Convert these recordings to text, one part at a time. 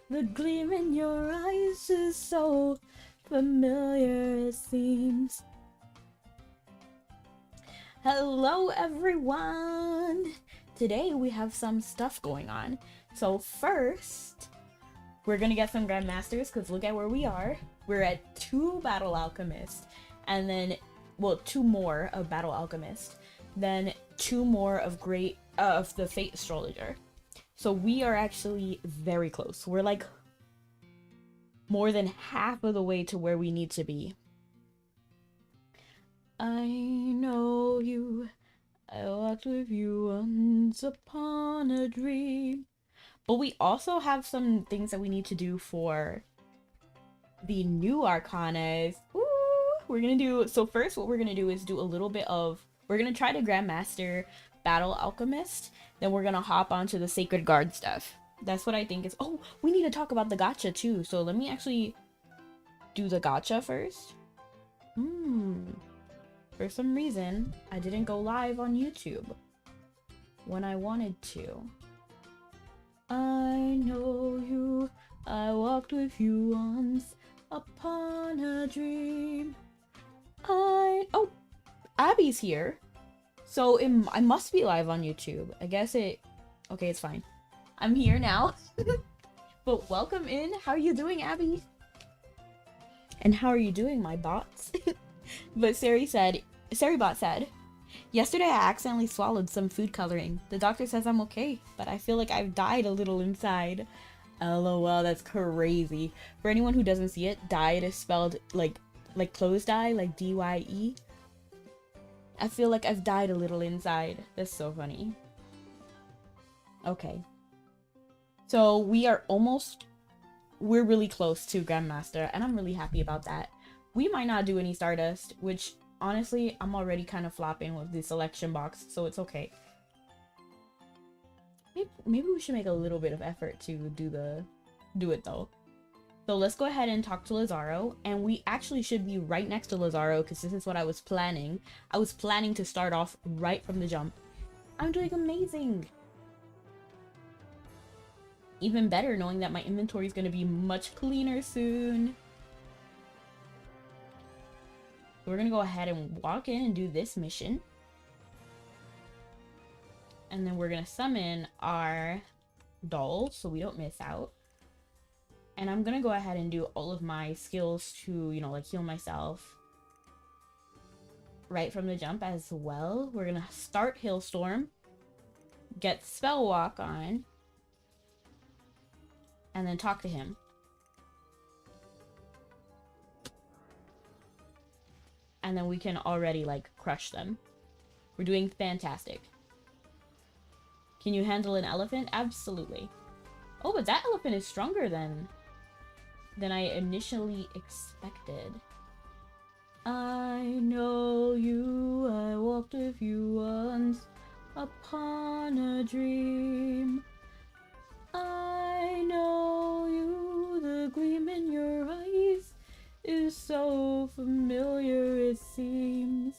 The gleam in your eyes is so familiar, it seems. Hello, everyone! Today we have some stuff going on. So first, we're gonna get some Grandmasters, because look at where we are. We're at 2 Battle Alchemists, and then, well, 2 more of Battle Alchemist, then 2 more of the Fate Astrologer. So we are actually very close. We're like more than half of the way to where we need to be. I know you, I walked with you once upon a dream. But we also have some things that we need to do for the new Arcanas. Ooh, we're gonna do, so first what we're gonna do is do a little bit of, we're gonna try to Grandmaster Battle Alchemist, then we're gonna hop onto the Sacred Guard stuff. That's what I think is, oh, we need to talk about the gacha too, so let me actually do the gacha first. For some reason, I didn't go live on YouTube when I wanted to. I know you, I walked with you once upon a dream. Oh, Abby's here. So I must be live on YouTube. I guess okay, it's fine. I'm here now. But welcome in. How are you doing, Abby? And how are you doing, my bots? But Saribot said, yesterday I accidentally swallowed some food coloring. The doctor says I'm okay, but I feel like I've died a little inside. LOL, that's crazy. For anyone who doesn't see it, died is spelled like clothes dye, like D-Y-E. I feel like I've died a little inside. That's so funny. Okay. So we're really close to Grandmaster, and I'm really happy about that. We might not do any Stardust, which honestly, I'm already kind of flopping with the selection box, so it's okay. Maybe we should make a little bit of effort to do it though. So let's go ahead and talk to Lazaro, and we actually should be right next to Lazaro because this is what I was planning. I was planning to start off right from the jump. I'm doing amazing! Even better knowing that my inventory is going to be much cleaner soon. We're going to go ahead and walk in and do this mission. And then we're going to summon our dolls so we don't miss out. And I'm going to go ahead and do all of my skills to, you know, like heal myself right from the jump as well. We're going to start Hailstorm, get Spell Walk on, and then talk to him. And then we can already, like, crush them. We're doing fantastic. Can you handle an elephant? Absolutely. Oh, but that elephant is stronger than I initially expected. I know you, I walked with you once upon a dream. I know you, the gleam in your eyes is so familiar, it seems.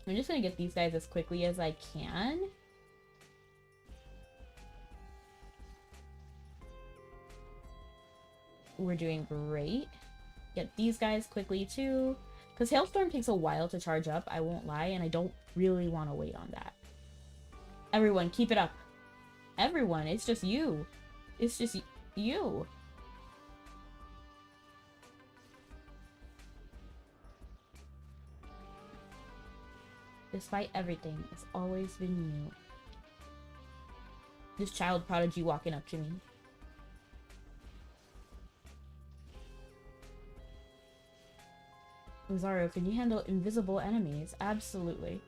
I'm just gonna get these guys as quickly as I can. We're doing great. Get these guys quickly too. Because Hailstorm takes a while to charge up, I won't lie, and I don't really want to wait on that. Everyone, keep it up. Everyone, it's just you. It's just you. Despite everything, it's always been you. This child prodigy walking up to me. Lazaro, can you handle invisible enemies? Absolutely.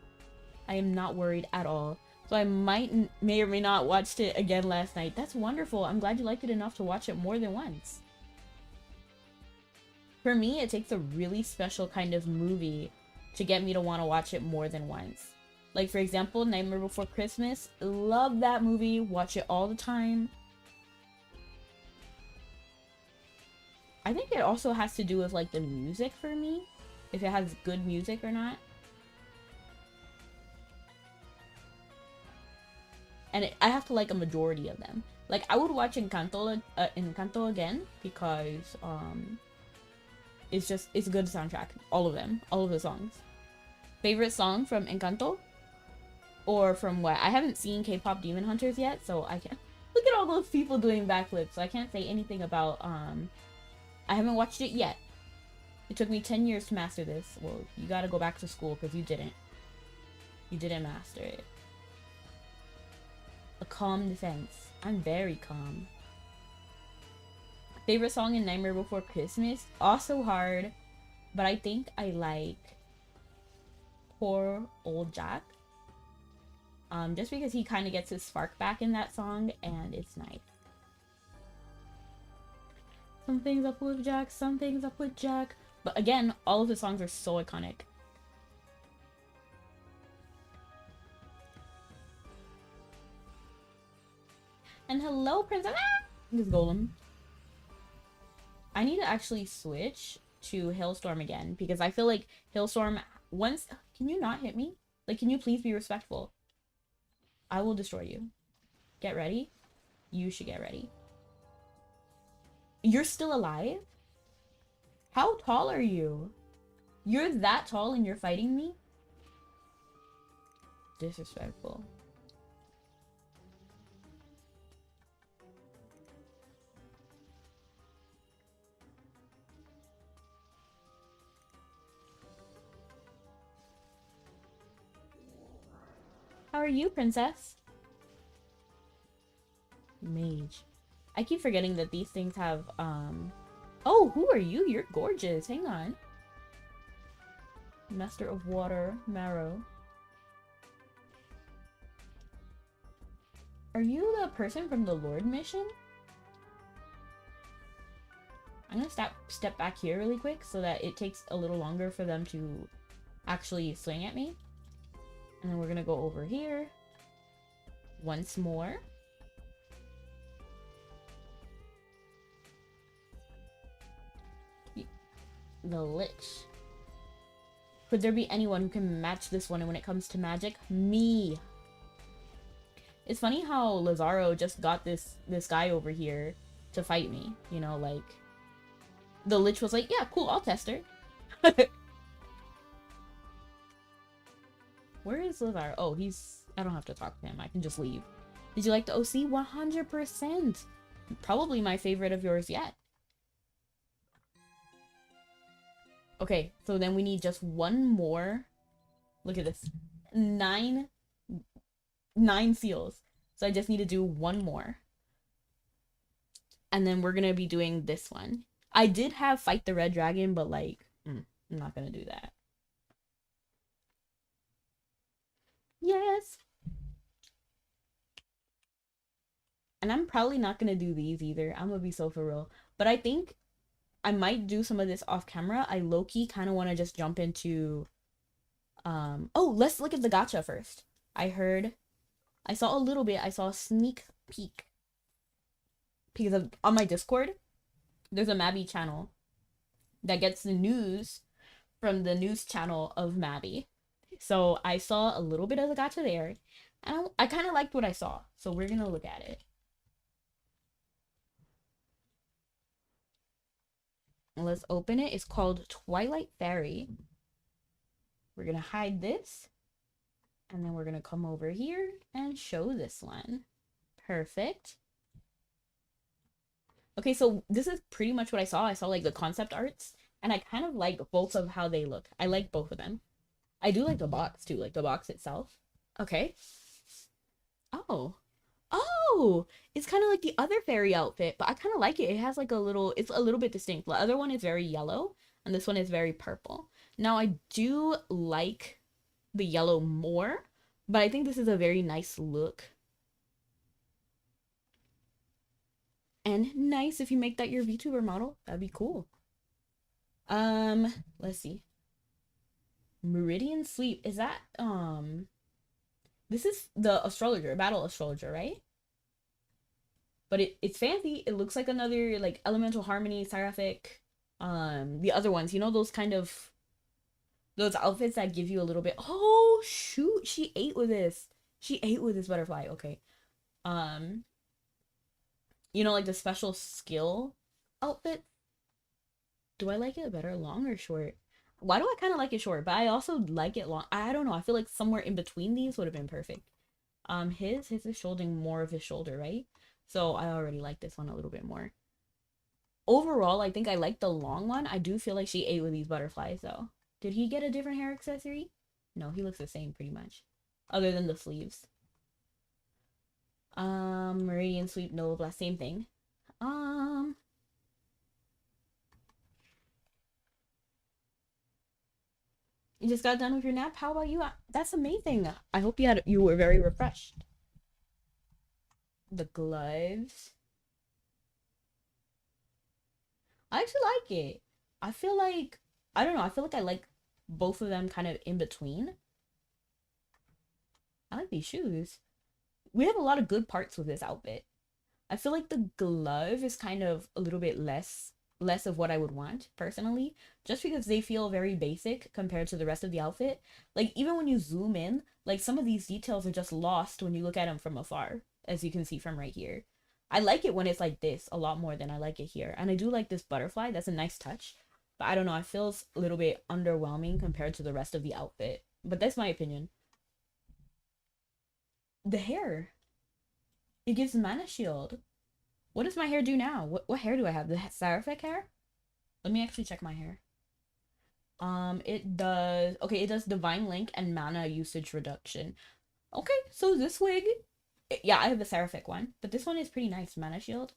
I am not worried at all. So I may or may not watched it again last night. That's wonderful. I'm glad you liked it enough to watch it more than once. For me, it takes a really special kind of movie to get me to want to watch it more than once. Like, for example, Nightmare Before Christmas. Love that movie. Watch it all the time. I think it also has to do with, like, the music for me. If it has good music or not. And I have to like a majority of them. Like I would watch Encanto again because it's a good soundtrack. All of them, all of the songs. Favorite song from Encanto or from what? I haven't seen K-pop Demon Hunters yet, so I can't. Look at all those people doing backflips. So I can't say anything about I haven't watched it yet. It took me 10 years to master this. Well, you gotta go back to school because you didn't. You didn't master it. A calm defense. I'm very calm. Favorite song in Nightmare Before Christmas? Also hard, but I think I like Poor Old Jack. Just because he kind of gets his spark back in that song, and it's nice. Something's up with Jack, something's up with Jack. But again, all of the songs are so iconic. And hello, Princess. Ah! This golem. I need to actually switch to Hailstorm again because I feel like Hailstorm once. Can you not hit me? Like, can you please be respectful? I will destroy you. Get ready. You should get ready. You're still alive? How tall are you? You're that tall and you're fighting me? Disrespectful. How are you, princess? Mage. I keep forgetting that these things have, Oh, who are you? You're gorgeous. Hang on. Master of Water, Marrow. Are you the person from the Lord mission? I'm gonna step back here really quick so that it takes a little longer for them to actually swing at me. And then we're gonna go over here once more. The Lich. Could there be anyone who can match this one when it comes to magic? Me. It's funny how Lazaro just got this guy over here to fight me. You know, like the Lich was like, yeah, cool, I'll test her. Where is Lazaro? Oh, I don't have to talk to him. I can just leave. Did you like the OC? 100%. Probably my favorite of yours yet. Okay, so then we need just one more. Look at this. Nine seals. So I just need to do one more. And then we're gonna be doing this one. I did have Fight the Red Dragon, but like, I'm not gonna do that. Yes. And I'm probably not gonna do these either. I'm gonna be so for real. But I think I might do some of this off camera. I low-key kind of want to just jump into oh, let's look at the gacha first. I saw a little bit. I saw a sneak peek because on my Discord there's a Mabi channel that gets the news from the news channel of Mabi. So I saw a little bit of the gacha there and I kind of liked what I saw. So we're gonna look at it. Let's open it. It's called Twilight Fairy. We're gonna hide this. And then we're gonna come over here and show this one. Perfect. Okay, so this is pretty much what I saw. I saw like the concept arts. And I kind of like both of how they look. I like both of them. I do like the box too, like the box itself. Okay. Oh. Oh, it's kind of like the other fairy outfit, but I kind of like it. It has like it's a little bit distinct. The other one is very yellow, and this one is very purple. Now, I do like the yellow more, but I think this is a very nice look. And nice if you make that your VTuber model. That'd be cool. Let's see. Meridian Sleep. Is that, this is the astrologer, battle astrologer, right? But it's fancy. It looks like another like elemental harmony, seraphic. The other ones, you know, those kind of those outfits that give you a little bit. Oh shoot, she ate with this. She ate with this butterfly. Okay. You know, like the special skill outfit. Do I like it better long or short? Why do I kind of like it short, but I also like it long? I don't know. I feel like somewhere in between these would have been perfect. His is shouldering more of his shoulder, right? So I already like this one a little bit more. Overall, I think I like the long one. I do feel like she ate with these butterflies though. Did he get a different hair accessory? No, he looks the same pretty much. Other than the sleeves. Meridian Sweep, Nova Blast, same thing. Um, you just got done with your nap. How about you? That's amazing. I hope you were very refreshed. The gloves. I actually like it. I feel like I don't know. I feel like I like both of them kind of in between. I like these shoes. We have a lot of good parts with this outfit. I feel like the glove is kind of a little bit less of what I would want personally, just because they feel very basic compared to the rest of the outfit. Like even when you zoom in, like some of these details are just lost when you look at them from afar, as you can see from right here. I like it when it's like this a lot more than I like it here. And I do like this butterfly. That's a nice touch. But I don't know, it feels a little bit underwhelming compared to the rest of the outfit. But that's my opinion. The hair. It gives mana shield. What does my hair do now? What hair do I have? The Seraphic hair? Let me actually check my hair. It does okay, it does divine link and mana usage reduction. Okay, so this wig, yeah, I have the Seraphic one, but this one is pretty nice, mana shield.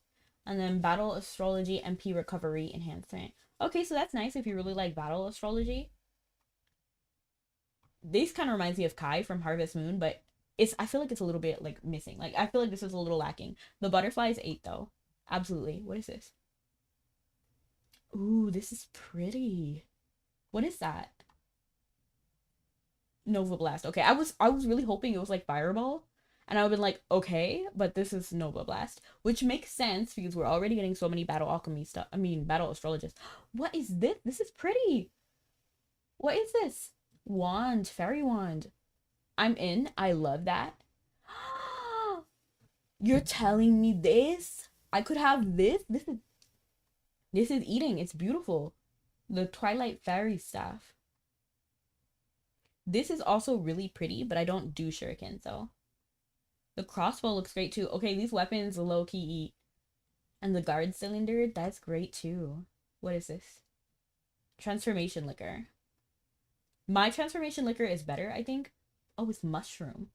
And then battle astrology MP recovery enhancement. Okay, so that's nice if you really like battle astrology. This kind of reminds me of Kai from Harvest Moon, but I feel like it's a little bit like missing. Like I feel like this is a little lacking. The butterfly is 8 though. Absolutely. What is this? Ooh, this is pretty. What is that? Nova Blast. Okay, I was really hoping it was like Fireball. And I would have been like, okay, but this is Nova Blast. Which makes sense because we're already getting so many battle alchemy stuff. I mean battle astrologists. What is this? This is pretty. What is this? Wand, fairy wand. I'm in. I love that. You're telling me this? I could have this? This is eating. It's beautiful. The Twilight Fairy staff. This is also really pretty, but I don't do shurikens, so. The crossbow looks great too. Okay, these weapons low-key eat. And the guard cylinder, that's great too. What is this? Transformation liquor. My transformation liquor is better, I think. Oh, it's mushroom.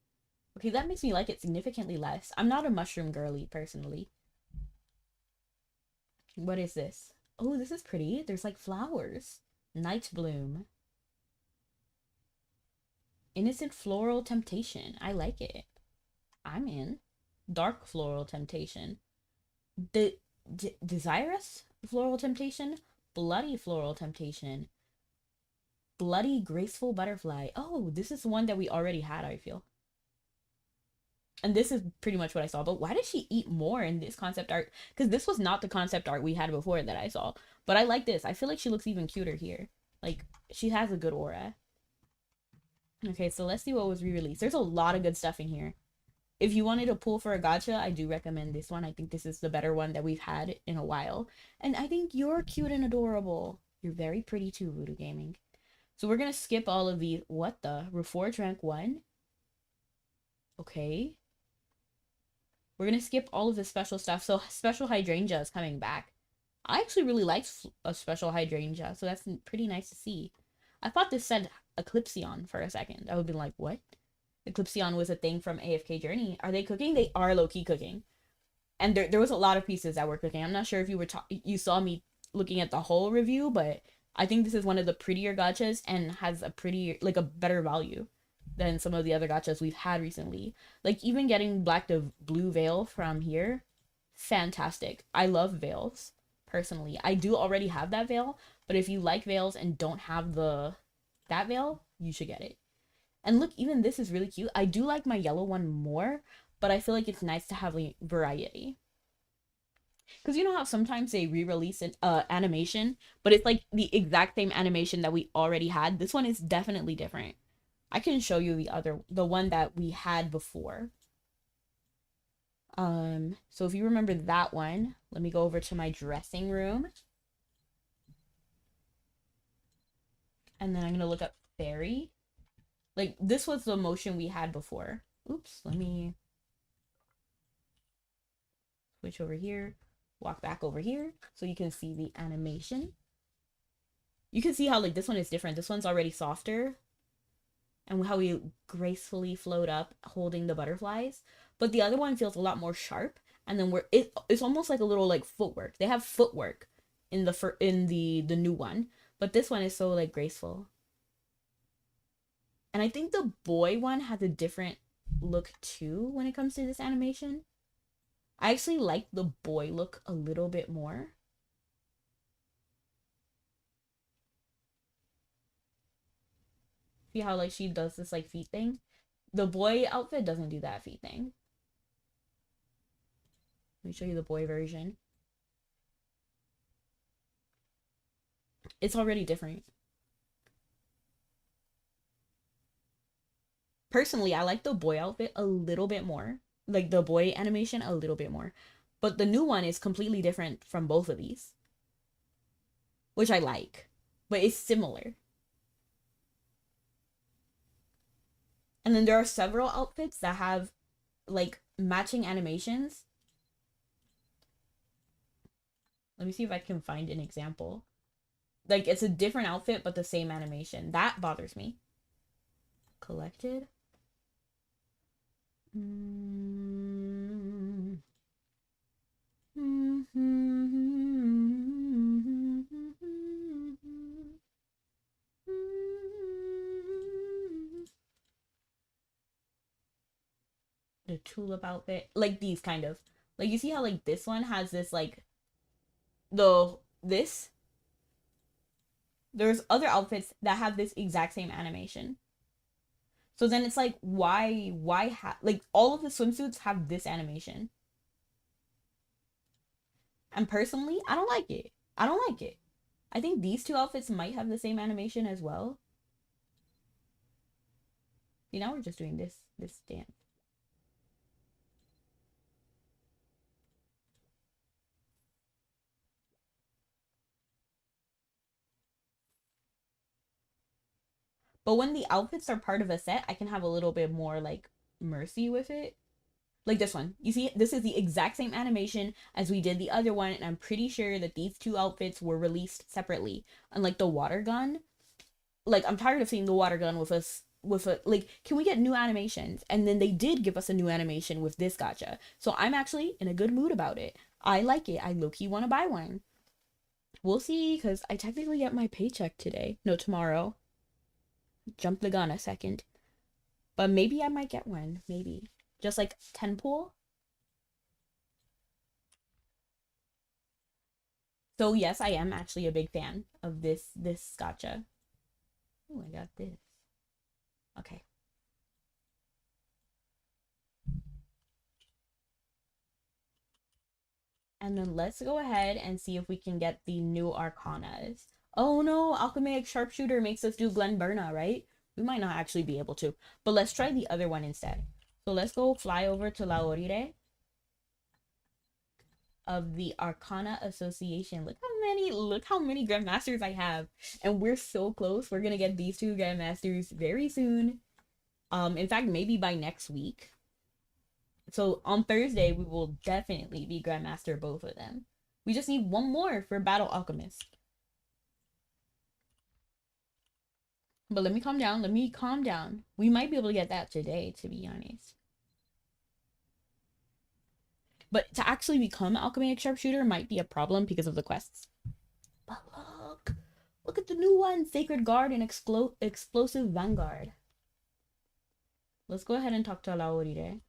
Okay, that makes me like it significantly less. I'm not a mushroom girly, personally. What is this? Oh, this is pretty. There's like flowers. Night bloom. Innocent floral temptation. I like it. I'm in. Dark floral temptation. Desirous floral temptation. Bloody floral temptation. Bloody graceful butterfly. Oh, this is one that we already had, I feel. And this is pretty much what I saw. But why did she eat more in this concept art? Because this was not the concept art we had before that I saw. But I like this. I feel like she looks even cuter here. Like, she has a good aura. Okay, so let's see what was re-released. There's a lot of good stuff in here. If you wanted to pull for a gacha, I do recommend this one. I think this is the better one that we've had in a while. And I think you're cute and adorable. You're very pretty too, Voodoo Gaming. So we're going to skip all of these. What the? Reforge rank 1? Okay. We're going to skip all of the special stuff. So special hydrangea is coming back. I actually really liked a special hydrangea, so that's pretty nice to see. I thought this said Eclipsion for a second. I would be like, what? Eclipsion was a thing from AFK Journey. Are they cooking? They are low-key cooking. And there was a lot of pieces that were cooking. I'm not sure if you saw me looking at the whole review, but I think this is one of the prettier gachas and has a a better value than some of the other gachas we've had recently. Like even getting Black to Blue Veil from here, fantastic. I love veils, personally. I do already have that veil, but if you like veils and don't have that veil, you should get it. And look, even this is really cute. I do like my yellow one more, but I feel like it's nice to have like variety. Because you know how sometimes they re-release an animation, but it's like the exact same animation that we already had. This one is definitely different. I can show you the one that we had before. So if you remember that one, let me go over to my dressing room. And then I'm gonna look up fairy. Like, this was the motion we had before. Oops, let me switch over here, walk back over here so you can see the animation. You can see how like this one is different. This one's already softer, and how we gracefully float up holding the butterflies. But the other one feels a lot more sharp, and then it's almost like a little like footwork. They have footwork in the new one, but this one is so like graceful. And I think the boy one has a different look too when it comes to this animation. I actually like the boy look a little bit more. See how like she does this like feet thing? The boy outfit doesn't do that feet thing. Let me show you the boy version. It's already different. Personally, I like the boy outfit a little bit more. Like the boy animation a little bit more. But the new one is completely different from both of these. Which I like. But it's similar. And then there are several outfits that have like matching animations. Let me see if I can find an example. Like it's a different outfit but the same animation. That bothers me. Collected. The tulip outfit, like these kind of, like you see how like this one has this like this, there's other outfits that have this exact same animation. So then it's like, why like all of the swimsuits have this animation. And personally, I don't like it. I don't like it. I think these two outfits might have the same animation as well. See, now we're just doing this dance. But when the outfits are part of a set, I can have a little bit more like mercy with it. Like this one. You see, this is the exact same animation as we did the other one, and I'm pretty sure that these two outfits were released separately. Unlike the water gun, like I'm tired of seeing the water gun with us with a like, can we get new animations? And then they did give us a new animation with this gacha. So I'm actually in a good mood about it. I like it. I low-key want to buy one. We'll see, because I technically get my paycheck today. No, tomorrow. Jump the gun a second. But maybe I might get one. Maybe. Just like 10 pool. So yes, I am actually a big fan of this gacha. Oh, I got this. Okay. And then let's go ahead and see if we can get the new arcanas. Oh no, Alchemaic Sharpshooter makes us do Glenburna, right? We might not actually be able to. But let's try the other one instead. So let's go fly over to Laorire of the Arcana Association. Look how many Grandmasters I have. And we're so close. We're gonna get these two Grandmasters very soon. In fact, maybe by next week. So on Thursday, we will definitely be Grandmaster both of them. We just need one more for Battle Alchemist. But let me calm down. Let me calm down. We might be able to get that today, to be honest. But to actually become Alchemaic Sharpshooter might be a problem because of the quests. But look at the new one, Sacred Guard and Explosive Vanguard. Let's go ahead and talk to Laorire.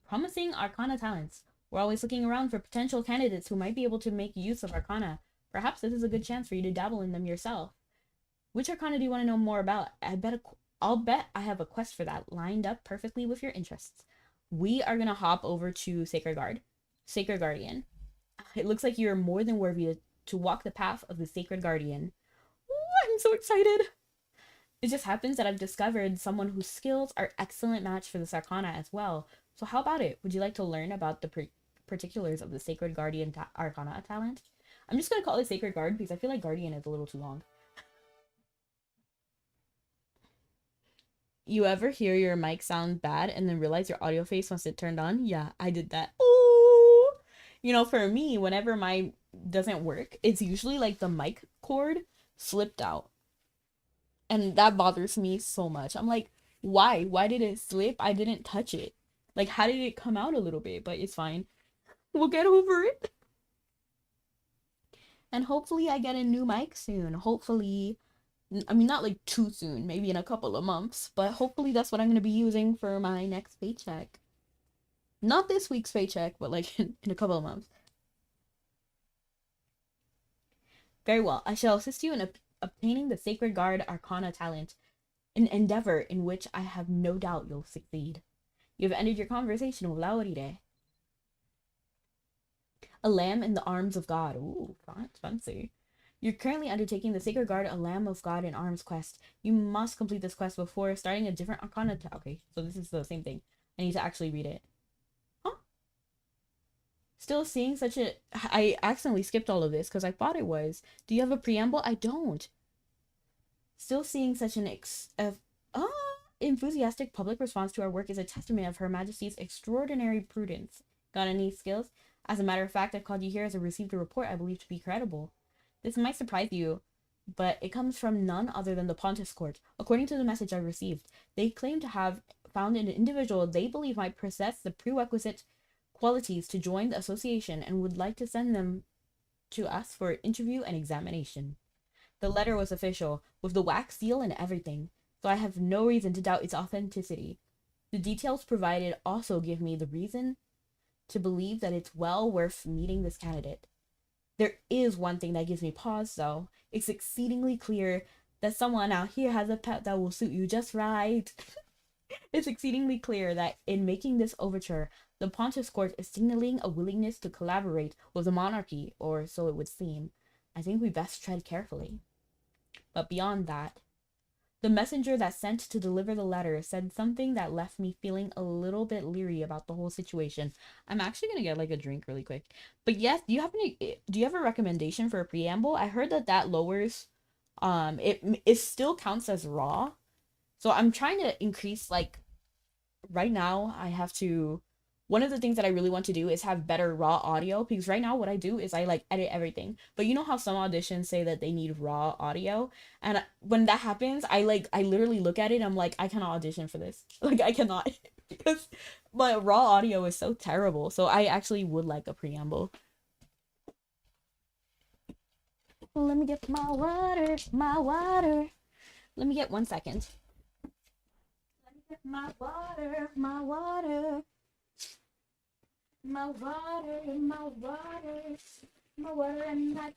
Promising Arcana talents. We're always looking around for potential candidates who might be able to make use of Arcana. Perhaps this is a good chance for you to dabble in them yourself. Which Arcana do you want to know more about? I'll bet I have a quest for that lined up perfectly with your interests. We are gonna hop over to Sacred Guardian. It looks like you're more than worthy to walk the path of the Sacred Guardian. so excited. It just happens that I've discovered someone whose skills are excellent match for this arcana as well. So how about it? Would you like to learn about the particulars of the Sacred Guardian Arcana talent? I'm just going to call it Sacred Guard because I feel like Guardian is a little too long. You ever hear your mic sound bad and then realize your audio face once it turned on? Yeah, I did that. Ooh! You know, for me, whenever my doesn't work, it's usually like the mic cord slipped out. And that bothers me so much. I'm like, why? Why did it slip? I didn't touch it. Like, how did it come out a little bit? But it's fine. We'll get over it. And hopefully I get a new mic soon. Hopefully, I mean, not like too soon, maybe in a couple of months, but hopefully that's what I'm going to be using for my next paycheck. Not this week's paycheck, but like in a couple of months. Very well. I shall assist you in obtaining the Sacred Guard Arcana talent, an endeavor in which I have no doubt you'll succeed. You have ended your conversation with Lauride. A lamb in the arms of God. Ooh, fancy. You're currently undertaking the Sacred Guard, a Lamb of God in Arms quest. You must complete this quest before starting a different Arcana. Okay, so this is the same thing. I need to actually read it. Huh? Still seeing such a... I accidentally skipped all of this because I thought it was. Do you have a preamble? I don't. Still seeing such an enthusiastic public response to our work is a testament of Her Majesty's extraordinary prudence. Got any skills? As a matter of fact, I've called you here as I received a report I believe to be credible. This might surprise you, but it comes from none other than the Pontiff's Court. According to the message I received, they claim to have found an individual they believe might possess the prerequisite qualities to join the association and would like to send them to us for interview and examination. The letter was official, with the wax seal and everything, so I have no reason to doubt its authenticity. The details provided also give me the reason to believe that it's well worth meeting this candidate. There is one thing that gives me pause, though. It's exceedingly clear that someone out here has a pet that will suit you just right. It's exceedingly clear that in making this overture, the Pontiff's Court is signaling a willingness to collaborate with the monarchy, or so it would seem. I think we best tread carefully. But beyond that, the messenger that sent to deliver the letter said something that left me feeling a little bit leery about the whole situation. I'm actually gonna get like a drink really quick. But yes, do you have a recommendation for a preamble? I heard that lowers, it still counts as raw. So I'm trying to increase, like, right now I have to, one of the things that I really want to do is have better raw audio, because right now what I do is I like edit everything. But you know how some auditions say that they need raw audio? And when that happens, I literally look at it and I'm like, I cannot audition for this. Like, I cannot. Because my raw audio is so terrible. So I actually would like a preamble. Let me get my water. Let me get 1 second. Let me get my water. My water and my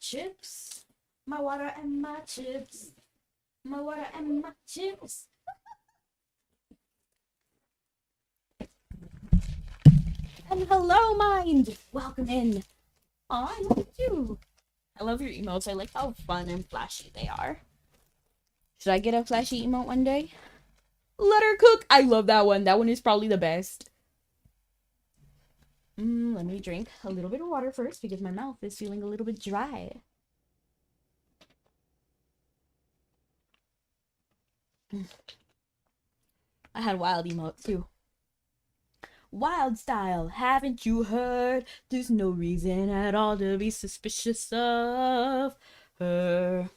chips. My water and my chips. My water and my chips. And hello, mind. Welcome in. Aw, I love you. I love your emotes. I like how fun and flashy they are. Should I get a flashy emote one day? Let her cook. I love that one. That one is probably the best. Let me drink a little bit of water first because my mouth is feeling a little bit dry. I had wild emotes too. Wild style, haven't you heard? There's no reason at all to be suspicious of her.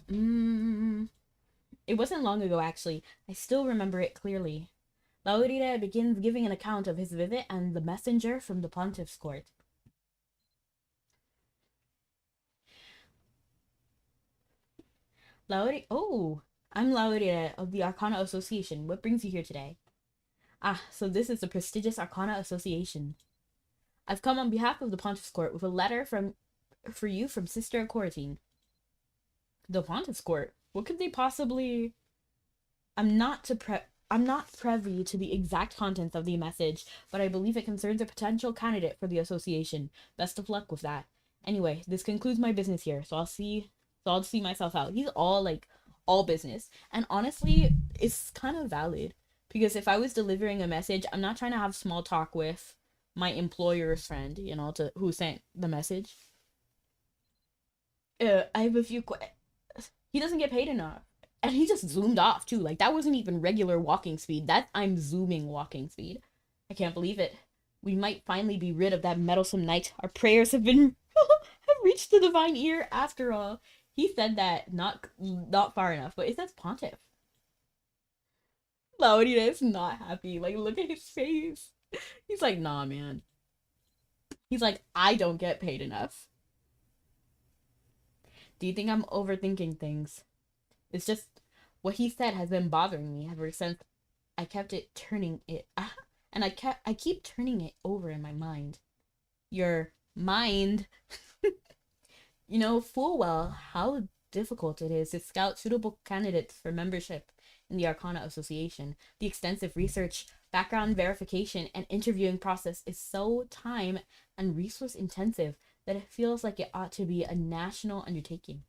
It wasn't long ago, actually. I still remember it clearly. Lauride begins giving an account of his visit and the messenger from the Pontiff's Court. Lauride, oh, I'm Lauride of the Arcana Association. What brings you here today? Ah, so this is the prestigious Arcana Association. I've come on behalf of the Pontiff's Court with a letter for you from Sister Courtine. The Pontiff's Court? What could they possibly... I'm not privy to the exact contents of the message, but I believe it concerns a potential candidate for the association. Best of luck with that. Anyway, this concludes my business here, so I'll see So I'll see myself out. He's all like all business. And honestly, it's kind of valid because if I was delivering a message, I'm not trying to have small talk with my employer's friend, you know, to who sent the message. I have a few he doesn't get paid enough. And he just zoomed off too. Like that wasn't even regular walking speed. That I'm zooming walking speed. I can't believe it. We might finally be rid of that meddlesome knight. Our prayers have been have reached the divine ear after all. He said that not far enough, but it says pontiff. Laodina is not happy. Like look at his face. He's like, nah, man. He's like, I don't get paid enough. Do you think I'm overthinking things? It's just what he said has been bothering me ever since I kept it turning it and I keep turning it over in my mind. Your mind. You know full well how difficult it is to scout suitable candidates for membership in the Arcana Association. The extensive research, background verification, and interviewing process is so time and resource intensive that it feels like it ought to be a national undertaking.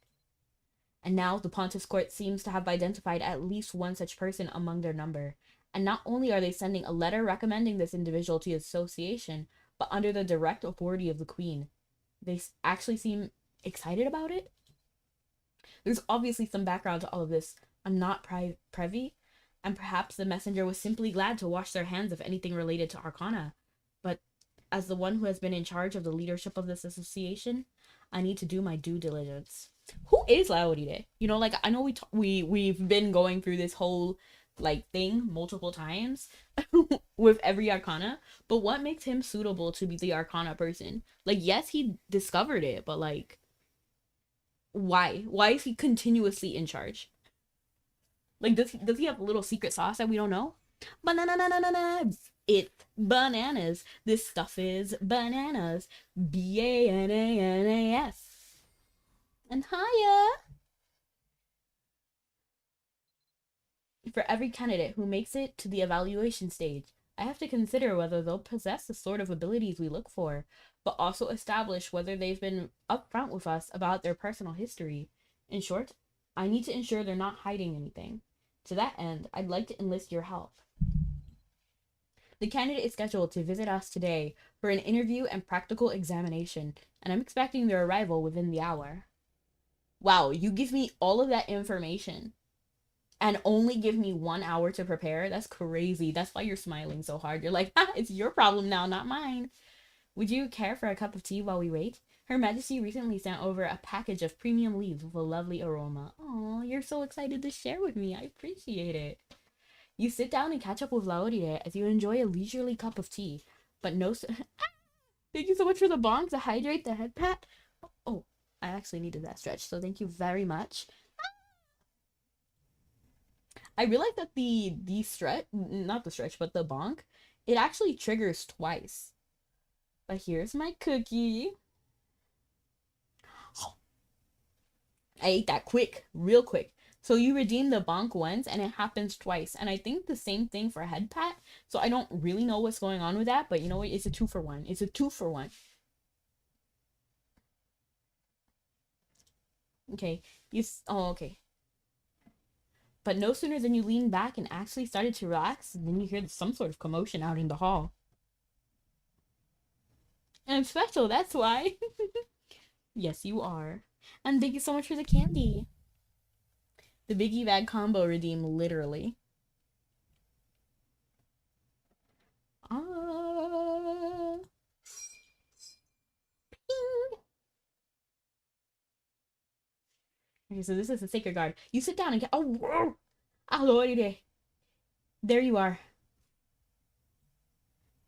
And now the Pontiff's Court seems to have identified at least one such person among their number. And not only are they sending a letter recommending this individual to the association, but under the direct authority of the Queen. They actually seem excited about it. There's obviously some background to all of this. I'm not privy, and perhaps the messenger was simply glad to wash their hands of anything related to Arcana. But as the one who has been in charge of the leadership of this association, I need to do my due diligence. Who is Laodide? You know, like I know we've been going through this whole like thing multiple times with every Arcana, but what makes him suitable to be the Arcana person? Like, yes, he discovered it, but like, why? Why is he continuously in charge? Like, does he have a little secret sauce that we don't know? Banana, it's bananas. This stuff is bananas. Bananas. And hiya. For every candidate who makes it to the evaluation stage, I have to consider whether they'll possess the sort of abilities we look for, but also establish whether they've been upfront with us about their personal history. In short, I need to ensure they're not hiding anything. To that end, I'd like to enlist your help. The candidate is scheduled to visit us today for an interview and practical examination, and I'm expecting their arrival within the hour. Wow, you give me all of that information and only give me 1 hour to prepare? That's crazy. That's why you're smiling so hard. You're like, it's your problem now, not mine. Would you care for a cup of tea while we wait? Her Majesty recently sent over a package of premium leaves with a lovely aroma. Oh, you're so excited to share with me. I appreciate it. You sit down and catch up with Laodide as you enjoy a leisurely cup of tea. But no... Thank you so much for the bongs to hydrate the head pat. Oh, I actually needed that stretch, so thank you very much. I realized that the stretch, not the stretch, but the bonk, it actually triggers twice. But here's my cookie. I ate that quick, real quick. So you redeem the bonk once and it happens twice. And I think the same thing for head pat. So I don't really know what's going on with that, but you know what? It's a 2-for-1. It's a 2-for-1. Okay. Oh, okay. But no sooner than you lean back and actually started to relax, then you hear some sort of commotion out in the hall. And I'm special, that's why. Yes, you are. And thank you so much for the candy. The Biggie Bag combo redeem, literally. Ping. Okay, so this is the Sacred Guard. You sit down and get... Oh, whoa! There you are.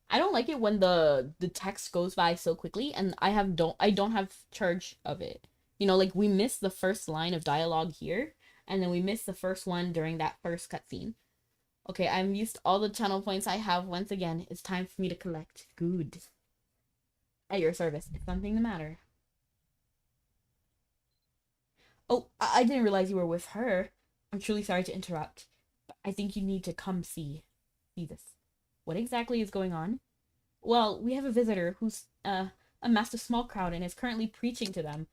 I don't like it when the text goes by so quickly and I don't have charge of it. You know, like we miss the first line of dialogue here and then we miss the first one during that first cutscene. Okay, I've used all the channel points I have once again. It's time for me to collect. Good. At your service. Is something the matter? Oh, I didn't realize you were with her. I'm truly sorry to interrupt. But I think you need to come see this. What exactly is going on? Well, we have a visitor who's amassed a small crowd and is currently preaching to them.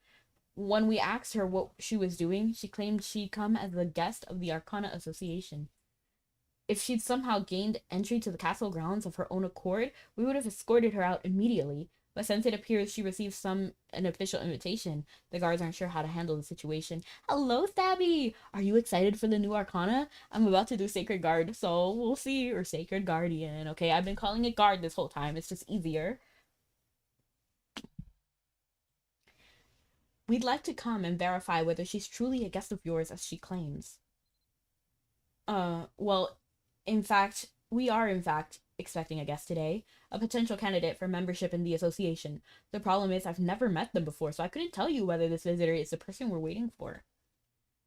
When we asked her what she was doing, she claimed she'd come as a guest of the Arcana Association. If she'd somehow gained entry to the castle grounds of her own accord, we would have escorted her out immediately. But since it appears she received an official invitation, the guards aren't sure how to handle the situation. Hello, Stabby! Are you excited for the new Arcana? I'm about to do Sacred Guard, so we'll see. Or Sacred Guardian. Okay, I've been calling it Guard this whole time. It's just easier. We'd like to come and verify whether she's truly a guest of yours as she claims. Well, in fact, we are in fact expecting a guest today, a potential candidate for membership in the association. The problem is I've never met them before, so I couldn't tell you whether this visitor is the person we're waiting for.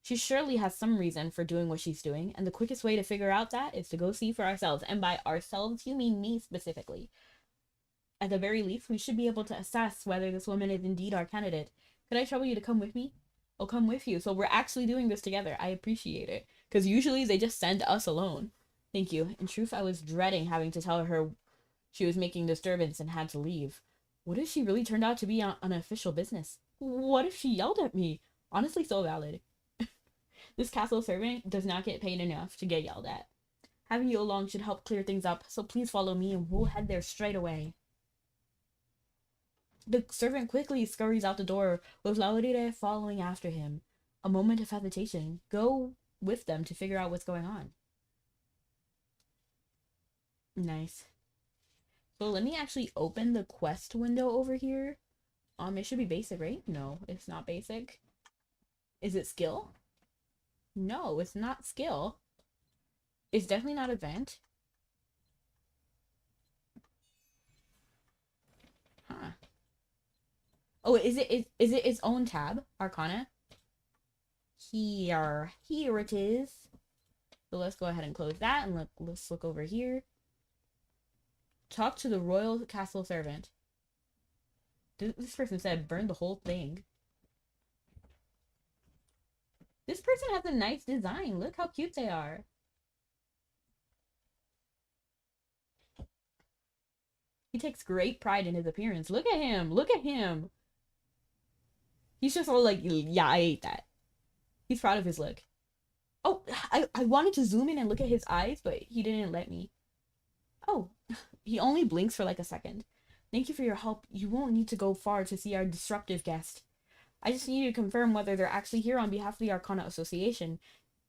She surely has some reason for doing what she's doing, and the quickest way to figure out that is to go see for ourselves. And by ourselves, you mean me specifically. At the very least, we should be able to assess whether this woman is indeed our candidate. Could I trouble you to come with me? I'll come with you. So we're actually doing this together. I appreciate it. Because usually they just send us alone. Thank you. In truth, I was dreading having to tell her she was making disturbance and had to leave. What if she really turned out to be on official business? What if she yelled at me? Honestly, so valid. This castle servant does not get paid enough to get yelled at. Having you along should help clear things up, so please follow me and we'll head there straight away. The servant quickly scurries out the door, with Lauride following after him. A moment of hesitation. Go with them to figure out what's going on. Nice. So let me actually open the quest window over here. It should be basic, right? No, it's not basic. Is it skill? No, it's not skill. It's definitely not event. Huh. Oh, is it its own tab? Arcana? Here it is. So let's go ahead and close that and let's look over here. Talk to the royal castle servant. This person said burn the whole thing. This person has a nice design. Look how cute they are. He takes great pride in his appearance. Look at him. Look at him. He's just all like, yeah, I ate that. He's proud of his look. Oh, I wanted to zoom in and look at his eyes, but he didn't let me. Oh, he only blinks for like a second. Thank you for your help. You won't need to go far to see our disruptive guest. I just need to confirm whether they're actually here on behalf of the Arcana Association.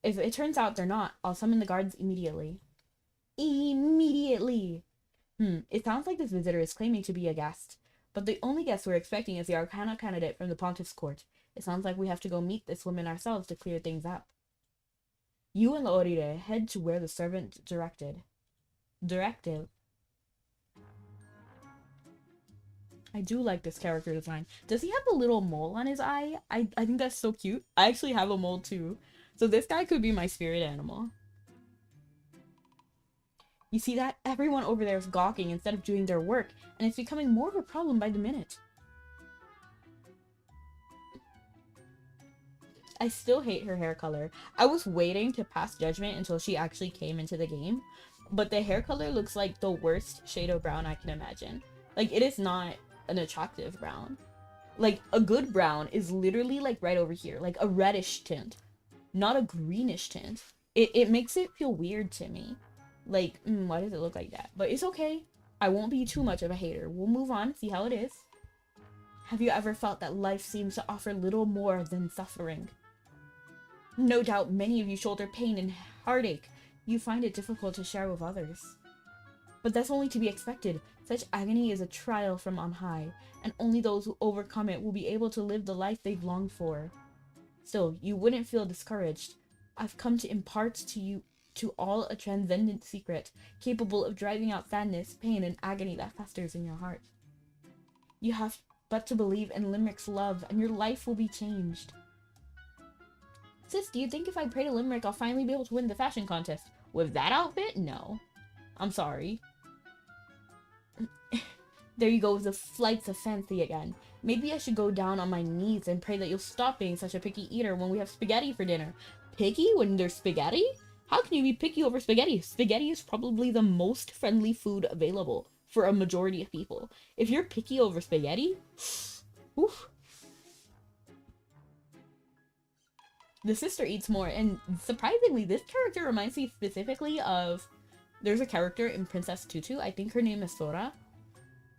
If it turns out they're not, I'll summon the guards immediately. Immediately! It sounds like this visitor is claiming to be a guest. But the only guest we're expecting is the Arcana candidate from the Pontiff's Court. It sounds like we have to go meet this woman ourselves to clear things up. You and Lauride head to where the servant directed. Directive. I do like this character design. Does he have a little mole on his eye? I think that's so cute. I actually have a mole too. So this guy could be my spirit animal. You see that? Everyone over there is gawking instead of doing their work, and it's becoming more of a problem by the minute. I still hate her hair color. I was waiting to pass judgment until she actually came into the game, but the hair color looks like the worst shade of brown I can imagine. Like, it is not an attractive brown. Like, a good brown is literally like right over here, like a reddish tint, not a greenish tint. It makes it feel weird to me. Like, why does it look like that? But it's okay. I won't be too much of a hater. We'll move on, see how it is. Have you ever felt that life seems to offer little more than suffering? No doubt many of you shoulder pain and heartache. You find it difficult to share with others. But that's only to be expected. Such agony is a trial from on high, and only those who overcome it will be able to live the life they've longed for. Still, you wouldn't feel discouraged. I've come to impart to all a transcendent secret, capable of driving out sadness, pain, and agony that festers in your heart. You have but to believe in Limerick's love, and your life will be changed. Sis, do you think if I pray to Limerick, I'll finally be able to win the fashion contest? With that outfit? No. I'm sorry. There you go with the flights of fancy again. Maybe I should go down on my knees and pray that you'll stop being such a picky eater when we have spaghetti for dinner. Picky when there's spaghetti? How can you be picky over spaghetti? Spaghetti is probably the most friendly food available for a majority of people. If you're picky over spaghetti, oof. the sister eats more. And surprisingly, this character reminds me specifically of, there's a character in Princess Tutu, I think her name is Sora,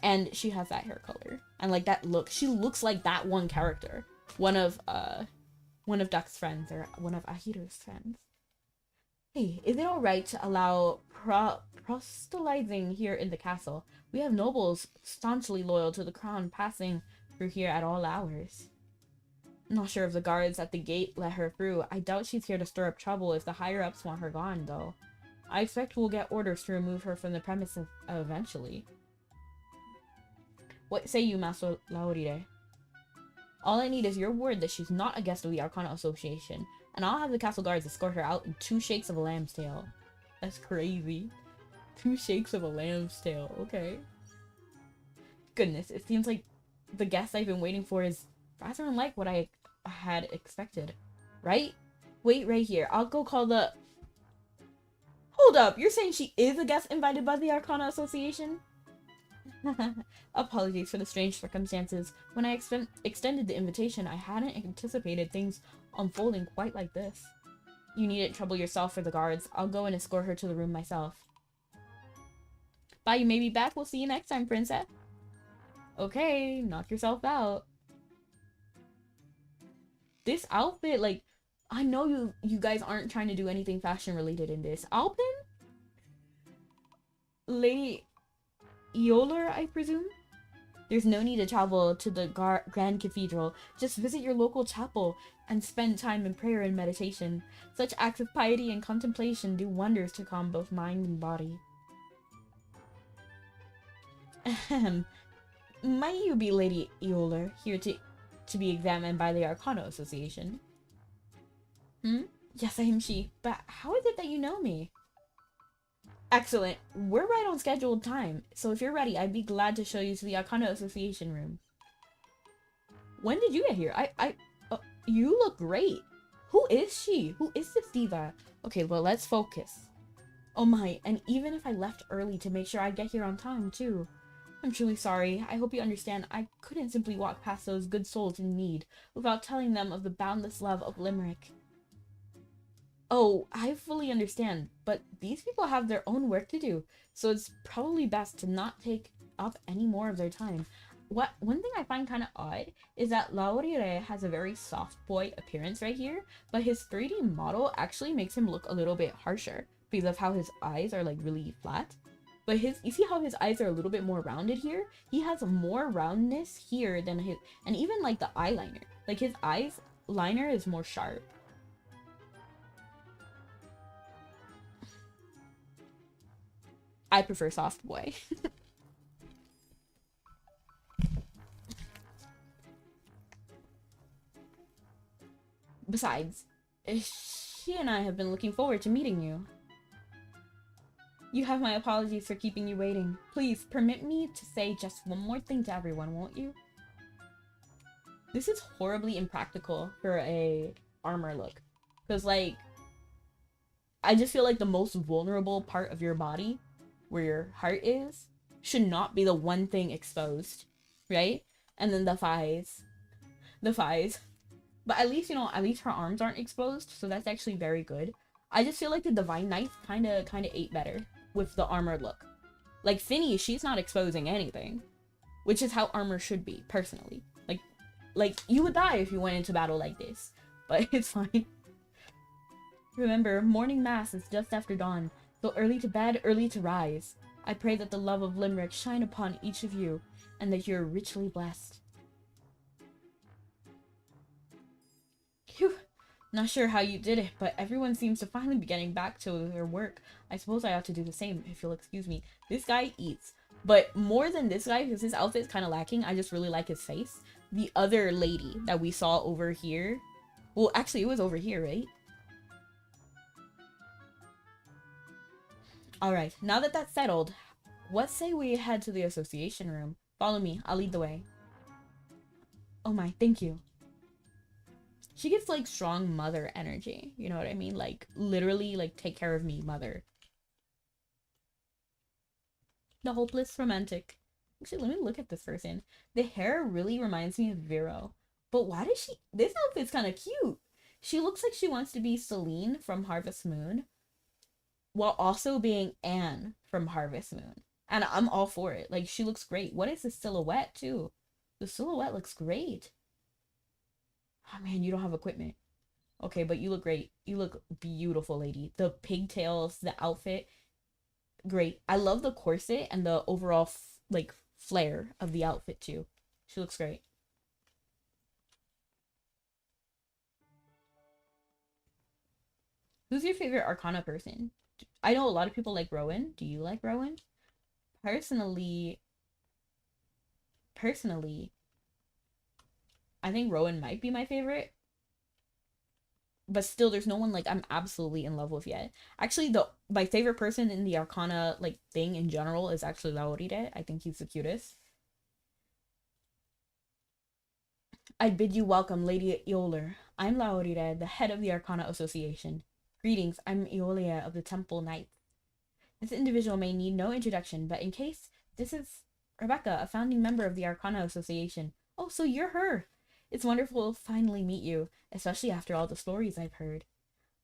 and she has that hair color and like that look. She looks like that one character, one of Duck's friends, or one of Ahiru's friends. Hey, is it alright to allow proselytizing here in the castle? We have nobles staunchly loyal to the crown passing through here at all hours. Not sure if the guards at the gate let her through. I doubt she's here to stir up trouble if the higher-ups want her gone, though. I expect we'll get orders to remove her from the premises eventually. What say you, Master Laurire? All I need is your word that she's not a guest of the Arcana Association, and I'll have the castle guards escort her out in 2 shakes of a lamb's tail. That's crazy. 2 shakes of a lamb's tail, okay. Goodness, it seems like the guest I've been waiting for is rather unlike what I had expected. Right? Wait right here. I'll go call the... Hold up, you're saying she is a guest invited by the Arcana Association? Apologies for the strange circumstances. When I extended the invitation, I hadn't anticipated things unfolding quite like this. You needn't trouble yourself for the guards. I'll go and escort her to the room myself. Bye, you may be back. We'll see you next time, princess. Okay, knock yourself out. This outfit, like, I know you guys aren't trying to do anything fashion related in this. Alpin? Lady Eoler, I presume? There's no need to travel to the Grand Cathedral. Just visit your local chapel and spend time in prayer and meditation. Such acts of piety and contemplation do wonders to calm both mind and body. Ahem. Might you be Lady Eoler, here to be examined by the Arcana Association? Yes, I am she. But how is it that you know me? Excellent. We're right on scheduled time, so if you're ready, I'd be glad to show you to the Arcana Association room. When did you get here? You look great. Who is she? Who is this diva? Okay, well, let's focus. Oh my, and even if I left early to make sure I get here on time, too. I'm truly sorry. I hope you understand. I couldn't simply walk past those good souls in need without telling them of the boundless love of Limerick. Oh, I fully understand, but these people have their own work to do, so it's probably best to not take up any more of their time. One thing I find kind of odd is that Laurire has a very soft boy appearance right here, but his 3D model actually makes him look a little bit harsher because of how his eyes are like really flat. But you see how his eyes are a little bit more rounded here? He has more roundness here than his, and even like the eyeliner. Like his eyes liner is more sharp. I prefer soft boy. Besides, she and I have been looking forward to meeting you. You have my apologies for keeping you waiting. Please, permit me to say just one more thing to everyone, won't you? This is horribly impractical for a armor look. Because, like, I just feel like the most vulnerable part of your body, where your heart is, should not be the one thing exposed, right? And then the thighs. The thighs. But at least, you know, at least her arms aren't exposed, so that's actually very good. I just feel like the Divine Knife kind of ate better with the armored look. Like, Finny, she's not exposing anything, which is how armor should be, personally. Like, you would die if you went into battle like this, but it's fine. Remember, morning mass is just after dawn, so early to bed, early to rise. I pray that the love of Limerick shine upon each of you, and that you're richly blessed. Phew. Not sure how you did it, but everyone seems to finally be getting back to their work. I suppose I ought to do the same, if you'll excuse me. This guy eats. But more than this guy, because his outfit is kind of lacking, I just really like his face. The other lady that we saw over here... Well, actually, it was over here, right? Alright, now that that's settled, what say we head to the association room? Follow me, I'll lead the way. Oh my, thank you. She gets, like, strong mother energy. You know what I mean? Like, literally, like, take care of me, mother. The hopeless romantic. Actually, let me look at this person. The hair really reminds me of Vero. But why does she... This outfit's kind of cute. She looks like she wants to be Celine from Harvest Moon while also being Anne from Harvest Moon. And I'm all for it. Like, she looks great. What is the silhouette, too? The silhouette looks great. Oh, man, you don't have equipment. Okay, but you look great. You look beautiful, lady. The pigtails, the outfit, great. I love the corset and the overall, like, flair of the outfit, too. She looks great. Who's your favorite Arcana person? I know a lot of people like Rowan. Do you like Rowan? Personally, personally, I think Rowan might be my favorite, but still there's no one like I'm absolutely in love with yet. Actually, the my favorite person in the Arcana like thing in general is actually Lauride. I think he's the cutest. I bid you welcome, Lady Eoler. I'm Lauride, the head of the Arcana Association. Greetings, I'm Eolia of the Temple Knights. This individual may need no introduction, but in case, this is Rebecca, a founding member of the Arcana Association. Oh, so you're her. It's wonderful to finally meet you, especially after all the stories I've heard.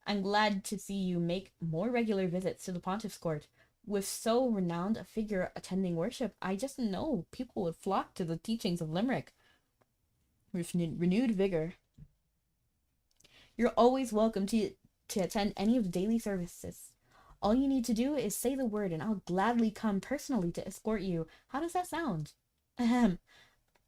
I'm glad to see you make more regular visits to the Pontiff's Court. With so renowned a figure attending worship, I just know people would flock to the teachings of Limerick with renewed vigor. You're always welcome to attend any of the daily services. All you need to do is say the word, and I'll gladly come personally to escort you. How does that sound? Ahem.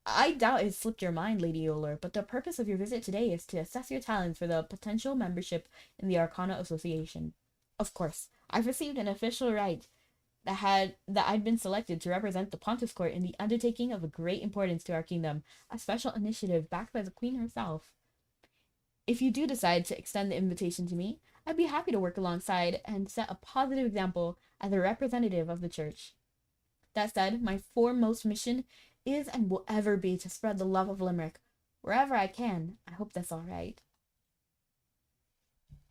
I doubt it slipped your mind, Lady Oler, but the purpose of your visit today is to assess your talents for the potential membership in the Arcana Association. Of course, I've received an official right that I'd been selected to represent the Pontiff's Court in the undertaking of a great importance to our kingdom, a special initiative backed by the Queen herself. If you do decide to extend the invitation to me, I'd be happy to work alongside and set a positive example as a representative of the church. That said, my foremost mission is and will ever be to spread the love of Limerick wherever I can. I hope that's all right.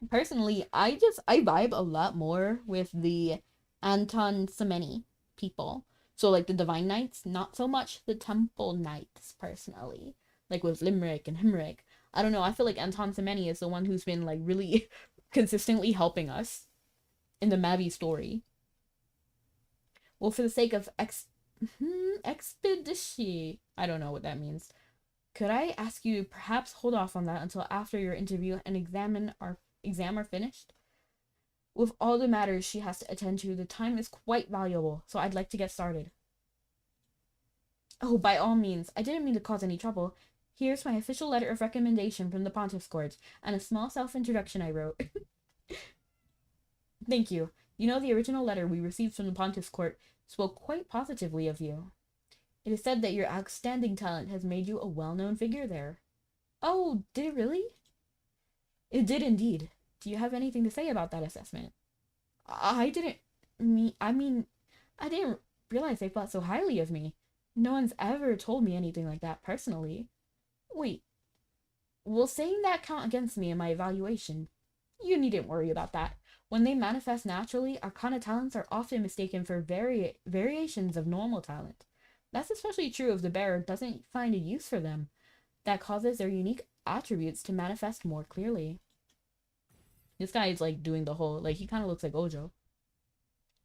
Personally, I vibe a lot more with the Anton Semeni people. So like the Divine Knights, not so much the Temple Knights personally. Like with Limerick and Himrick. I don't know, I feel like Anton Semeni is the one who's been like really consistently helping us in the Mabi story. Well, for the sake of expedition, I don't know what that means. Could I ask you to perhaps hold off on that until after your interview and exam are finished? With all the matters she has to attend to, the time is quite valuable, so I'd like to get started. Oh, by all means, I didn't mean to cause any trouble. Here's my official letter of recommendation from the Pontiff's Court, and a small self-introduction I wrote. Thank you. You know, the original letter we received from the Pontiff's Court spoke quite positively of you. It is said that your outstanding talent has made you a well-known figure there. Oh, did it really? It did indeed. Do you have anything to say about that assessment? I didn't I mean, I didn't realize they thought so highly of me. No one's ever told me anything like that personally. Wait, will saying that count against me in my evaluation? You needn't worry about that. When they manifest naturally, Arcana talents are often mistaken for variations of normal talent. That's especially true if the bearer doesn't find a use for them. That causes their unique attributes to manifest more clearly. This guy is like doing the whole, like he kind of looks like Ojo.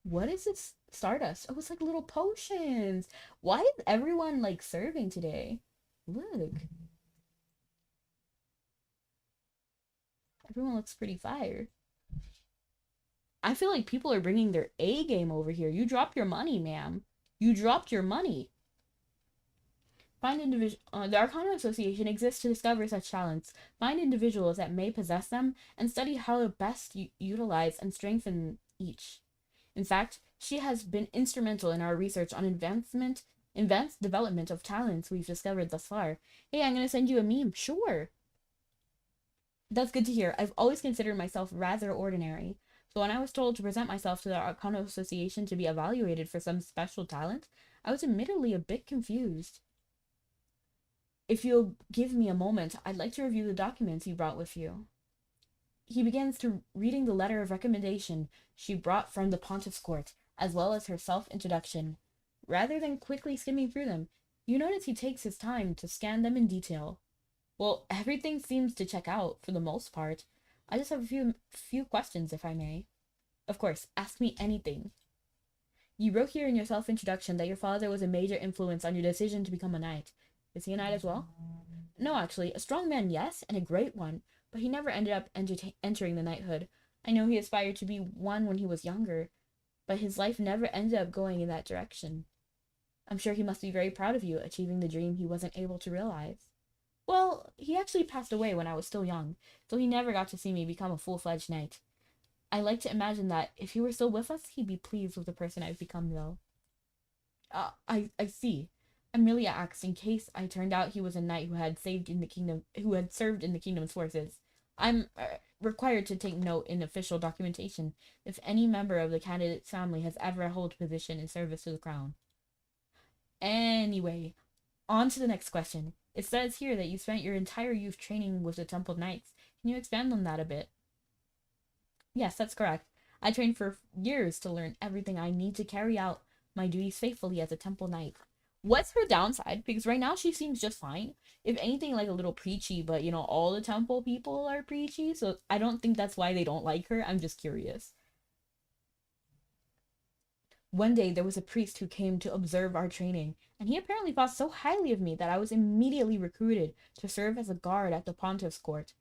What is this Stardust? Oh, it's like little potions. Why is everyone like serving today? Look. Everyone looks pretty fire. I feel like people are bringing their A game over here. You dropped your money, ma'am. You dropped your money. Find the Arcana Association exists to discover such talents, find individuals that may possess them, and study how to best utilize and strengthen each. In fact, she has been instrumental in our research on advanced development of talents we've discovered thus far. Hey, I'm gonna send you a meme. Sure. That's good to hear. I've always considered myself rather ordinary. So when I was told to present myself to the Arcana Association to be evaluated for some special talent, I was admittedly a bit confused. If you'll give me a moment, I'd like to review the documents you brought with you. He begins to reading the letter of recommendation she brought from the Pontiff's Court, as well as her self-introduction. Rather than quickly skimming through them, you notice he takes his time to scan them in detail. Well, everything seems to check out for the most part. I just have a few questions, if I may. Of course, ask me anything. You wrote here in your self-introduction that your father was a major influence on your decision to become a knight. Is he a knight as well? No, actually, a strong man, yes, and a great one, but he never ended up entering the knighthood. I know he aspired to be one when he was younger, but his life never ended up going in that direction. I'm sure he must be very proud of you, achieving the dream he wasn't able to realize. Well, he actually passed away when I was still young, so he never got to see me become a full-fledged knight. I like to imagine that if he were still with us, he'd be pleased with the person I've become, though. I see. Amelia asked in case I turned out he was a knight who had served in the kingdom's forces. I'm required to take note in official documentation if any member of the candidate's family has ever held a position in service to the crown. Anyway, on to the next question. It says here that you spent your entire youth training with the Temple Knights. Can you expand on that a bit? Yes, that's correct. I trained for years to learn everything I need to carry out my duties faithfully as a Temple Knight. What's her downside? Because right now she seems just fine. If anything, like a little preachy, but all the temple people are preachy, so I don't think that's why they don't like her. I'm just curious. One day there was a priest who came to observe our training, and he apparently thought so highly of me that I was immediately recruited to serve as a guard at the pontiff's court.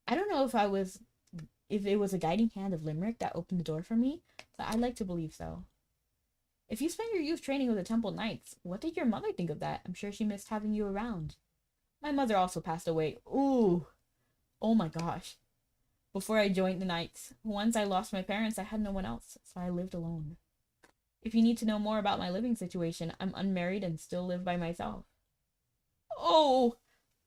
I don't know if it was a guiding hand of Limerick that opened the door for me, but I'd like to believe so. If you spent your youth training with the Temple Knights, what did your mother think of that? I'm sure she missed having you around. My mother also passed away. Ooh. Oh my gosh. Before I joined the Knights. Once I lost my parents, I had no one else, so I lived alone. If you need to know more about my living situation, I'm unmarried and still live by myself. Oh,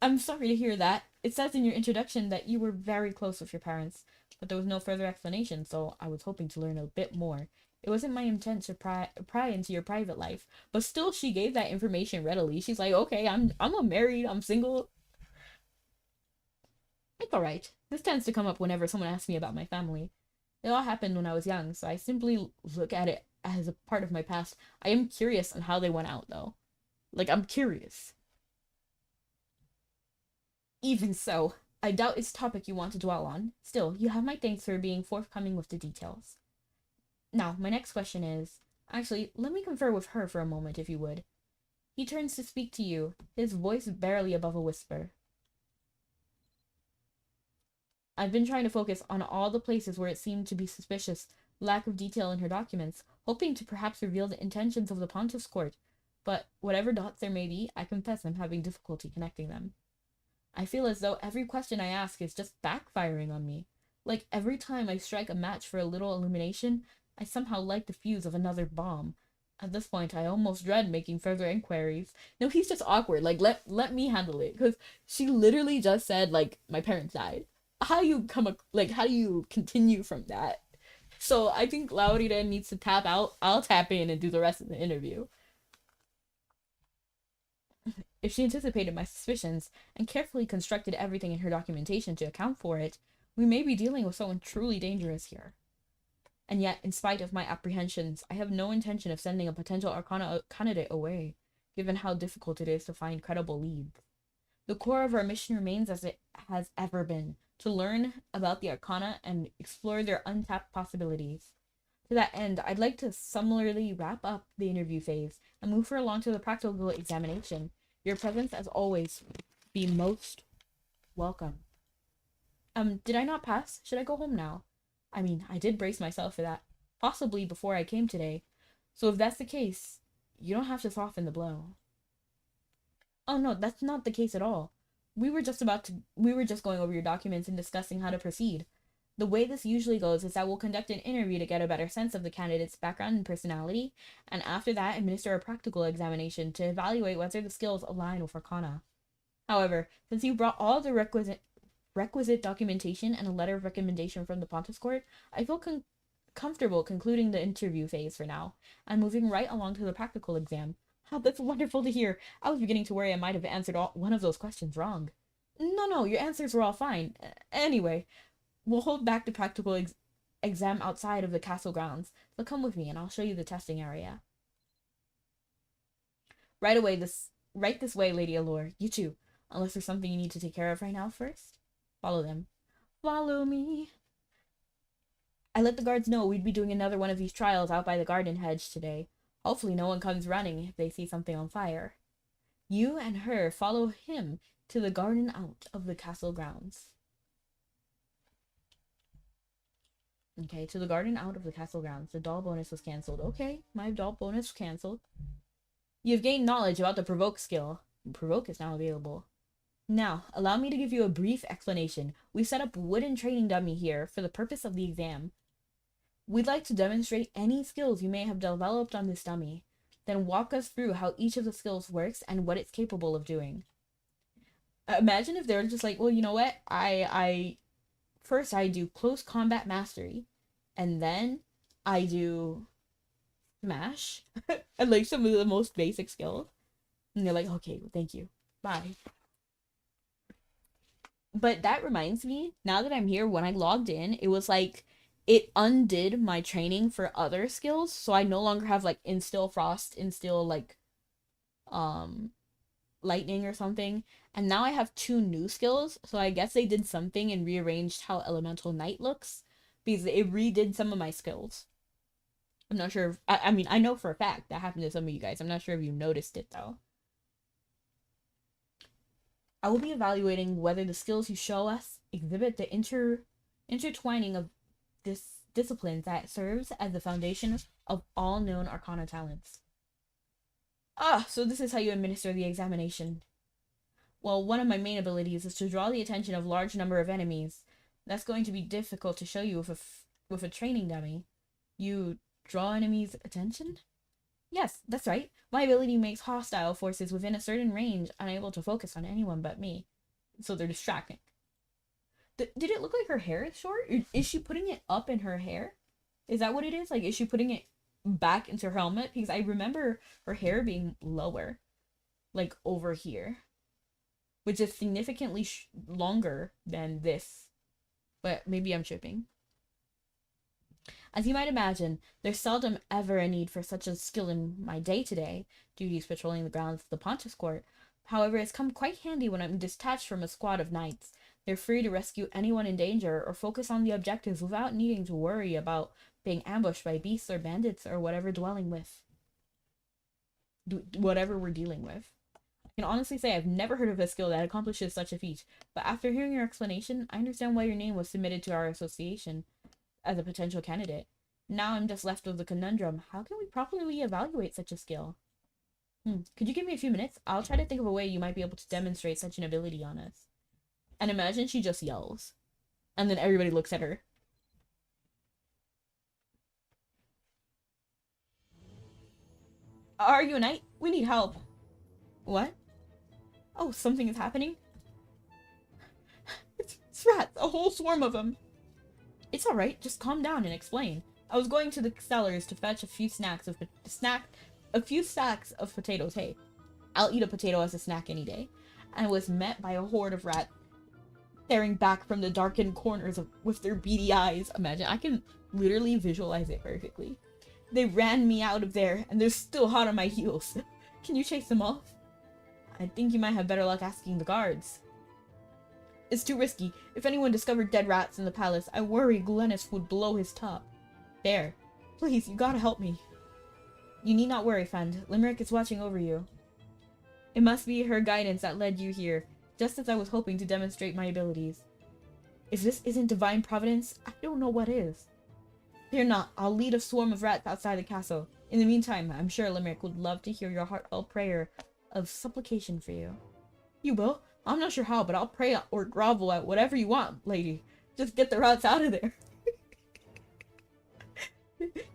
I'm sorry to hear that. It says in your introduction that you were very close with your parents, but there was no further explanation, so I was hoping to learn a bit more. It wasn't my intent to pry into your private life, but still she gave that information readily. She's like, okay, I'm married, I'm single. It's alright. This tends to come up whenever someone asks me about my family. It all happened when I was young, so I simply look at it as a part of my past. I am curious on how they went out, though. Like, I'm curious. Even so, I doubt it's a topic you want to dwell on. Still, you have my thanks for being forthcoming with the details. Now, my next question is... Actually, let me confer with her for a moment, if you would. He turns to speak to you, his voice barely above a whisper. I've been trying to focus on all the places where it seemed to be suspicious lack of detail in her documents, hoping to perhaps reveal the intentions of the pontiff's court, but whatever dots there may be, I confess I'm having difficulty connecting them. I feel as though every question I ask is just backfiring on me. Like every time I strike a match for a little illumination, I somehow light the fuse of another bomb. At this point, I almost dread making further inquiries. No, he's just awkward. Like, let me handle it. Because she literally just said, like, my parents died. How do you how do you continue from that? So I think Laurita needs to tap out. I'll tap in and do the rest of the interview. If she anticipated my suspicions and carefully constructed everything in her documentation to account for it, we may be dealing with someone truly dangerous here. And yet, in spite of my apprehensions, I have no intention of sending a potential Arcana candidate away, given how difficult it is to find credible leads. The core of our mission remains as it has ever been, to learn about the Arcana and explore their untapped possibilities. To that end, I'd like to summarily wrap up the interview phase and move her along to the practical examination. Your presence, as always, be most welcome. Did I not pass? Should I go home now? I mean, I did brace myself for that, possibly before I came today. So if that's the case, you don't have to soften the blow. Oh no, that's not the case at all. We were just going over your documents and discussing how to proceed. The way this usually goes is that we'll conduct an interview to get a better sense of the candidate's background and personality, and after that administer a practical examination to evaluate whether the skills align with Arcana. However, since you brought all the requisite documentation and a letter of recommendation from the Pontiff's Court, I feel comfortable concluding the interview phase for now, and moving right along to the practical exam. Oh, that's wonderful to hear. I was beginning to worry I might have answered one of those questions wrong. No, your answers were all fine. Anyway, we'll hold back the practical exam outside of the castle grounds, so come with me and I'll show you the testing area. Right this way, Lady Allure. You too. Unless there's something you need to take care of right now first. Follow them. Follow me. I let the guards know we'd be doing another one of these trials out by the garden hedge today. Hopefully no one comes running if they see something on fire. You and her follow him to the garden out of the castle grounds. Okay, to the garden out of the castle grounds. The doll bonus was cancelled. Okay, my doll bonus was cancelled. You've gained knowledge about the provoke skill. Provoke is now available. Now, allow me to give you a brief explanation. We set up a wooden training dummy here for the purpose of the exam. We'd like to demonstrate any skills you may have developed on this dummy. Then walk us through how each of the skills works and what it's capable of doing. Imagine if they're just like, well, you know what? First I do close combat mastery, and then I do smash, and like some of the most basic skills. And they're like, okay, thank you. Bye. But that reminds me, now that I'm here, when I logged in, it was like, it undid my training for other skills, so I no longer have like instill frost, instill like lightning or something, and now I have 2 new skills, so I guess they did something and rearranged how elemental night looks, because it redid some of my skills. I'm not sure if, I mean, I know for a fact that happened to some of you guys. I'm not sure if you noticed it though. I will be evaluating whether the skills you show us exhibit the intertwining of disciplines that serves as the foundation of all known arcana talents. Ah, so this is how you administer the examination. Well, one of my main abilities is to draw the attention of a large number of enemies. That's going to be difficult to show you with a training dummy. You draw enemies' attention? Yes, that's right. My ability makes hostile forces within a certain range unable to focus on anyone but me. So they're distracting. Did it look like her hair is short? Is she putting it up in her hair? Is that what it is? Like, is she putting it back into her helmet? Because I remember her hair being lower. Like, over here. Which is significantly longer than this. But maybe I'm tripping. As you might imagine, there's seldom ever a need for such a skill in my day-to-day duties patrolling the grounds of the Pontiff's Court. However, it's come quite handy when I'm detached from a squad of knights. They're free to rescue anyone in danger or focus on the objectives without needing to worry about being ambushed by beasts or bandits or whatever whatever we're dealing with. I can honestly say I've never heard of a skill that accomplishes such a feat, but after hearing your explanation, I understand why your name was submitted to our association as a potential candidate. Now I'm just left with the conundrum. How can we properly evaluate such a skill? Could you give me a few minutes? I'll try to think of a way you might be able to demonstrate such an ability on us. And imagine she just yells. And then everybody looks at her. Are you a knight? We need help. What? Oh, something is happening? It's rats, a whole swarm of them. It's alright, just calm down and explain. I was going to the cellars to fetch a few sacks of potatoes. Hey, I'll eat a potato as a snack any day. And was met by a horde of rats staring back from the darkened corners with their beady eyes. Imagine, I can literally visualize it perfectly. They ran me out of there, and they're still hot on my heels. Can you chase them off? I think you might have better luck asking the guards. It's too risky. If anyone discovered dead rats in the palace, I worry Glennis would blow his top. There. Please, you gotta help me. You need not worry, friend. Limerick is watching over you. It must be her guidance that led you here, just as I was hoping to demonstrate my abilities. If this isn't divine providence, I don't know what is. Fear not, I'll lead a swarm of rats outside the castle. In the meantime, I'm sure Limerick would love to hear your heartfelt prayer of supplication for you. You will? I'm not sure how, but I'll pray or grovel at whatever you want, lady. Just get the rats out of there.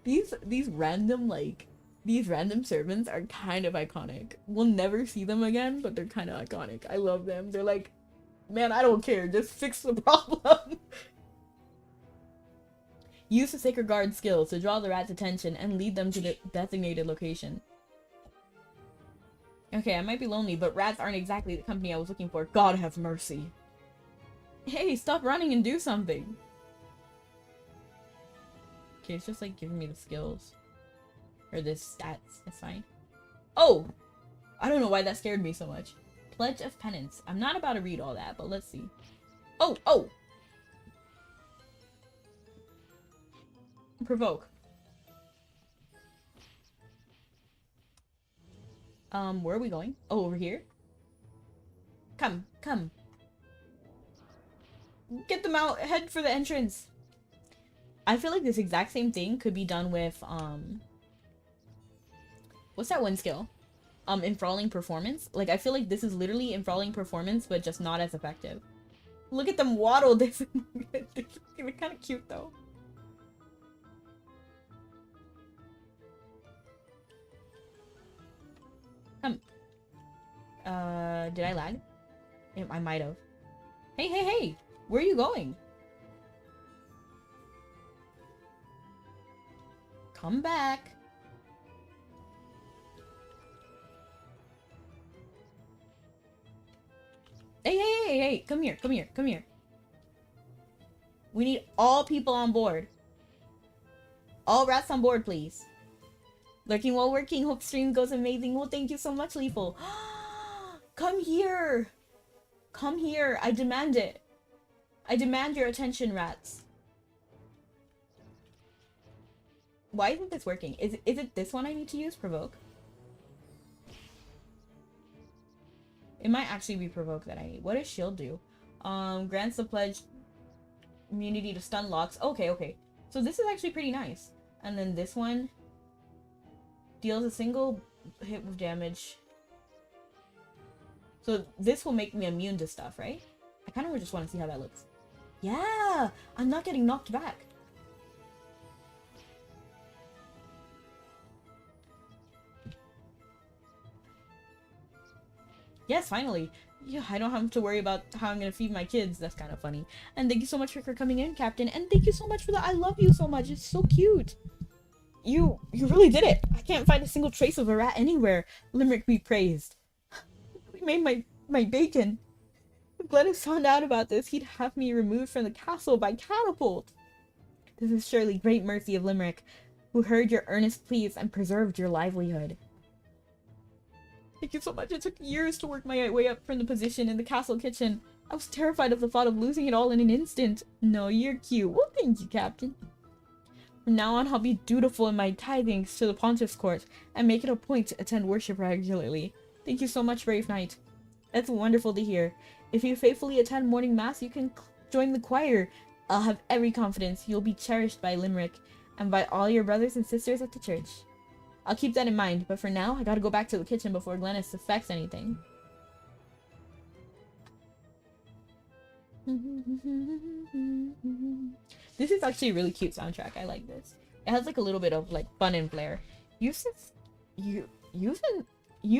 These random servants are kind of iconic. We'll never see them again, but they're kind of iconic. I love them. They're like, man, I don't care. Just fix the problem. Use the Sacred Guard skills to draw the rats' attention and lead them to the designated location. Okay, I might be lonely, but rats aren't exactly the company I was looking for. God have mercy. Hey, stop running and do something. Okay, it's just like giving me the skills. Or the stats. It's fine. Oh! I don't know why that scared me so much. Pledge of Penance. I'm not about to read all that, but let's see. Oh, oh! Provoke. Where are we going? Oh, over here? Come, come. Get them out, head for the entrance. I feel like this exact same thing could be done with, what's that one skill? Enthralling Performance. Like, I feel like this is literally Enthralling Performance, but just not as effective. Look at them waddle. They're kind of cute, though. Come. Did I lag? I might have. Hey, hey, hey! Where are you going? Come back. Hey, hey, hey, hey! Come here, come here, come here. We need all people on board. All rats on board, please. Lurking while working. Hope stream goes amazing. Well, thank you so much, Lethal. Come here. Come here. I demand it. I demand your attention, rats. Why isn't this working? Is it this one I need to use? Provoke? It might actually be Provoke that I need. What does Shield do? Grants the pledge immunity to stun locks. Okay, okay. So this is actually pretty nice. And then this one deals a single hit with damage. So this will make me immune to stuff, right? I kind of just want to see how that looks. Yeah! I'm not getting knocked back. Yes, finally. Yeah, I don't have to worry about how I'm gonna feed my kids. That's kind of funny. And thank you so much for coming in, Captain. And thank you so much for the I love you so much. It's so cute. You really did it. I can't find a single trace of a rat anywhere. Limerick be praised. We made my bacon. If Glennis found out about this, he'd have me removed from the castle by catapult. This is surely great mercy of Limerick, who heard your earnest pleas and preserved your livelihood. Thank you so much. It took years to work my way up from the position in the castle kitchen. I was terrified of the thought of losing it all in an instant. No, you're cute. Well, thank you, Captain. From now on, I'll be dutiful in my tithings to the Pontiff's court and make it a point to attend worship regularly. Thank you so much, Brave Knight. That's wonderful to hear. If you faithfully attend morning mass, you can join the choir. I'll have every confidence you'll be cherished by Limerick and by all your brothers and sisters at the church. I'll keep that in mind, but for now, I gotta go back to the kitchen before Glennis affects anything. This is actually a really cute soundtrack. I like this. It has like a little bit of like fun and flair. You've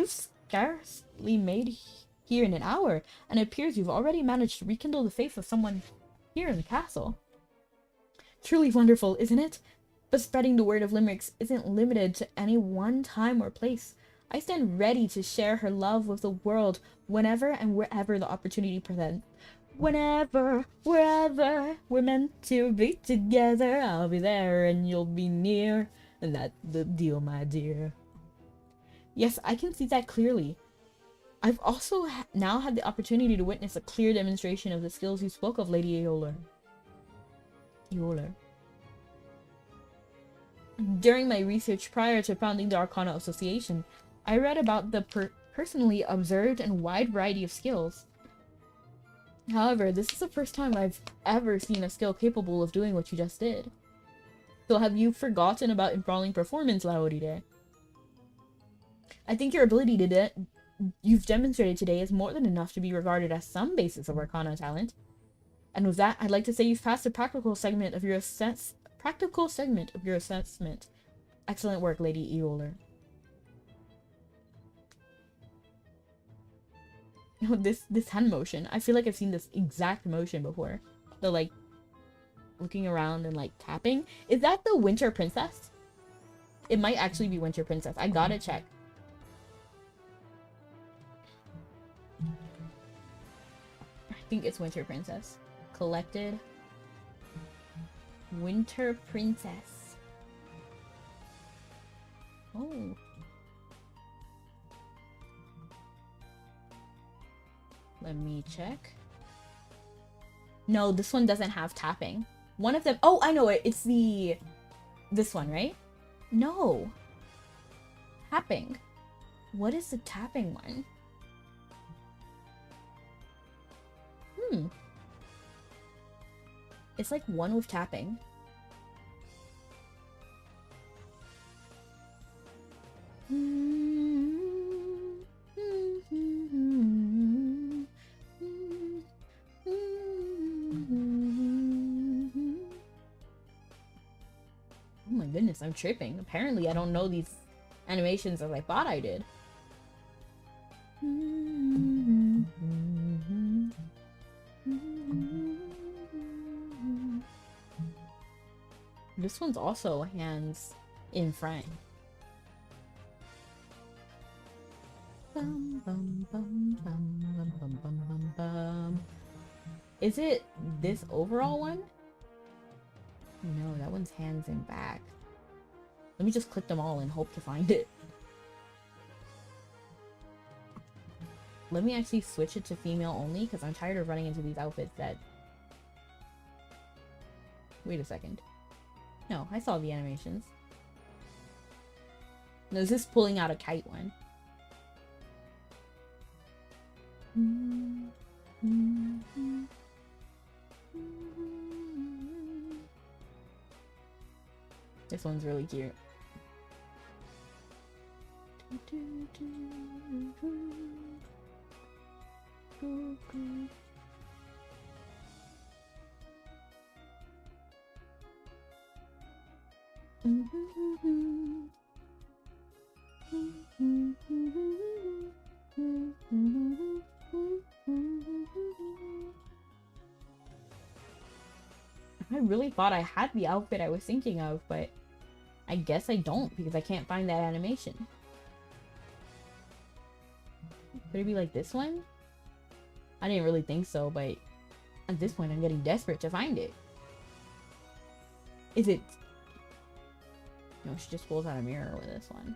scarcely made here in an hour, and it appears you've already managed to rekindle the faith of someone here in the castle. Truly wonderful, isn't it? But spreading the word of Limericks isn't limited to any one time or place. I stand ready to share her love with the world whenever and wherever the opportunity presents. Whenever, wherever we're meant to be together, I'll be there and you'll be near. And that's the deal, my dear. Yes, I can see that clearly. I've also now had the opportunity to witness a clear demonstration of the skills you spoke of, Lady Eoler. During my research prior to founding the Arcana Association, I read about the personally observed and wide variety of skills. However, this is the first time I've ever seen a skill capable of doing what you just did. So have you forgotten about enthralling performance, Lauride? I think your ability you've demonstrated today is more than enough to be regarded as some basis of Arcana talent. And with that, I'd like to say you've passed the practical segment of your assessment. Excellent work, Lady Eoler. This hand motion. I feel like I've seen this exact motion before. The like looking around and like tapping. Is that the Winter Princess? It might actually be Winter Princess. I gotta check. I think it's Winter Princess. Collected. Winter Princess. Oh. Let me check. No, this one doesn't have tapping. One of them... Oh, I know it. It's the... This one, right? No. Tapping. What is the tapping one? It's like one with tapping. Oh my goodness, I'm tripping. Apparently I don't know these animations as I thought I did. This one's also hands in front. Bum, bum, bum, bum, bum, bum, bum, bum, bum. Is it this overall one? No, that one's hands in back. Let me just click them all and hope to find it. Let me actually switch it to female only because I'm tired of running into these outfits that... Wait a second. No, I saw the animations. No, this is pulling out a kite one. This one's really cute. I really thought I had the outfit I was thinking of, but I guess I don't because I can't find that animation. Could it be like this one? I didn't really think so, but at this point I'm getting desperate to find it. Is it... No, she just pulls out a mirror with this one.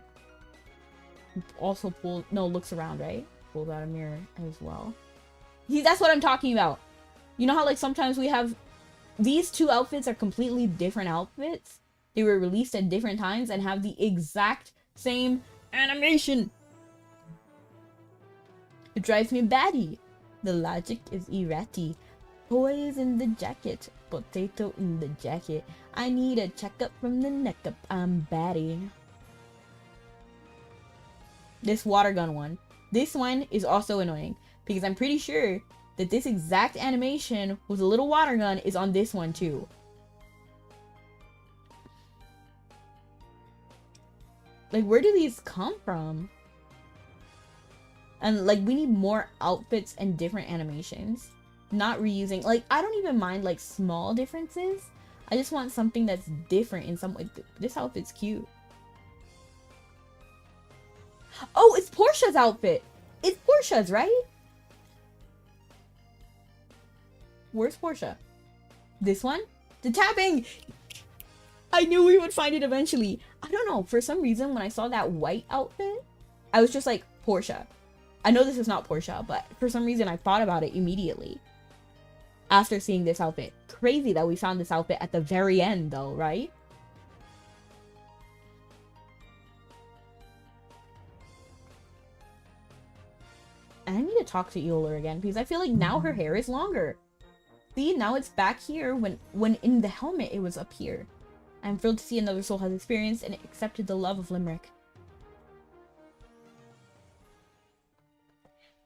Also pulls... No, looks around, right? Pulls out a mirror as well. See, that's what I'm talking about. You know how like sometimes we have... These two outfits are completely different outfits. They were released at different times and have the exact same animation. It drives me batty. The logic is erratic. Boys in the jacket, potato in the jacket. I need a checkup from the neck up. I'm batty. This water gun one. This one is also annoying because I'm pretty sure that this exact animation with a little water gun is on this one too. Like, where do these come from? And like, we need more outfits and different animations. Not reusing, like, I don't even mind like small differences. I just want something that's different in some way. This outfit's cute. Oh, it's Portia's outfit. It's Portia's, right? Where's Portia? This one? The tapping! I knew we would find it eventually. I don't know, for some reason when I saw that white outfit, I was just like, Portia. I know this is not Portia, but for some reason I thought about it immediately. After seeing this outfit. Crazy that we found this outfit at the very end though, right? And I need to talk to Eoler again because I feel like now her hair is longer. See, now it's back here when in the helmet it was up here. I'm thrilled to see another soul has experienced and accepted the love of Limerick.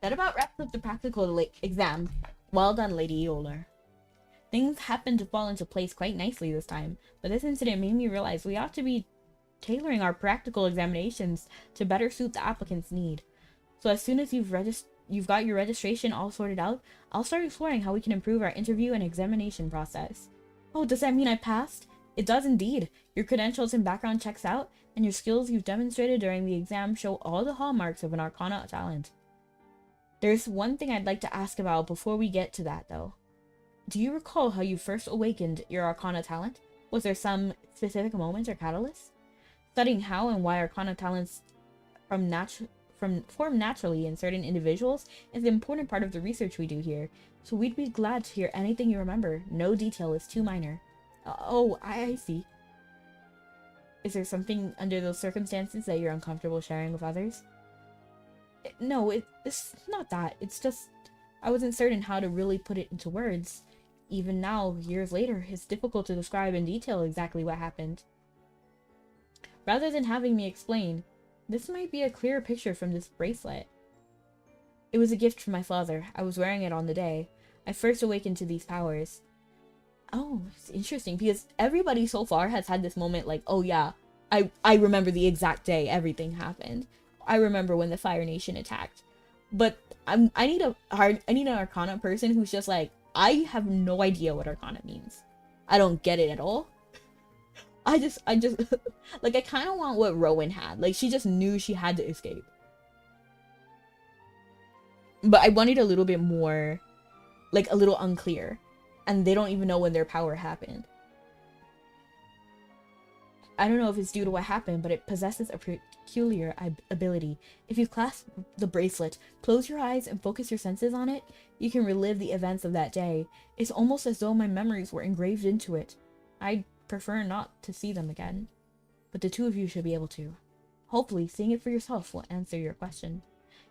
That about wraps up the practical exam. Well done, Lady Eoler. Things happened to fall into place quite nicely this time, but this incident made me realize we ought to be tailoring our practical examinations to better suit the applicant's need. So as soon as you've got your registration all sorted out, I'll start exploring how we can improve our interview and examination process. Oh, does that mean I passed? It does indeed. Your credentials and background checks out, and your skills you've demonstrated during the exam show all the hallmarks of an Arcana talent. There's one thing I'd like to ask about before we get to that, though. Do you recall how you first awakened your Arcana talent? Was there some specific moment or catalyst? Studying how and why Arcana talents from form naturally in certain individuals is an important part of the research we do here. So we'd be glad to hear anything you remember. No detail is too minor. Oh, I see. Is there something under those circumstances that you're uncomfortable sharing with others? No, it's not that. It's just I wasn't certain how to really put it into words. Even now, years later, it's difficult to describe in detail exactly what happened. Rather than having me explain, this might be a clearer picture from this bracelet. It was a gift from my father. I was wearing it on the day I first awakened to these powers. Oh, it's interesting because everybody so far has had this moment like, oh yeah, I remember the exact day everything happened. I remember when the Fire Nation attacked. But I need an Arcana person who's just like, I have no idea what Arcana means. I don't get it at all. I just like I kind of want what Rowan had. Like she just knew she had to escape. But I wanted a little bit more, like a little unclear. And they don't even know when their power happened. I don't know if it's due to what happened, but it possesses a peculiar ability. If you clasp the bracelet, close your eyes, and focus your senses on it, you can relive the events of that day. It's almost as though my memories were engraved into it. I'd prefer not to see them again, but the two of you should be able to. Hopefully, seeing it for yourself will answer your question.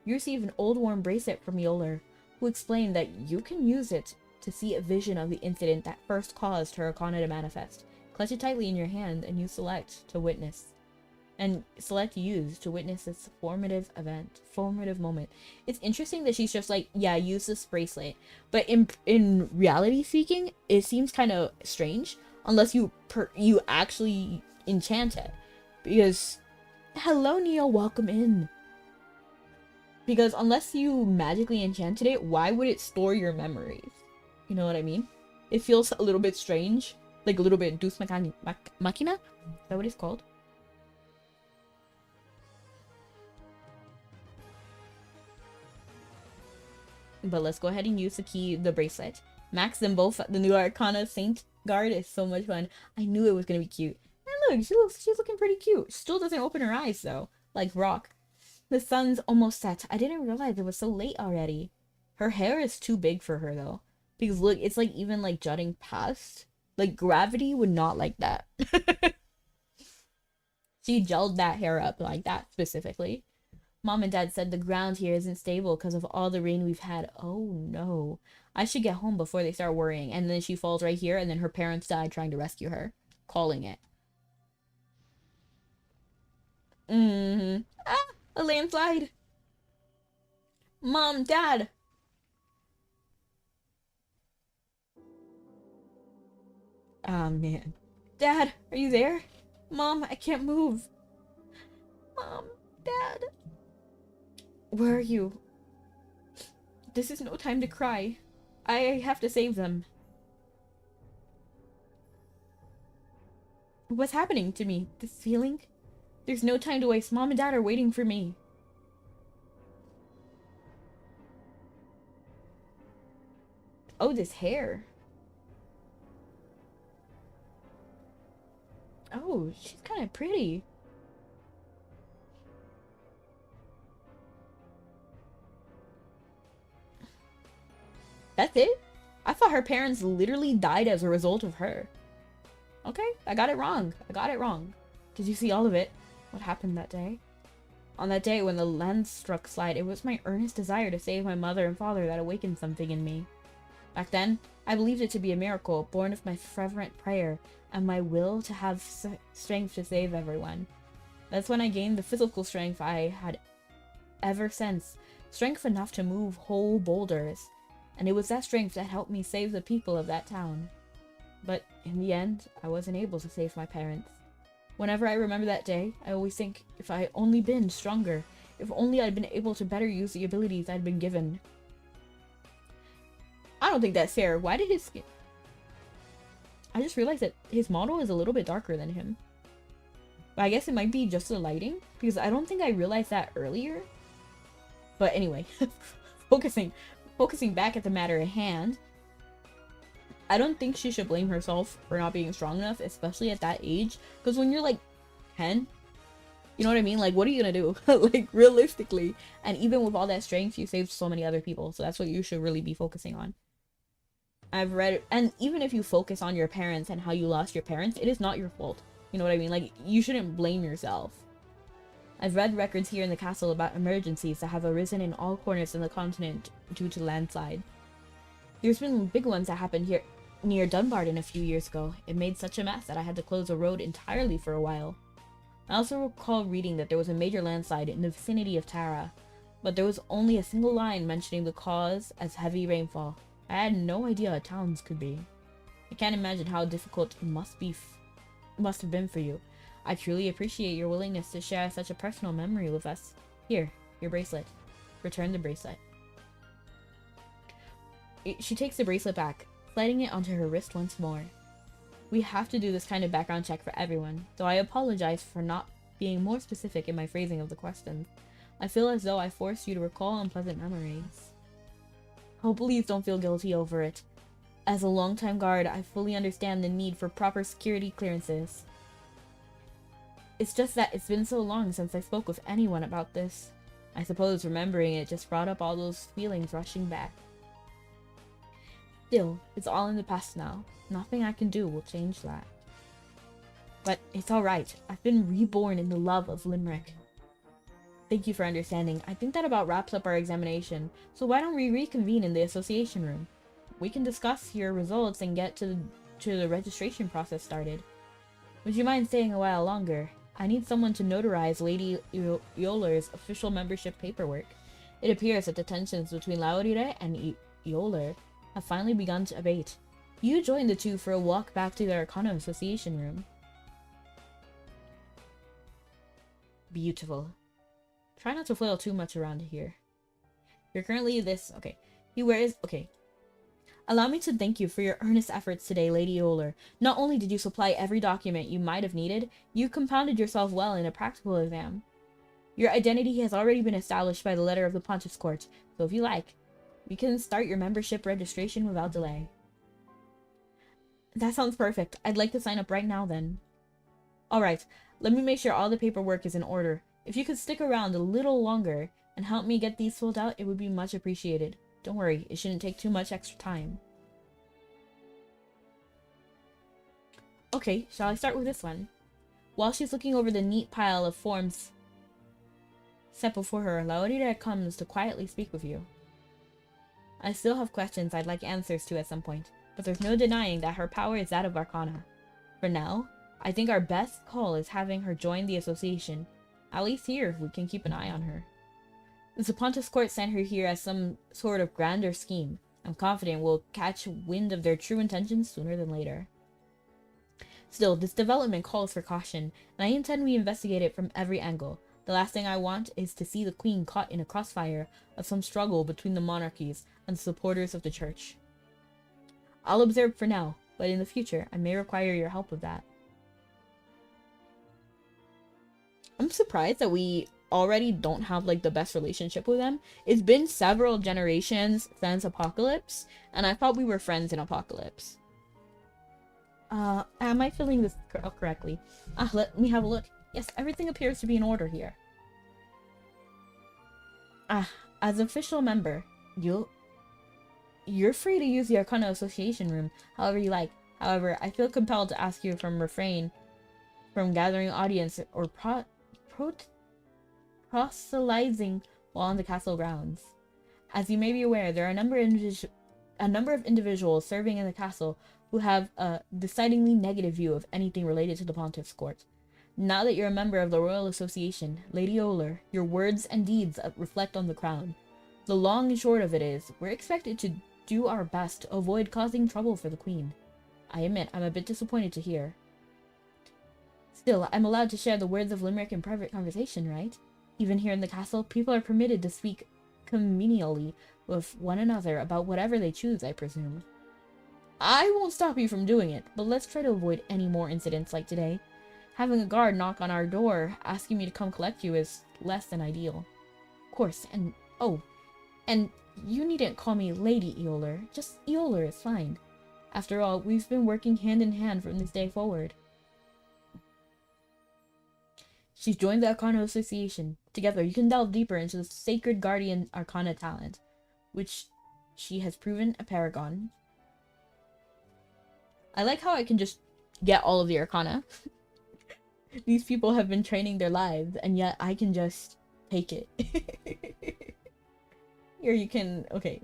You receive an old worn bracelet from Yoler, who explained that you can use it to see a vision of the incident that first caused her Arcana to manifest. Clutch it tightly in your hand and you select to witness. And select use to witness this formative moment. It's interesting that she's just like, yeah, use this bracelet. But in reality speaking, it seems kind of strange unless you actually enchant it. Because, hello Neil, welcome in. Because unless you magically enchanted it, why would it store your memories? You know what I mean? It feels a little bit strange. Like a little bit Deus Machina? Is that what it's called? But let's go ahead and use the bracelet. Max them both at the new Arcana Saint Guard is so much fun. I knew it was gonna be cute. And look, she's looking pretty cute. Still doesn't open her eyes though. Like Rock. The sun's almost set. I didn't realize it was so late already. Her hair is too big for her though. Because look, it's like even like jutting past. Like gravity would not like that. She gelled that hair up like that specifically. Mom and Dad said the ground here isn't stable because of all the rain we've had. Oh no. I should get home before they start worrying. And then she falls right here and then her parents died trying to rescue her. Calling it. Ah! A landslide! Mom, Dad! Oh man. Dad, are you there? Mom, I can't move. Mom, Dad. Where are you? This is no time to cry. I have to save them. What's happening to me? This feeling? There's no time to waste. Mom and Dad are waiting for me. Oh, this hair. Oh, she's kind of pretty. That's it? I thought her parents literally died as a result of her. Okay, I got it wrong. Did you see all of it? What happened that day? On that day when the lens struck slide, it was my earnest desire to save my mother and father that awakened something in me. Back then, I believed it to be a miracle, born of my fervent prayer and my will to have strength to save everyone. That's when I gained the physical strength I had ever since, strength enough to move whole boulders, and it was that strength that helped me save the people of that town. But in the end, I wasn't able to save my parents. Whenever I remember that day, I always think, if I had only been stronger, if only I'd been able to better use the abilities I'd been given. I don't think that's fair. Why did his skin... I just realized that his model is a little bit darker than him. But I guess it might be just the lighting, because I don't think I realized that earlier. But anyway, focusing back at the matter at hand, I don't think she should blame herself for not being strong enough, especially at that age. Because when you're like 10, You know what I mean? Like, what are you gonna do? Like, realistically. And even with all that strength, you saved so many other people. So that's what you should really be focusing on. I've read, and even if you focus on your parents and how you lost your parents, it is not your fault. You know what I mean? Like, you shouldn't blame yourself. I've read records here in the castle about emergencies that have arisen in all corners of the continent due to landslide. There's been big ones that happened here near Dunbarton a few years ago. It made such a mess that I had to close a road entirely for a while. I also recall reading that there was a major landslide in the vicinity of Tara, but there was only a single line mentioning the cause as heavy rainfall. I had no idea what towns could be. I can't imagine how difficult it must have been for you. I truly appreciate your willingness to share such a personal memory with us. Here, your bracelet. Return the bracelet. She takes the bracelet back, sliding it onto her wrist once more. We have to do this kind of background check for everyone, so I apologize for not being more specific in my phrasing of the questions. I feel as though I forced you to recall unpleasant memories. Oh, please don't feel guilty over it. As a longtime guard, I fully understand the need for proper security clearances. It's just that it's been so long since I spoke with anyone about this. I suppose remembering it just brought up all those feelings rushing back. Still, it's all in the past now. Nothing I can do will change that. But it's alright. I've been reborn in the love of Limerick. Thank you for understanding. I think that about wraps up our examination, so why don't we reconvene in the association room? We can discuss your results and get to the registration process started. Would you mind staying a while longer? I need someone to notarize Lady Eoler's official membership paperwork. It appears that the tensions between Laurire and Eoler have finally begun to abate. You join the two for a walk back to the Arcana Association room. Beautiful. Try not to flail too much around here. You're currently this... Okay. He wears... Okay. Allow me to thank you for your earnest efforts today, Lady Eoler. Not only did you supply every document you might have needed, you compounded yourself well in a practical exam. Your identity has already been established by the letter of the Pontiff's Court, so if you like, we can start your membership registration without delay. That sounds perfect. I'd like to sign up right now then. Alright, let me make sure all the paperwork is in order. If you could stick around a little longer and help me get these filled out, it would be much appreciated. Don't worry, it shouldn't take too much extra time. Okay, shall I start with this one? While she's looking over the neat pile of forms set before her, Laurira comes to quietly speak with you. I still have questions I'd like answers to at some point, but there's no denying that her power is that of Arcana. For now, I think our best call is having her join the association. At least here, we can keep an eye on her. The Pontiff's Court sent her here as some sort of grander scheme. I'm confident we'll catch wind of their true intentions sooner than later. Still, this development calls for caution, and I intend we investigate it from every angle. The last thing I want is to see the Queen caught in a crossfire of some struggle between the monarchies and the supporters of the Church. I'll observe for now, but in the future, I may require your help with that. I'm surprised that we already don't have like the best relationship with them. It's been several generations since Apocalypse, and I thought we were friends in Apocalypse. Am I filling this correctly? Let me have a look. Yes, everything appears to be in order here. As official member, you're free to use the Arcana Association room however you like. However, I feel compelled to ask you to refrain from gathering audience or proselytizing while on the castle grounds. As you may be aware, there are a number of individuals serving in the castle who have a decidedly negative view of anything related to the Pontiff's Court. Now that you're a member of the Royal Association, Lady Eoler, your words and deeds reflect on the crown. The long and short of it is, we're expected to do our best to avoid causing trouble for the Queen. I admit, I'm a bit disappointed to hear. Still, I'm allowed to share the words of Limerick in private conversation, right? Even here in the castle, people are permitted to speak conveniently with one another about whatever they choose, I presume. I won't stop you from doing it, but let's try to avoid any more incidents like today. Having a guard knock on our door asking me to come collect you is less than ideal. Of course, and you needn't call me Lady Eoler. Just Eoler is fine. After all, we've been working hand in hand from this day forward. She's joined the Arcana Association. Together, you can delve deeper into the Sacred Guardian Arcana talent, which she has proven a paragon. I like how I can just get all of the Arcana. These people have been training their lives, and yet I can just take it. Here you can... Okay.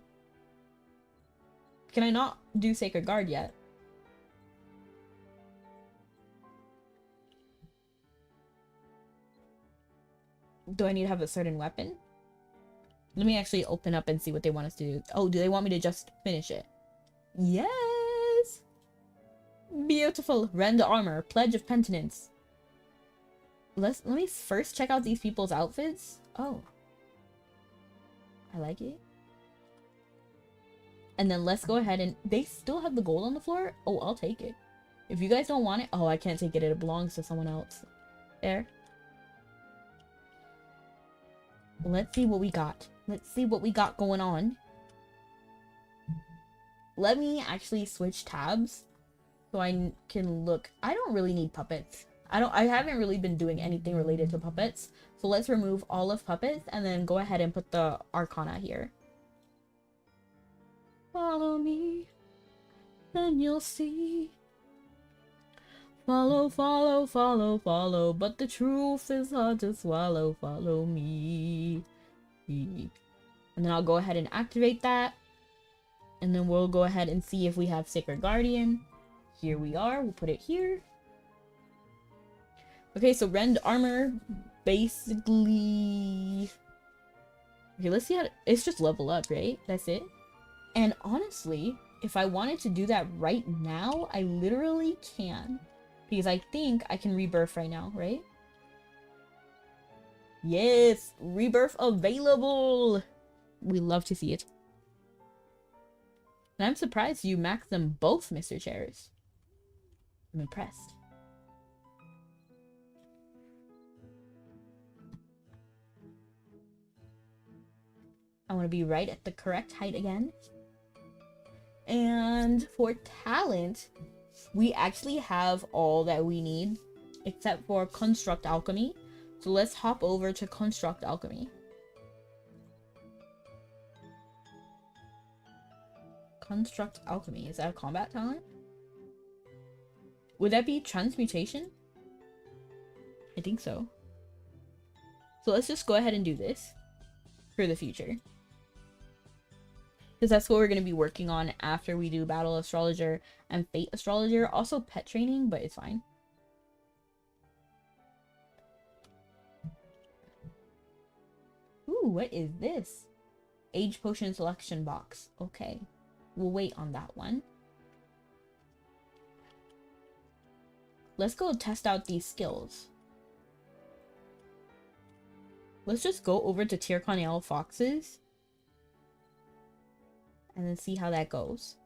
Can I not do Sacred Guard yet? Do I need to have a certain weapon? Let me actually open up and see what they want us to do. Oh, do they want me to just finish it? Yes! Beautiful. Rend armor. Pledge of penitence. Let me first check out these people's outfits. Oh. I like it. And then let's go ahead and... They still have the gold on the floor? Oh, I'll take it. If you guys don't want it... Oh, I can't take it. It belongs to someone else. There. Let's see what we got. Let's see what we got going on. Let me actually switch tabs so I can look. I don't really need puppets. I haven't really been doing anything related to puppets. So let's remove all of puppets and then go ahead and put the Arcana here. Follow me, then you'll see. Follow, follow, follow, follow, but the truth is hard to swallow. Follow me. And then I'll go ahead and activate that. And then we'll go ahead and see if we have Sacred Guardian. Here we are. We'll put it here. Okay, so rend armor, basically... Okay, let's see how... It's just level up, right? That's it. And honestly, if I wanted to do that right now, I literally can. Because I think I can rebirth right now, right? Yes! Rebirth available! We love to see it. And I'm surprised you maxed them both, Mr. Chairs. I'm impressed. I want to be right at the correct height again. And for talent, we actually have all that we need, except for Construct Alchemy. So let's hop over to Construct Alchemy. Construct Alchemy. Is that a combat talent? Would that be Transmutation? I think so. So let's just go ahead and do this for the future. Because that's what we're going to be working on after we do Battle Astrologer and Fate Astrologer. Also pet training, but it's fine. Ooh, what is this? Age Potion Selection Box. Okay. We'll wait on that one. Let's go test out these skills. Let's just go over to Tirconale Foxes. And then see how that goes.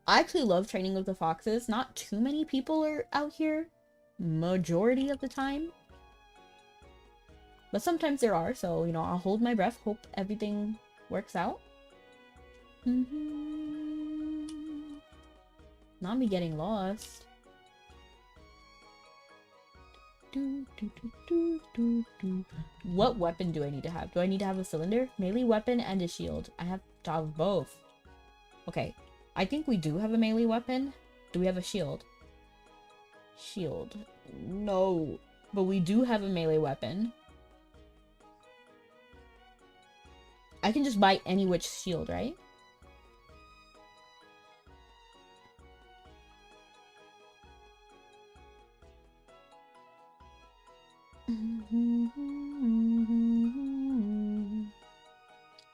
I actually love training with the foxes. Not too many people are out here. Majority of the time. But sometimes there are. So, you know, I'll hold my breath. Hope everything works out. Not me getting lost. What weapon do I need to have? Do I need to have a cylinder? Melee weapon and a shield. I have to have both. Okay. I think we do have a melee weapon. Do we have a shield? Shield. No. But we do have a melee weapon. I can just buy any which shield, right?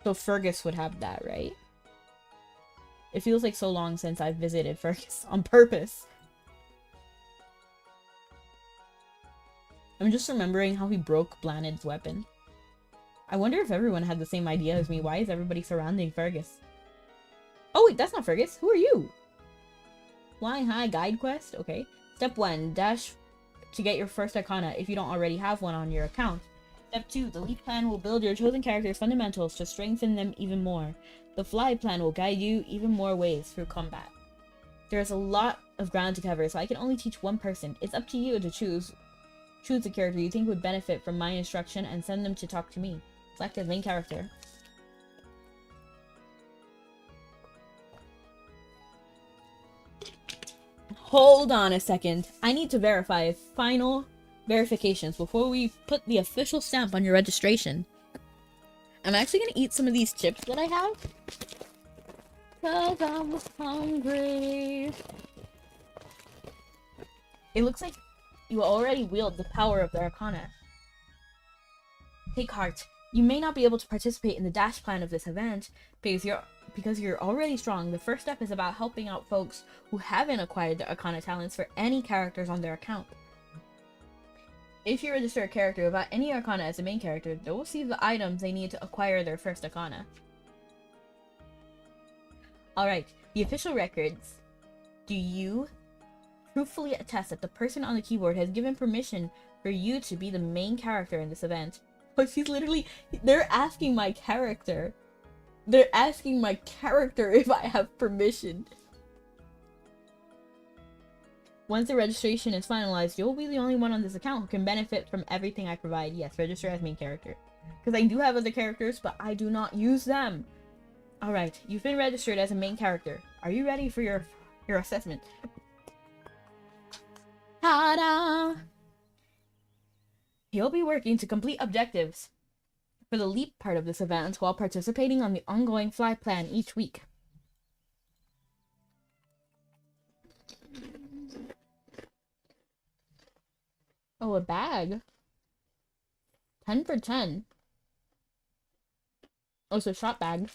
So Fergus would have that, right? It feels like so long since I've visited Fergus on purpose. I'm just remembering how he broke Blanid's weapon. I wonder if everyone had the same idea as me. Why is everybody surrounding Fergus? Oh wait, that's not Fergus. Who are you? Flying High Guide Quest? Okay. Step 1. Dash to get your first Arcana if you don't already have one on your account. Step 2. The Leap plan will build your chosen character's fundamentals to strengthen them even more. The Fly plan will guide you even more ways through combat. There's a lot of ground to cover, so I can only teach one person. It's up to you to choose Choose a character you think would benefit from my instruction and send them to talk to me. Select a main character. Hold on a second. I need to verify final verifications before we put the official stamp on your registration. I'm actually gonna eat some of these chips that I have. Cause I'm hungry. It looks like you already wield the power of the Arcana. Take heart. You may not be able to participate in the dash plan of this event because you're already strong. The first step is about helping out folks who haven't acquired the Arcana talents for any characters on their account. If you register a character without any Arcana as a main character, they will receive the items they need to acquire their first Arcana. Alright, the official records. Do you truthfully attest that the person on the keyboard has given permission for you to be the main character in this event? Oh, she's literally... They're asking my character. They're asking my character if I have permission. Once the registration is finalized, you'll be the only one on this account who can benefit from everything I provide. Yes, register as main character. Because I do have other characters, but I do not use them. Alright, you've been registered as a main character. Are you ready for your assessment? Ta-da! You'll be working to complete objectives for the leap part of this event while participating on the ongoing fly plan each week. Oh, a bag. 10 for 10. Oh, it's a shop bag.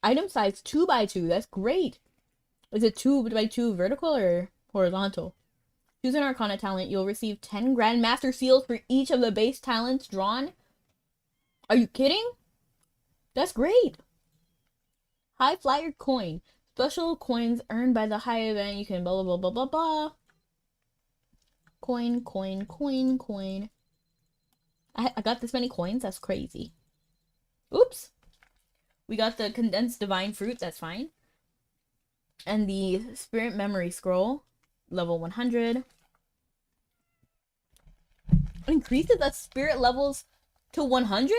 Item size 2x2. That's great. Is it 2x2 vertical or horizontal? Choose an Arcana talent. You'll receive 10 Grandmaster Seals for each of the base talents drawn. Are you kidding? That's great. High Flyer Coin. Special coins earned by the high event. You can blah, blah, blah, blah, blah. Coin, coin, coin, coin. I got this many coins? That's crazy. Oops. We got the Condensed Divine Fruit. That's fine. And the Spirit Memory Scroll. Level 100. Increases the spirit levels to 100?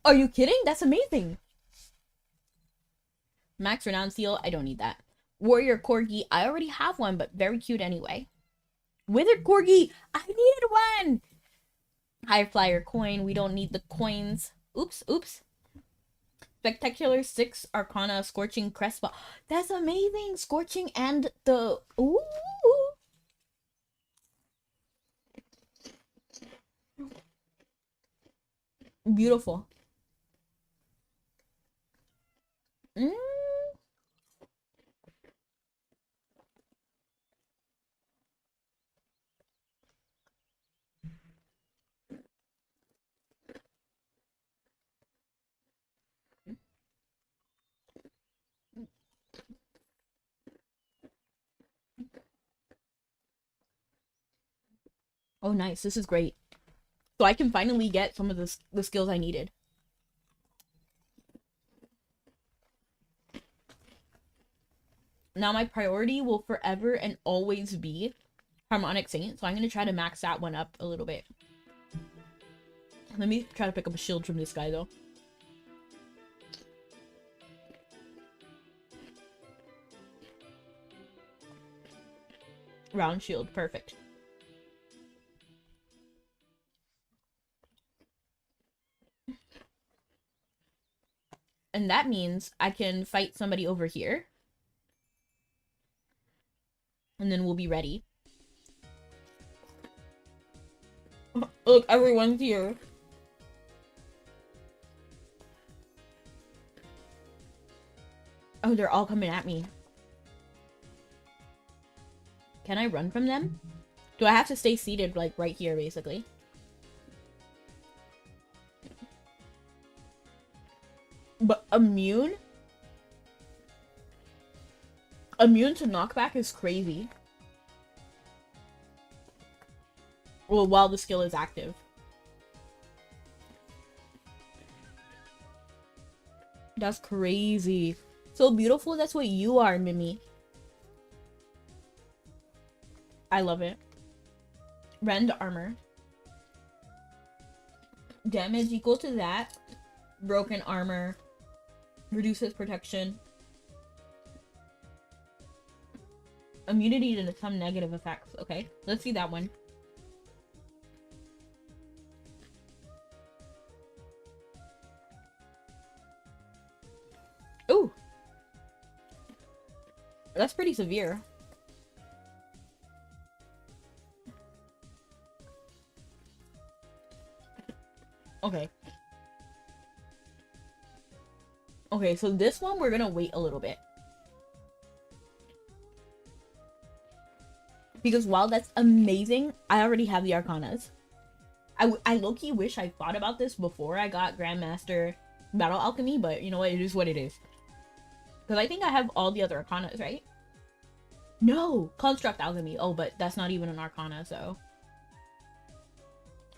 Are you kidding? That's amazing. Max Renown Seal. I don't need that. Warrior Corgi. I already have one, but very cute anyway. Withered Corgi. I needed one. High Flyer Coin. We don't need the coins. Oops, oops. Spectacular 6 Arcana Scorching Crest. That's amazing. Scorching and the... Ooh. Beautiful. Oh, nice. This is great. So I can finally get some of the skills I needed. Now my priority will forever and always be Harmonic Saint, so I'm going to try to max that one up a little bit. Let me try to pick up a shield from this guy, though. Round shield, perfect. And that means I can fight somebody over here. And then we'll be ready. Look, everyone's here. Oh, they're all coming at me. Can I run from them? Do I have to stay seated, like, right here, basically? But immune? Immune to knockback is crazy. Well, while the skill is active. That's crazy. So beautiful, that's what you are, Mimi. I love it. Rend armor. Damage equal to that. Broken armor. Reduces protection. Immunity to some negative effects. Okay, let's see that one. Ooh. That's pretty severe. Okay. Okay, so this one we're gonna wait a little bit. Because while that's amazing, I already have the Arcanas. I low-key wish I thought about this before I got Grandmaster Battle Alchemy, but you know what? It is what it is. Because I think I have all the other Arcanas, right? No! Construct Alchemy. Oh, but that's not even an Arcana, so...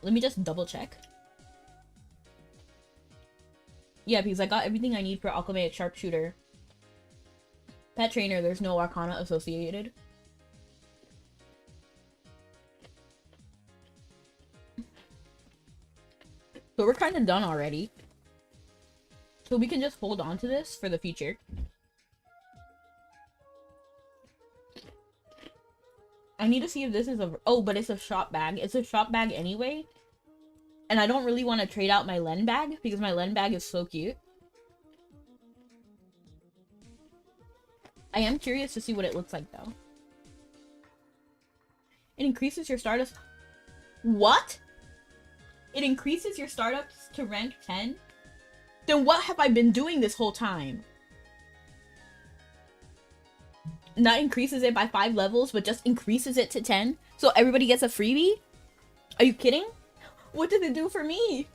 Let me just double check. Yeah, because I got everything I need for Alchematic Sharpshooter. Pet Trainer, there's no Arcana associated. So we're kind of done already. So we can just hold on to this for the future. I need to see if this is a... Oh, but it's a shop bag. It's a shop bag anyway. And I don't really want to trade out my Len bag because my Len bag is so cute. I am curious to see what it looks like though. It increases your startups... What? It increases your startups to rank 10? Then what have I been doing this whole time? Not increases it by 5 levels, but just increases it to 10? So everybody gets a freebie? Are you kidding? What does it do for me?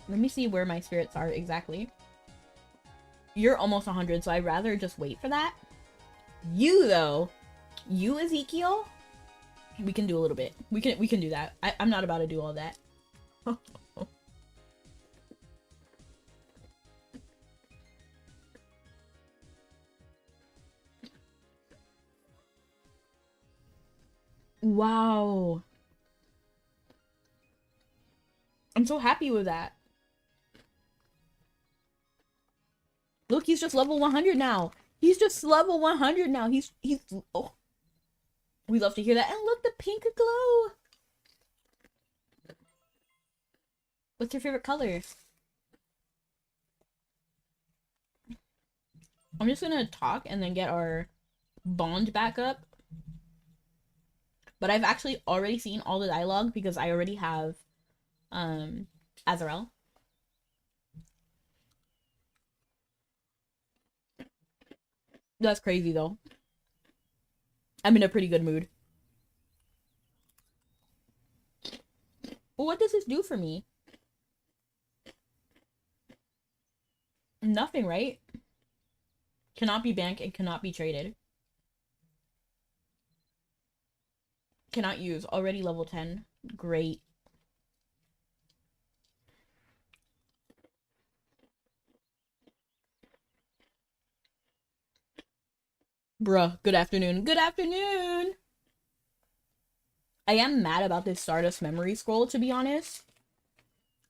Let me see where my spirits are exactly. You're almost 100, so I'd rather just wait for that. You, though. You, Ezekiel? We can do a little bit. We can do that. I'm not about to do all that. Wow. I'm so happy with that. Look, he's just level 100 now. He's just level 100 now. He's oh. We love to hear that. And look, the pink glow. What's your favorite color? I'm just gonna talk and then get our bond back up. But I've actually already seen all the dialogue because I already have Azrael. That's crazy though. I'm in a pretty good mood. Well, what does this do for me? Nothing, right? Cannot be banked and cannot be traded. Cannot use. Already level 10. Great. Bruh, good afternoon. Good afternoon! I am mad about this Stardust memory scroll, to be honest.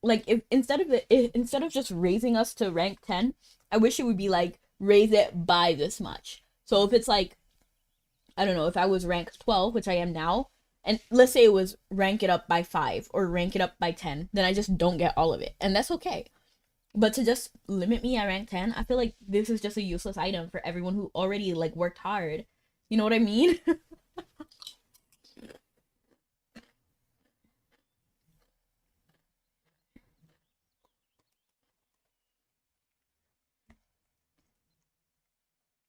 Like, if instead of just raising us to rank 10, I wish it would be like, raise it by this much. So if it's like, I don't know, if I was ranked 12, which I am now, and let's say it was rank it up by 5 or rank it up by 10, then I just don't get all of it. And that's okay. But to just limit me at rank 10, I feel like this is just a useless item for everyone who already, like, worked hard. You know what I mean?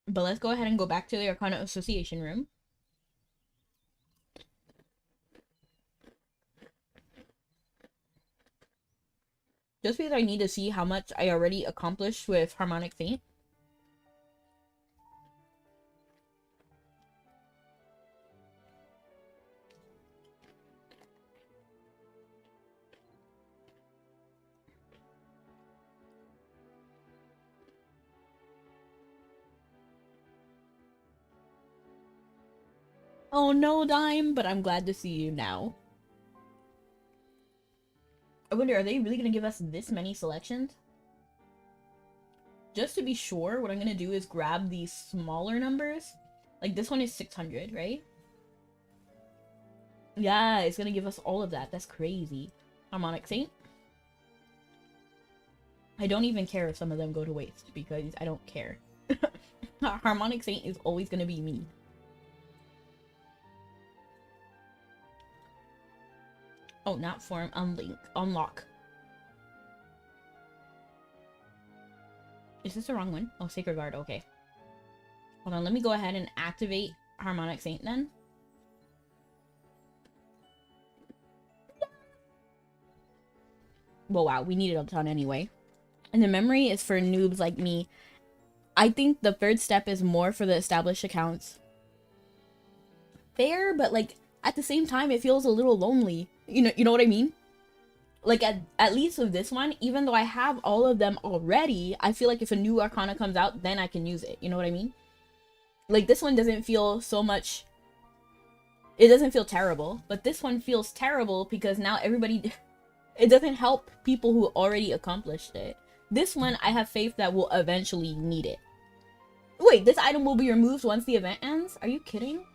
But let's go ahead and go back to the Arcana Association room. Just because I need to see how much I already accomplished with Harmonic Saint. Oh no, Dime, but I'm glad to see you now. I wonder, are they really gonna give us this many selections? Just to be sure, what I'm gonna do is grab these smaller numbers. Like this one is 600, right? Yeah, it's gonna give us all of that. That's crazy. Harmonic Saint. I don't even care if some of them go to waste because I don't care. Harmonic Saint is always gonna be me. Oh, not form, unlock. Is this the wrong one? Oh, Sacred Guard, okay. Hold on, let me go ahead and activate Harmonic Saint then. Well, wow, we needed a ton anyway. And the memory is for noobs like me. I think the third step is more for the established accounts. Fair, but like at the same time, it feels a little lonely. You know what I mean? Like at least with this one, even though I have all of them already, I feel like if a new Arcana comes out, then I can use it. You know what I mean? Like this one doesn't feel so much. It doesn't feel terrible, but this one feels terrible because now everybody. It doesn't help people who already accomplished it. This one, I have faith that we'll eventually need it. Wait, this item will be removed once the event ends? Are you kidding?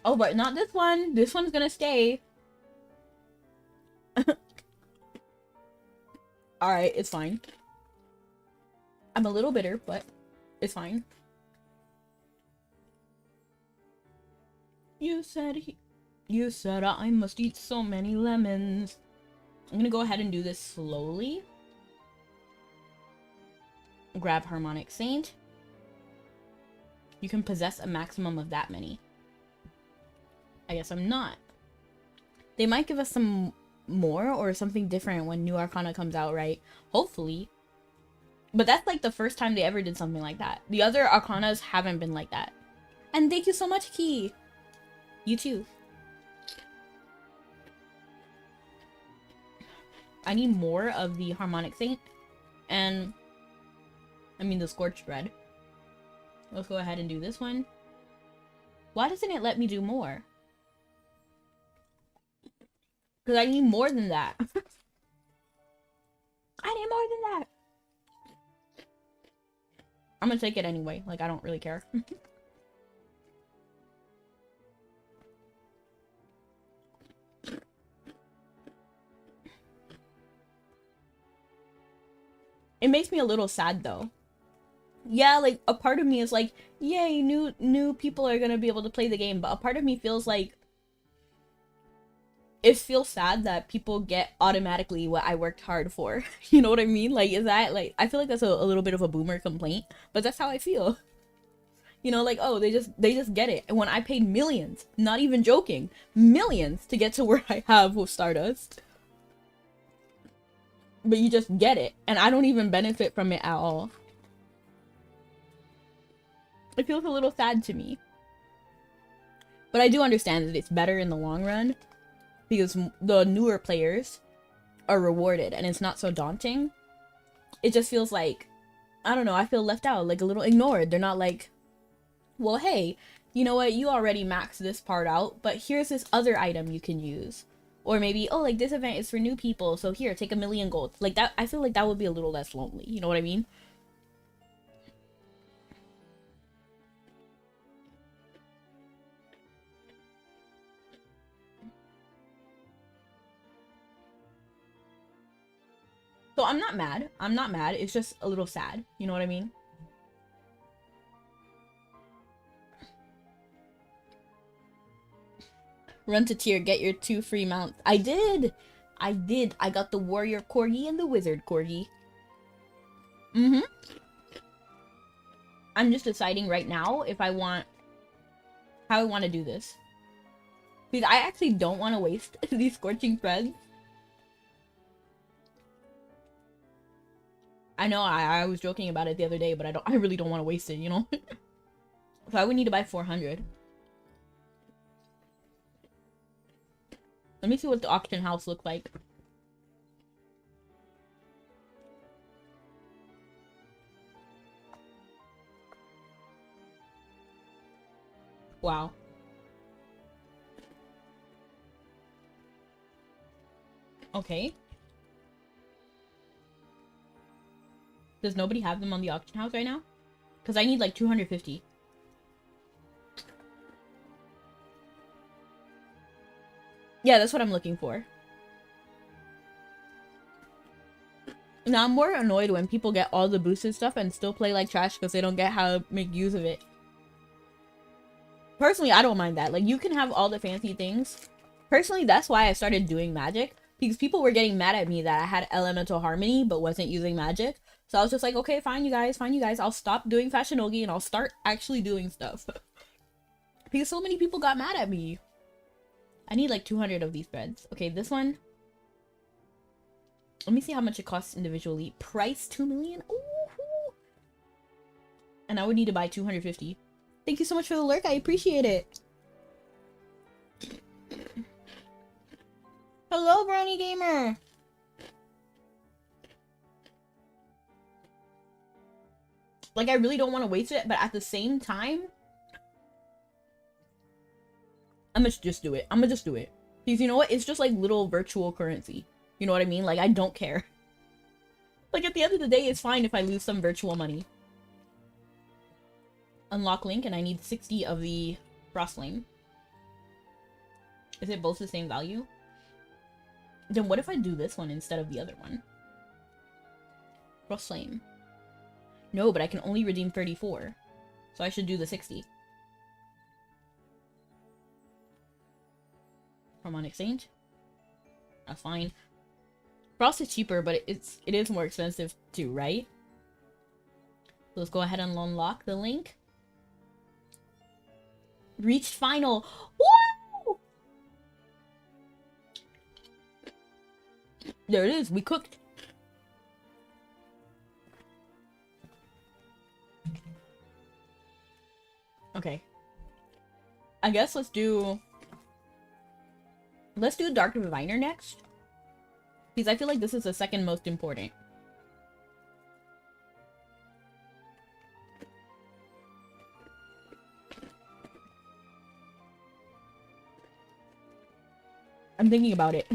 Oh, but not this one. This one's gonna stay. Alright, it's fine. I'm a little bitter, but it's fine. You said I must eat so many lemons. I'm gonna go ahead and do this slowly. Grab Harmonic Saint. You can possess a maximum of that many. I guess I'm not. They might give us some more or something different when new Arcana comes out, right? Hopefully. But that's like the first time they ever did something like that. The other Arcanas haven't been like that. And thank you so much, Key. You too. I need more of the Harmonic Saint. And I mean the Scorched Red. Let's go ahead and do this one. Why doesn't it let me do more? Because I need more than that. I need more than that. I'm gonna take it anyway. Like, I don't really care. It makes me a little sad though. Yeah, like a part of me is like, yay, new people are gonna be able to play the game, but a part of me feels like it feels sad that people get automatically what I worked hard for. You know what I mean? Like, is that like, I feel like that's a little bit of a boomer complaint, but that's how I feel. You know, like, oh, they just get it. And when I paid millions, not even joking, millions to get to where I have with Stardust. But you just get it, and I don't even benefit from it at all. It feels a little sad to me. But I do understand that it's better in the long run, because the newer players are rewarded, and it's not so daunting. It just feels like, I don't know, I feel left out, like a little ignored. They're not like, well, hey, you know what, you already maxed this part out, but here's this other item you can use. Or maybe, oh, like, this event is for new people, so here, take 1,000,000 gold. Like, that, I feel like that would be a little less lonely, you know what I mean? So I'm not mad. I'm not mad. It's just a little sad. You know what I mean? Run to tier. Get your 2 free mounts. I did. I did. I got the warrior corgi and the wizard corgi. Mm-hmm. I'm just deciding right now if I want... how I want to do this. Because I actually don't want to waste these scorching threads. I know I was joking about it the other day, but I really don't want to waste it, you know? So I would need to buy 400. Let me see what the auction house looks like. Wow. Okay. Does nobody have them on the auction house right now? Because I need like 250. Yeah, that's what I'm looking for. Now, I'm more annoyed when people get all the boosted stuff and still play like trash because they don't get how to make use of it. Personally, I don't mind that. Like, you can have all the fancy things. Personally, that's why I started doing magic. Because people were getting mad at me that I had elemental harmony but wasn't using magic. So I was just like, okay, fine, you guys. I'll stop doing Fashionogi and I'll start actually doing stuff. Because so many people got mad at me. I need like 200 of these threads. Okay, this one. Let me see how much it costs individually. Price 2 million? Ooh. And I would need to buy 250. Thank you so much for the lurk. I appreciate it. Hello, Brownie Gamer. Like, I really don't want to waste it, but at the same time, I'm gonna just do it. Because you know what? It's just like little virtual currency. You know what I mean? Like, I don't care. Like, at the end of the day, it's fine if I lose some virtual money. Unlock link, and I need 60 of the Frost Flame. Is it both the same value? Then what if I do this one instead of the other one? Frost Flame. No, but I can only redeem 34. So I should do the 60. From on exchange? That's fine. Frost is cheaper, but it is more expensive too, right? So let's go ahead and unlock the link. Reached final. Woo! There it is. We cooked. Okay. I guess let's do Dark Diviner next. Because I feel like this is the second most important. I'm thinking about it.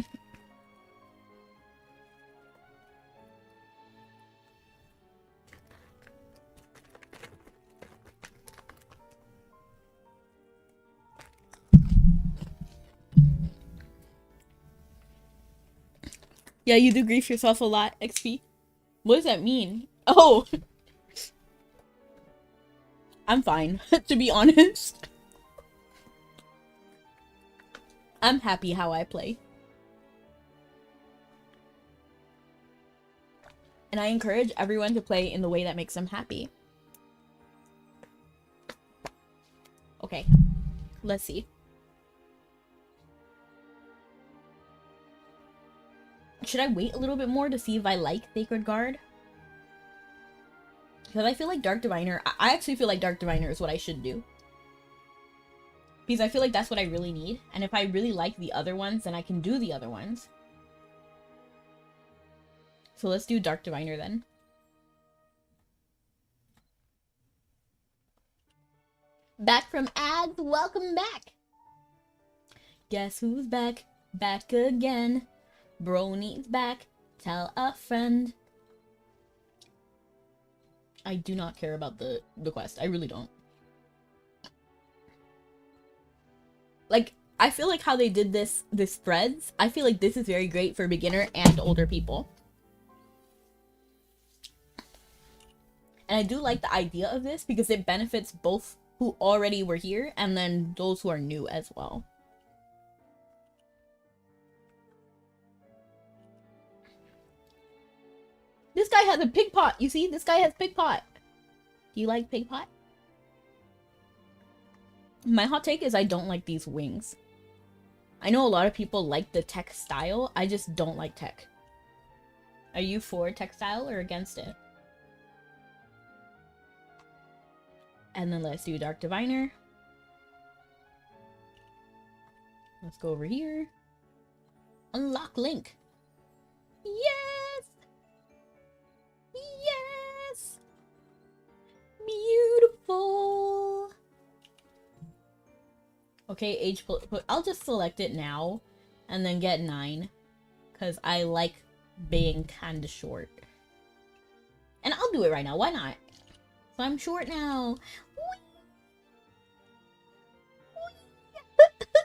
Yeah, you do grief yourself a lot, XP. What does that mean? Oh! I'm fine, to be honest. I'm happy how I play. And I encourage everyone to play in the way that makes them happy. Okay, let's see. Should I wait a little bit more to see if I like Sacred Guard? Because I feel like Dark Diviner... I actually feel like Dark Diviner is what I should do. Because I feel like that's what I really need. And if I really like the other ones, then I can do the other ones. So let's do Dark Diviner then. Back from ads, welcome back! Guess who's back? Back again. Brony's back. Tell a friend. I do not care about the quest. I really don't. Like, I feel like how they did this threads, I feel like this is very great for beginner and older people. And I do like the idea of this because it benefits both who already were here and then those who are new as well. This guy has a pig pot. You see? This guy has pig pot. Do you like pig pot? My hot take is I don't like these wings. I know a lot of people like the tech style. I just don't like tech. Are you for textile or against it? And then let's do Dark Diviner. Let's go over here. Unlock link. Yes! Yes! Beautiful! Okay, I'll just select it now and then get 9 because I like being kind of short. And I'll do it right now. Why not? So I'm short now.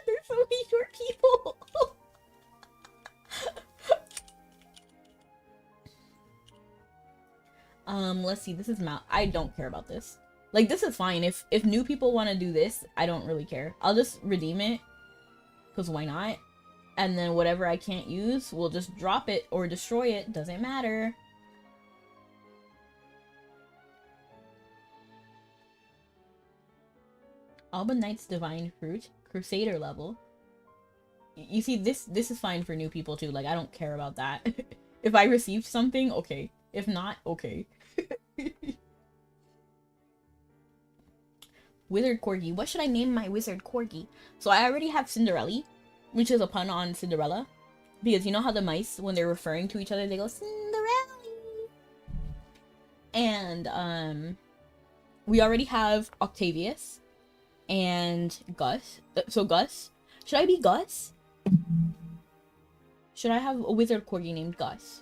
There's so many short people. Let's see. This is I don't care about this. Like, this is fine. If new people want to do this, I don't really care. I'll just redeem it. Because why not? And then whatever I can't use, we'll just drop it or destroy it. Doesn't matter. Alba Knight's Divine Fruit. Crusader level. You see, this is fine for new people too. Like, I don't care about that. If I received something, okay. If not, okay. Wizard Corgi. What should I name my Wizard Corgi? So I already have Cinderella, which is a pun on Cinderella. Because you know how the mice, when they're referring to each other, they go, Cinderella! And, we already have Octavius and Gus. So Gus. Should I be Gus? Should I have a Wizard Corgi named Gus?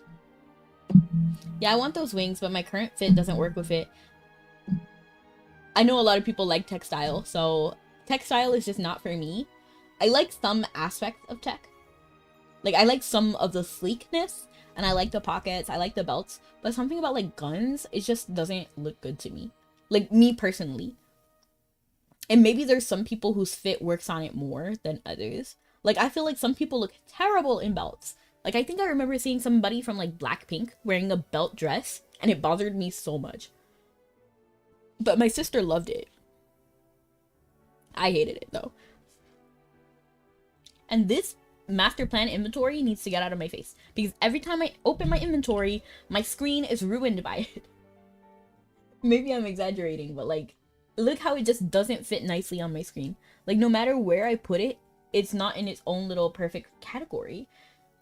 Yeah, I want those wings, but my current fit doesn't work with it. I know a lot of people like textile, so textile is just not for me. I like some aspects of tech. Like, I like some of the sleekness, and I like the pockets, I like the belts, but something about, like, guns, it just doesn't look good to me. Like, me personally. And maybe there's some people whose fit works on it more than others. Like, I feel like some people look terrible in belts. Like, I think I remember seeing somebody from, like, Blackpink wearing a belt dress, and it bothered me so much. But my sister loved it. I hated it, though. And this master plan inventory needs to get out of my face. Because every time I open my inventory, my screen is ruined by it. Maybe I'm exaggerating, but, like, look how it just doesn't fit nicely on my screen. Like, no matter where I put it, it's not in its own little perfect category.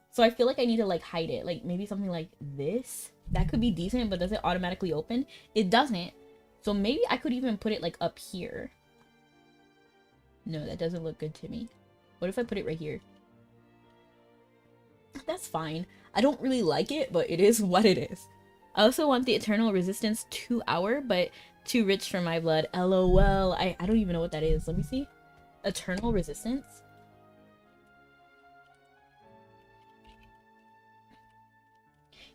So I feel like I need to, like, hide it. Like, maybe something like this. That could be decent, but does it automatically open? It doesn't. So maybe I could even put it, like, up here. No, that doesn't look good to me. What if I put it right here? That's fine. I don't really like it, but it is what it is. I also want the Eternal Resistance 2 hour, but too rich for my blood. LOL. I don't even know what that is. Let me see. Eternal Resistance?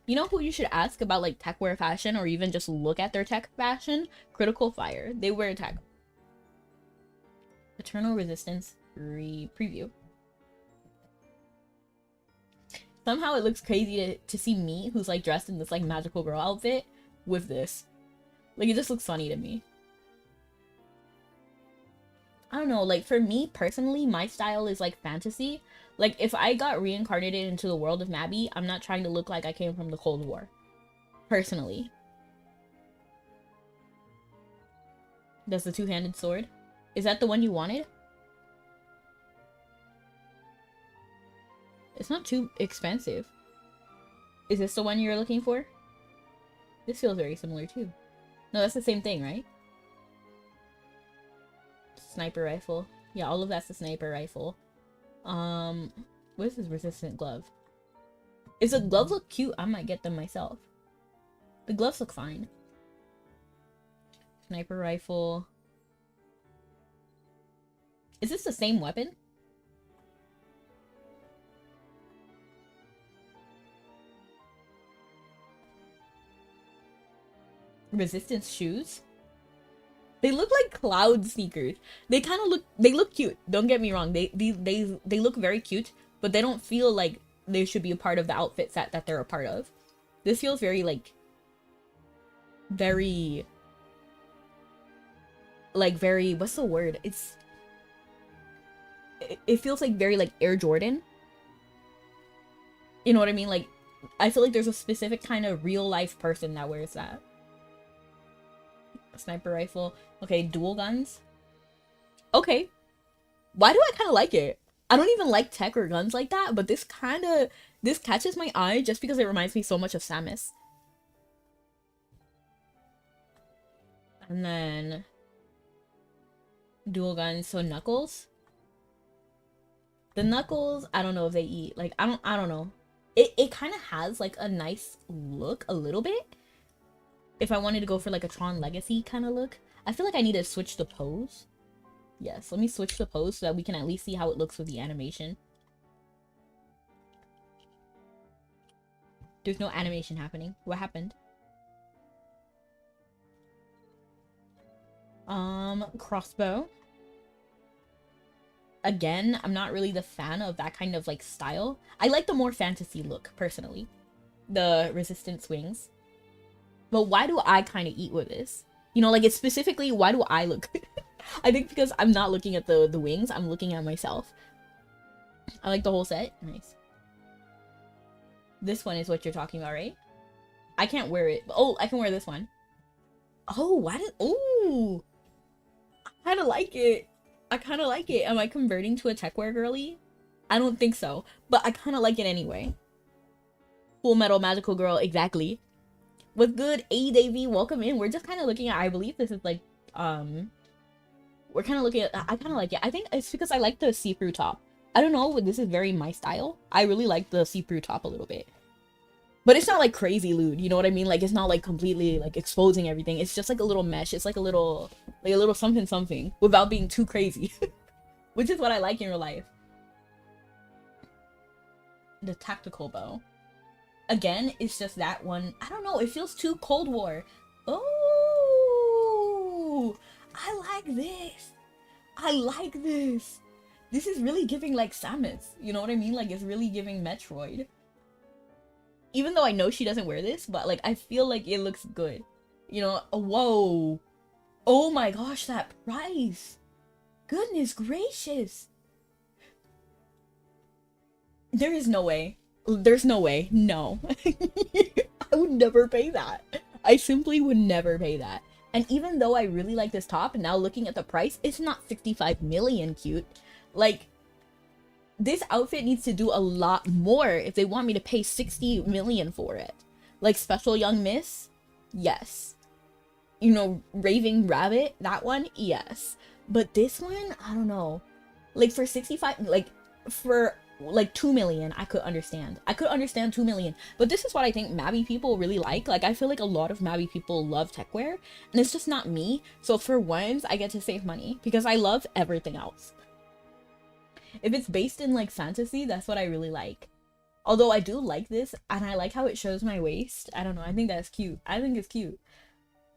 You know who you should ask about, like, techwear fashion, or even just look at their tech fashion? Critical Fire. They wear tech. Eternal Resistance preview. Somehow it looks crazy to see me, who's, like, dressed in this, like, magical girl outfit, with this. Like, it just looks funny to me. I don't know, like, for me, personally, my style is, like, fantasy. Like, if I got reincarnated into the world of Mabi, I'm not trying to look like I came from the Cold War. Personally. That's the two-handed sword. Is that the one you wanted? It's not too expensive. Is this the one you're looking for? This feels very similar, too. No, that's the same thing, right? Sniper rifle. Yeah, all of that's the sniper rifle. What is this resistant glove? If the gloves look cute, I might get them myself. The gloves look fine. Sniper rifle. Is this the same weapon? Resistance shoes? They look like cloud sneakers. They kind of look, they look cute. Don't get me wrong. They look very cute, but they don't feel like they should be a part of the outfit set that they're a part of. This feels very, like, very, what's the word? It feels like very, like, Air Jordan. You know what I mean? Like, I feel like there's a specific kind of real life person that wears that. Sniper rifle. Okay, dual guns. Okay. Why do I kind of like it? I don't even like tech or guns like that, but this catches my eye just because it reminds me so much of Samus. And then dual guns, so Knuckles. The knuckles, I don't know if they eat. Like, I don't know. It kind of has like a nice look a little bit. If I wanted to go for like a Tron Legacy kind of look. I feel like I need to switch the pose. Yes, let me switch the pose so that we can at least see how it looks with the animation. There's no animation happening. What happened? Crossbow. Again, I'm not really the fan of that kind of like style. I like the more fantasy look, personally. The resistance wings. But why do I kind of eat with this? You know, like it's specifically, why do I look? I think because I'm not looking at the wings, I'm looking at myself. I like the whole set. Nice. This one is what you're talking about, right? I can't wear it. Oh, I can wear this one. Oh, why did... Oh! I kind of like it. I kind of like it. Am I converting to a techwear girly? I don't think so. But I kind of like it anyway. Full Metal Magical Girl, exactly. What's good? ADAV, welcome in. We're just kind of looking at... I believe this is like... We're kind of looking at... I kind of like it. I think it's because I like the see-through top. I don't know, but this is very my style. I really like the see-through top a little bit. But it's not like crazy lewd, you know what I mean? Like it's not like completely like exposing everything. It's just like a little mesh. It's like a little something something without being too crazy. Which is what I like in real life. The tactical bow. Again, it's just that one. I don't know, it feels too Cold War. Oh, I like this. I like this. This is really giving like Samus. You know what I mean? Like it's really giving Metroid. Even though I know she doesn't wear this, but like I feel like it looks good. You know, whoa. Oh my gosh, that price. Goodness gracious. There is no way. There's no way. No. I would never pay that. I simply would never pay that. And even though I really like this top, now looking at the price, it's not 65 million cute. Like, this outfit needs to do a lot more if they want me to pay 60 million for it. Like Special Young Miss? Yes. You know, Raving Rabbit? That one? Yes. But this one? I don't know. Like for 65, like for like 2 million, I could understand. I could understand 2 million. But this is what I think Mabi people really like. Like I feel like a lot of Mabi people love techwear. And it's just not me. So for once, I get to save money. Because I love everything else. If it's based in like fantasy, that's what I really like. Although I do like this, and I like how it shows my waist. I don't know, I think that's cute. I think it's cute.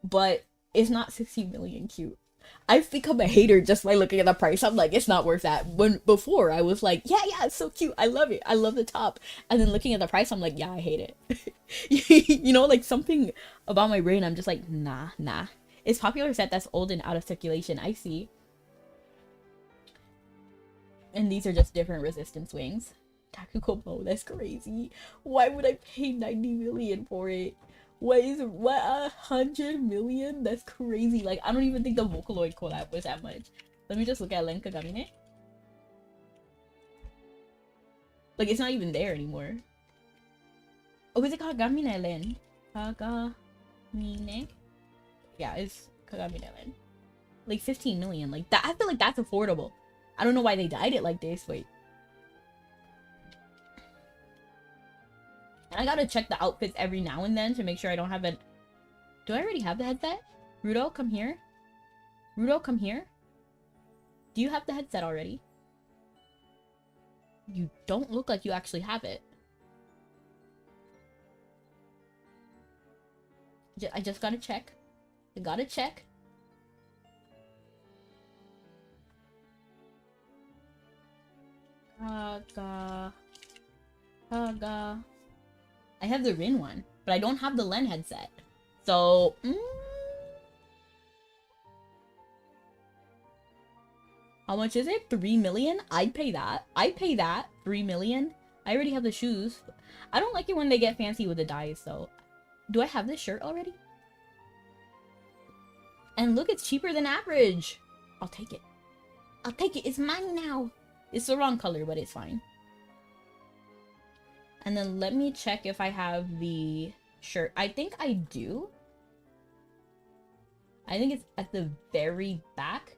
But it's not 60 million cute. I've become a hater just by looking at the price. I'm like, it's not worth that. When before I was like, yeah, it's so cute. I love it. I love the top. And then looking at the price, I'm like, yeah, I hate it. You know, like something about my brain, I'm just like, nah. It's popular set that's old and out of circulation. I see. And these are just different resistance wings. Tactical bow, that's crazy. Why would I pay 90 million for it? What 100 million? That's crazy. Like, I don't even think the Vocaloid collab was that much. Let me just look at Len Kagamine. Like, it's not even there anymore. Oh, is it Kagamine Len? Kagamine? Yeah, it's Kagamine Len. Like 15 million. Like, that, I feel like that's affordable. I don't know why they dyed it like this. Wait. And I gotta check the outfits every now and then to make sure I don't have it. Do I already have the headset? Rudo, come here. Rudo, come here. Do you have the headset already? You don't look like you actually have it. I just gotta check. I gotta check. Kaga. I have the Rin one, but I don't have the Len headset. So, how much is it? 3 million? I'd pay that. I'd pay that. 3 million? I already have the shoes. I don't like it when they get fancy with the dyes, though. Do I have this shirt already? And look, it's cheaper than average. I'll take it. I'll take it. It's mine now. It's the wrong color, but it's fine. And then let me check if I have the shirt. I think I do. I think it's at the very back.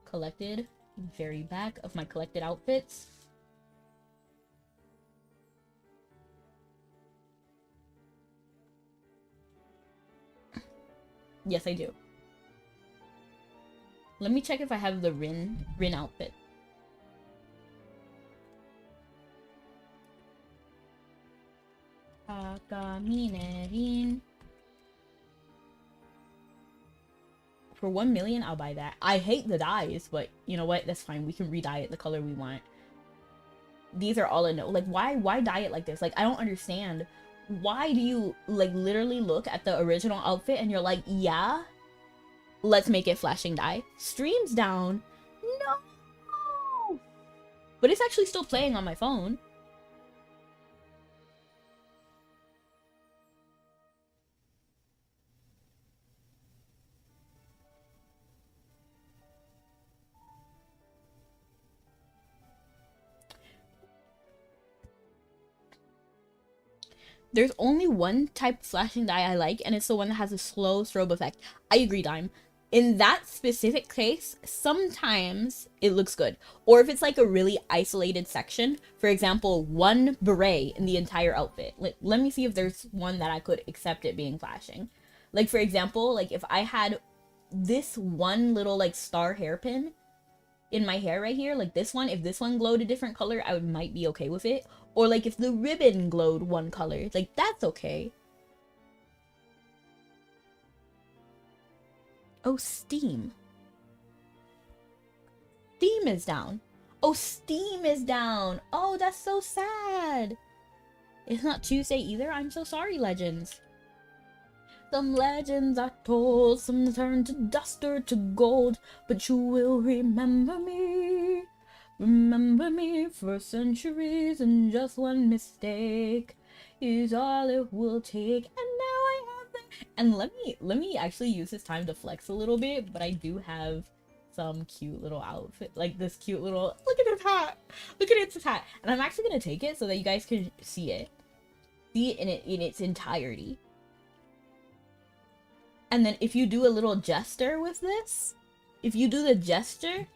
Collected. Very back of my collected outfits. Yes, I do. Let me check if I have the Rin outfit. Takamine Rin. For 1 million, I'll buy that. I hate the dyes, but you know what? That's fine. We can re-dye it the color we want. These are all a no. Like, why dye it like this? Like, I don't understand. Why do you, like, literally look at the original outfit and you're like, yeah, let's make it flashing dye? Streams down. No! But it's actually still playing on my phone. There's only one type of flashing dye I like, and it's the one that has a slow strobe effect. I agree, Dime. In that specific case, sometimes it looks good. Or if it's like a really isolated section, for example, one beret in the entire outfit. Let me see if there's one that I could accept it being flashing. Like, for example, like if I had this one little like star hairpin in my hair right here, like this one, if this one glowed a different color, I might be okay with it. Or like if the ribbon glowed one color, like that's okay. Oh, Steam. Steam is down. Oh, Steam is down. Oh, that's so sad. It's not Tuesday either. I'm so sorry, legends. Some legends are told, some turn to dust or to gold, but you will remember me. Remember me for centuries, and just one mistake is all it will take. And now I have them. And let me actually use this time to flex a little bit, but I do have some cute little outfit, like this cute little, look at this hat. Look at its hat. And I'm actually gonna take it so that you guys can see it. See it in its entirety. And then if you do a little gesture with this, if you do the gesture,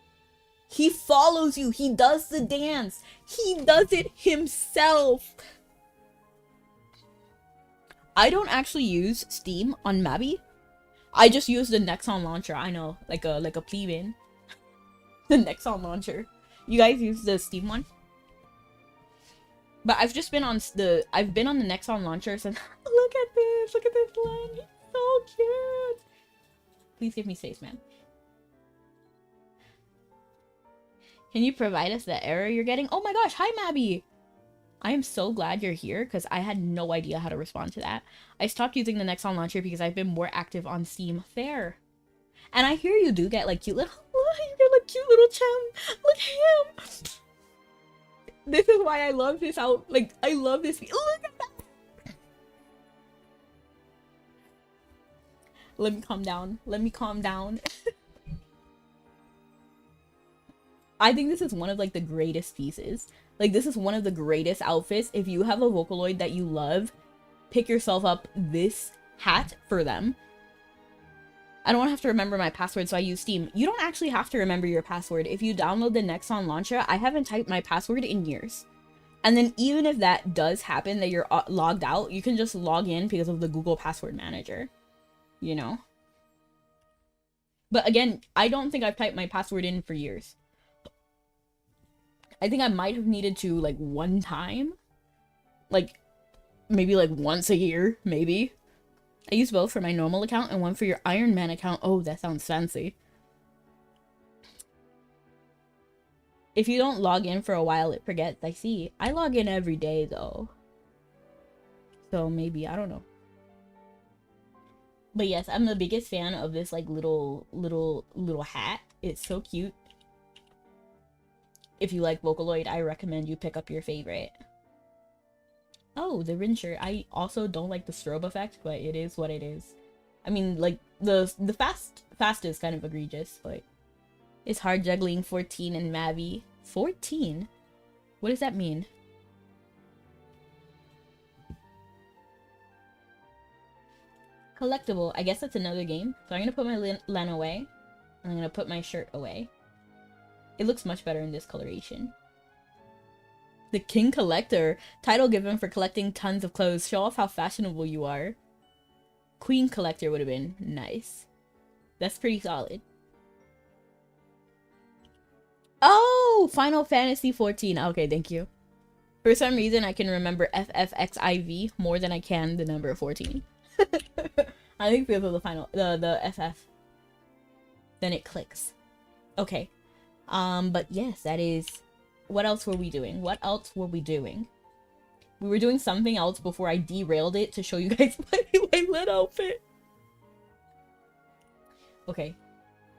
he follows you. He does the dance. He does it himself. I don't actually use Steam on Mabi. I just use the Nexon launcher. I know, like a plebeian. The Nexon launcher. You guys use the Steam one? But I've just been on the Nexon launcher since. Look at this line. He's so cute. Please give me space, man. Can you provide us the error you're getting? Oh my gosh, hi Mabi! I am so glad you're here because I had no idea how to respond to that. I stopped using the Nexon launcher because I've been more active on Steam. Fair. And I hear you do get like cute little, you get like cute little gem. Look at him. This is why I love this out. Like, I love this. Look at that. Let me calm down. Let me calm down. I think this is one of like the greatest pieces. Like, this is one of the greatest outfits. If you have a Vocaloid that you love, pick yourself up this hat for them. I don't have to remember my password, so I use Steam. You don't actually have to remember your password. If you download the Nexon launcher, I haven't typed my password in years. And then even if that does happen, that you're logged out, you can just log in because of the Google Password Manager. You know? But again, I don't think I've typed my password in for years. I think I might have needed to, like, one time. Like, maybe, like, once a year, maybe. I use both for my normal account and one for your Iron Man account. Oh, that sounds fancy. If you don't log in for a while, it forgets. I see. I log in every day, though. So, maybe. I don't know. But yes, I'm the biggest fan of this, like, little hat. It's so cute. If you like Vocaloid, I recommend you pick up your favorite. Oh, the Rin shirt. I also don't like the strobe effect, but it is what it is. I mean, like, the fast is kind of egregious, but it's hard juggling 14 and Mabi. 14? What does that mean? Collectible. I guess that's another game. So I'm gonna put my Len away. And I'm gonna put my shirt away. It looks much better in this coloration. The King Collector. Title given for collecting tons of clothes. Show off how fashionable you are. Queen Collector would have been nice. That's pretty solid. Oh, Final Fantasy 14. Okay, thank you. For some reason, I can remember FFXIV more than I can the number 14. I think because of the FF. Then it clicks. Okay. But yes, that is... What else were we doing? What else were we doing? We were doing something else before I derailed it to show you guys my lit outfit. Okay.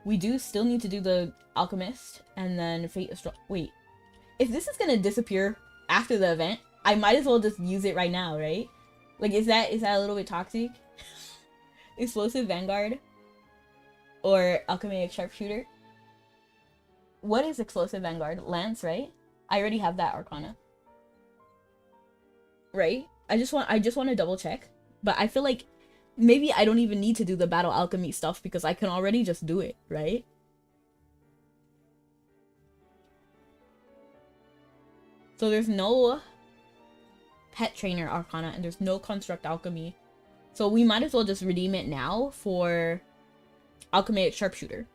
We do still need to do the Alchemist and then Fate of Strong... Wait. If this is gonna disappear after the event, I might as well just use it right now, right? Like, is that a little bit toxic? Explosive Vanguard? Or Alchematic Sharpshooter? What is Explosive Vanguard? Lance, right? I already have that Arcana. Right? I just want to double check. But I feel like maybe I don't even need to do the Battle Alchemy stuff because I can already just do it, right? So there's no Pet Trainer Arcana and there's no Construct Alchemy. So we might as well just redeem it now for Alchematic Sharpshooter.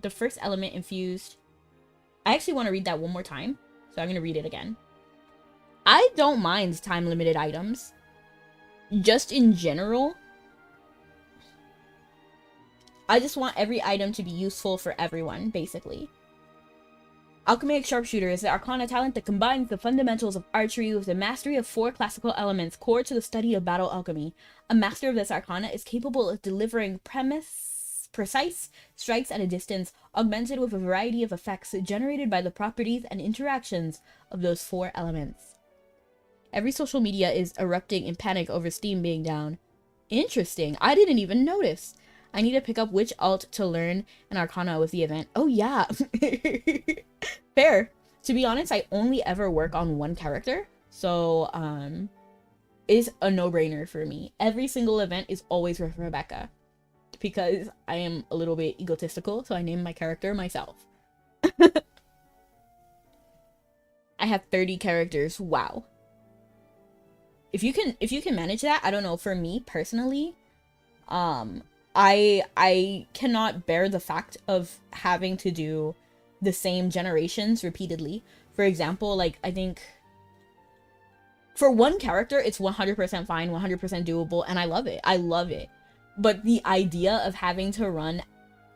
The first element infused. I actually want to read that one more time. So I'm going to read it again. I don't mind time limited items. Just in general. I just want every item to be useful for everyone, basically. Alchematic Sharpshooter is the Arcana talent that combines the fundamentals of archery with the mastery of 4 classical elements core to the study of battle alchemy. A master of this Arcana is capable of delivering precise strikes at a distance, augmented with a variety of effects generated by the properties and interactions of those 4 elements. Every social media is erupting in panic over Steam being down. Interesting. I didn't even notice. I need to pick up which alt to learn an Arcana with the event. Oh yeah. Fair. To be honest, I only ever work on one character. So, it's a no-brainer for me. Every single event is always with Rebecca. Because I am a little bit egotistical, so I named my character myself. I have 30 characters. Wow. If you can manage that, I don't know, for me personally, I cannot bear the fact of having to do the same generations repeatedly. For example, like, I think for one character, it's 100% fine, 100% doable, and I love it. I love it. But the idea of having to run,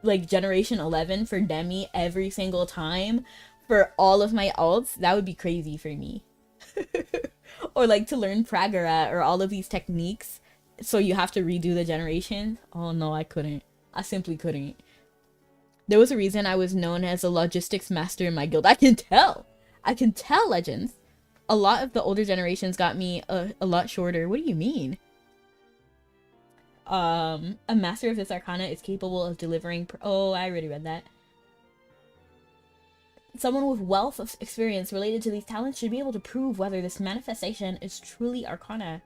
like, Generation 11 for Demi every single time for all of my alts, that would be crazy for me. Or, like, to learn Pragara or all of these techniques, so you have to redo the generations. Oh, no, I couldn't. I simply couldn't. There was a reason I was known as a logistics master in my guild. I can tell! I can tell, Legends! A lot of the older generations got me a lot shorter. What do you mean? A master of this Arcana is capable of delivering... Oh, I already read that. Someone with wealth of experience related to these talents should be able to prove whether this manifestation is truly Arcana.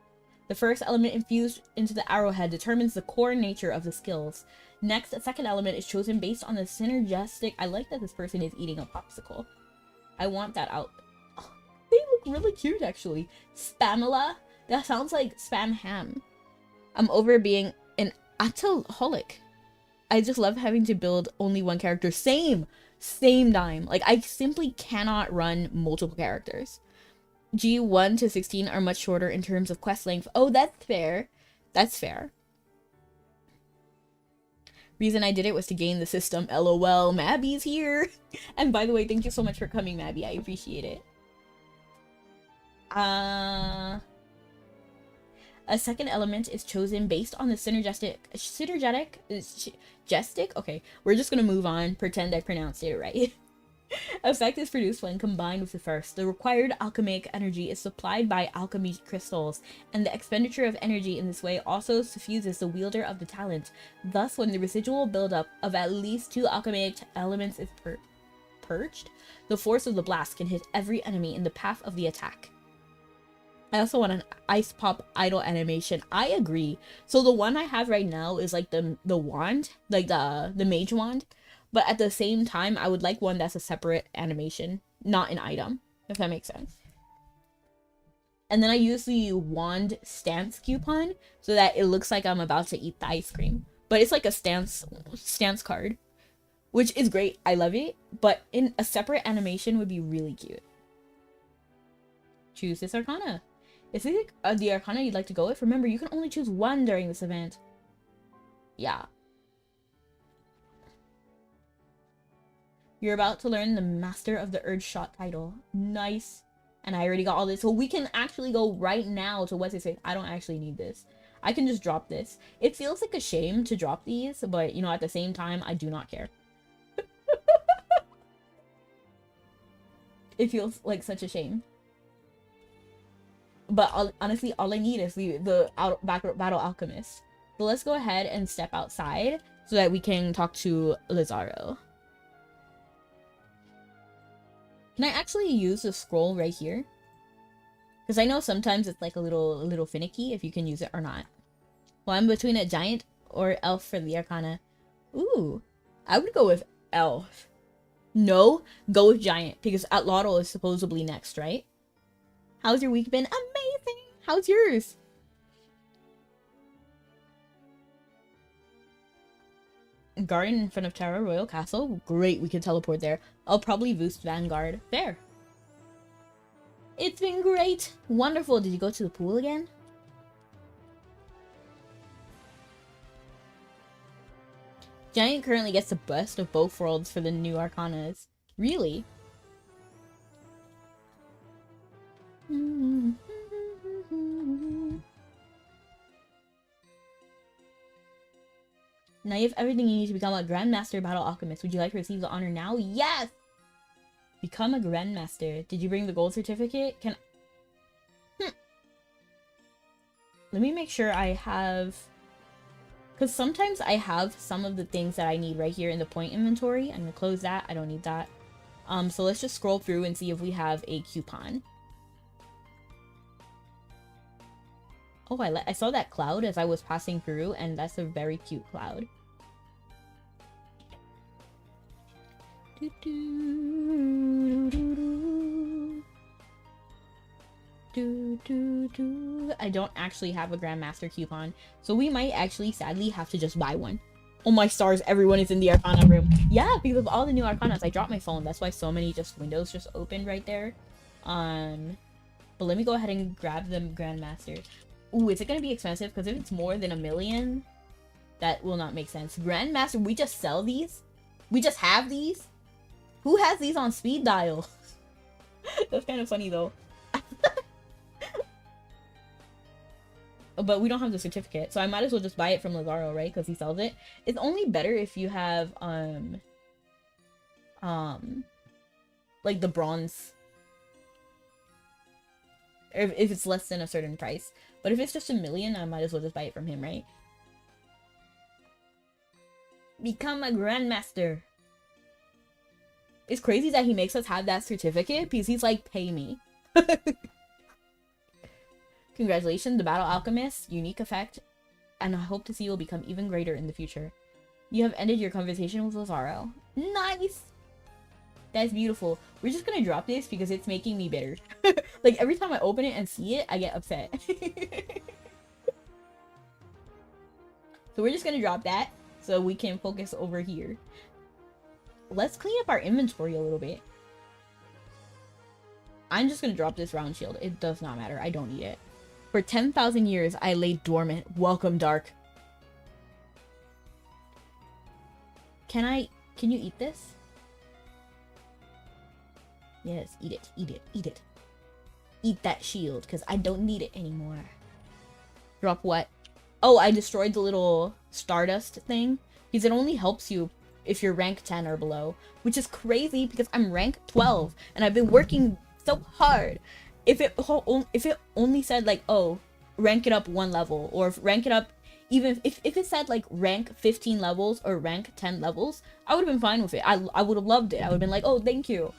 The first element infused into the arrowhead determines the core nature of the skills. Next, a second element is chosen based on the synergistic... I like that this person is eating a popsicle. I want that out. Oh, they look really cute, actually. Spamela? That sounds like spam ham. I'm over being an alcoholic. I just love having to build only one character. Same dime. Like, I simply cannot run multiple characters. G1 to 16 are much shorter in terms of quest length. Oh, that's fair. That's fair. Reason I did it was to gain the system. LOL. Mabi's here. And by the way, thank you so much for coming, Mabi. I appreciate it. A second element is chosen based on the synergistic, okay, we're just gonna move on, pretend I pronounced it right. Effect is produced when combined with the first. The required alchemic energy is supplied by alchemy crystals, and the expenditure of energy in this way also suffuses the wielder of the talent. Thus, when the residual buildup of at least 2 alchemic elements is purged, the force of the blast can hit every enemy in the path of the attack. I also want an ice pop idol animation. I agree. So the one I have right now is like the wand, like the mage wand. But at the same time, I would like one that's a separate animation, not an item. if that makes sense. And then I use the wand stance coupon so that it looks like I'm about to eat the ice cream. But it's like a stance card, which is great. I love it. But in a separate animation would be really cute. Choose this Arcana. Is this the Arcana you'd like to go with? Remember, you can only choose one during this event. Yeah. You're about to learn the Master of the Urge Shot title. Nice. And I already got all this. So we can actually go right now to what's it say. I don't actually need this. I can just drop this. It feels like a shame to drop these, but you know, at the same time, I do not care. It feels like such a shame. But honestly, all I need is the Battle Alchemist. So let's go ahead and step outside so that we can talk to Lazaro. Can I actually use the scroll right here? Because I know sometimes it's like a little finicky if you can use it or not. Well, I'm between a giant or elf for the Arcana. Ooh, I would go with elf. No, go with giant because Atlatl is supposedly next, right? How's your week been? Amazing! How's yours? Garden in front of Terra Royal Castle. Great, we can teleport there. I'll probably boost Vanguard. Fair. It's been great. Wonderful. Did you go to the pool again? Giant currently gets the best of both worlds for the new Arcanas. Really? Now you have everything you need to become a Grandmaster Battle Alchemist. Would you like to receive the honor now? Yes! Become a Grandmaster. Did you bring the gold certificate? Let me make sure I have... Because sometimes I have some of the things that I need right here in the point inventory. I'm going to close that. I don't need that. So let's just scroll through and see if we have a coupon. Oh, I saw that cloud as I was passing through, and that's a very cute cloud. I don't actually have a Grandmaster coupon, so we might actually sadly have to just buy one. Oh my stars, everyone is in the Arcana room. Yeah, because of all the new Arcanas. I dropped my phone. That's why so many windows just opened right there. But let me go ahead and grab the Grandmaster. Ooh, is it gonna be expensive? Because if it's more than 1 million, that will not make sense. Grandmaster, we just sell these? We just have these? Who has these on speed dial? That's kind of funny though. But we don't have the certificate, so I might as well just buy it from Lazaro, right? Because he sells it. It's only better if you have like the bronze, if it's less than a certain price. But if it's just 1 million, I might as well just buy it from him, right? Become a Grandmaster. It's crazy that he makes us have that certificate because he's like, pay me. Congratulations, the Battle Alchemist, unique effect, and I hope to see you will become even greater in the future. You have ended your conversation with Lazaro. Nice! That's beautiful. We're just gonna drop this because it's making me bitter. Like, every time I open it and see it, I get upset. So we're just gonna drop that so we can focus over here. Let's clean up our inventory a little bit. I'm just gonna drop this round shield. It does not matter. I don't need it. For 10,000 years, I lay dormant. Welcome, Dark. Can you eat this? Yes, eat it, eat it, eat it. Eat that shield, because I don't need it anymore. Drop what? Oh, I destroyed the little Stardust thing. Because it only helps you if you're rank 10 or below. Which is crazy, because I'm rank 12. And I've been working so hard. If it only said, like, oh, rank it up 1 level. Or rank it up, even if it said, like, rank 15 levels or rank 10 levels, I would have been fine with it. I would have loved it. I would have been like, oh, thank you.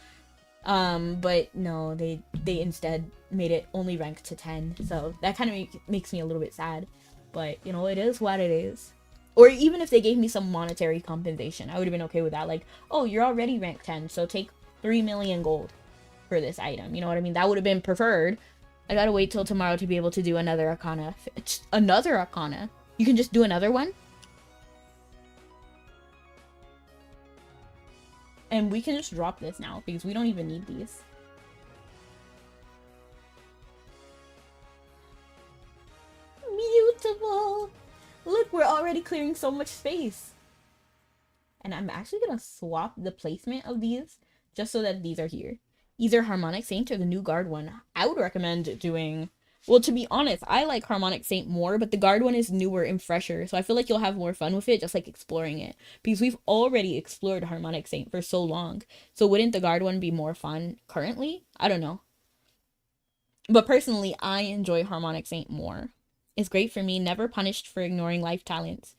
But no, they instead made it only ranked to 10, so that kind of makes me a little bit sad, but you know, it is what it is. Or even if they gave me some monetary compensation, I would have been okay with that, like, oh, you're already ranked 10, so take 3 million gold, for this item. You know what I mean? That would have been preferred. I gotta wait till tomorrow to be able to do another Arcana. Another Arcana? You can just do another one? And we can just drop this now, because we don't even need these. Beautiful! Look, we're already clearing so much space. And I'm actually gonna swap the placement of these, just so that these are here. Either Harmonic Saint or the new Guard one. I would recommend doing... Well, to be honest, I like Harmonic Saint more, but the Guard one is newer and fresher, so I feel like you'll have more fun with it, just like exploring it. Because we've already explored Harmonic Saint for so long, so wouldn't the Guard one be more fun currently? I don't know. But personally, I enjoy Harmonic Saint more. It's great for me, never punished for ignoring life talents.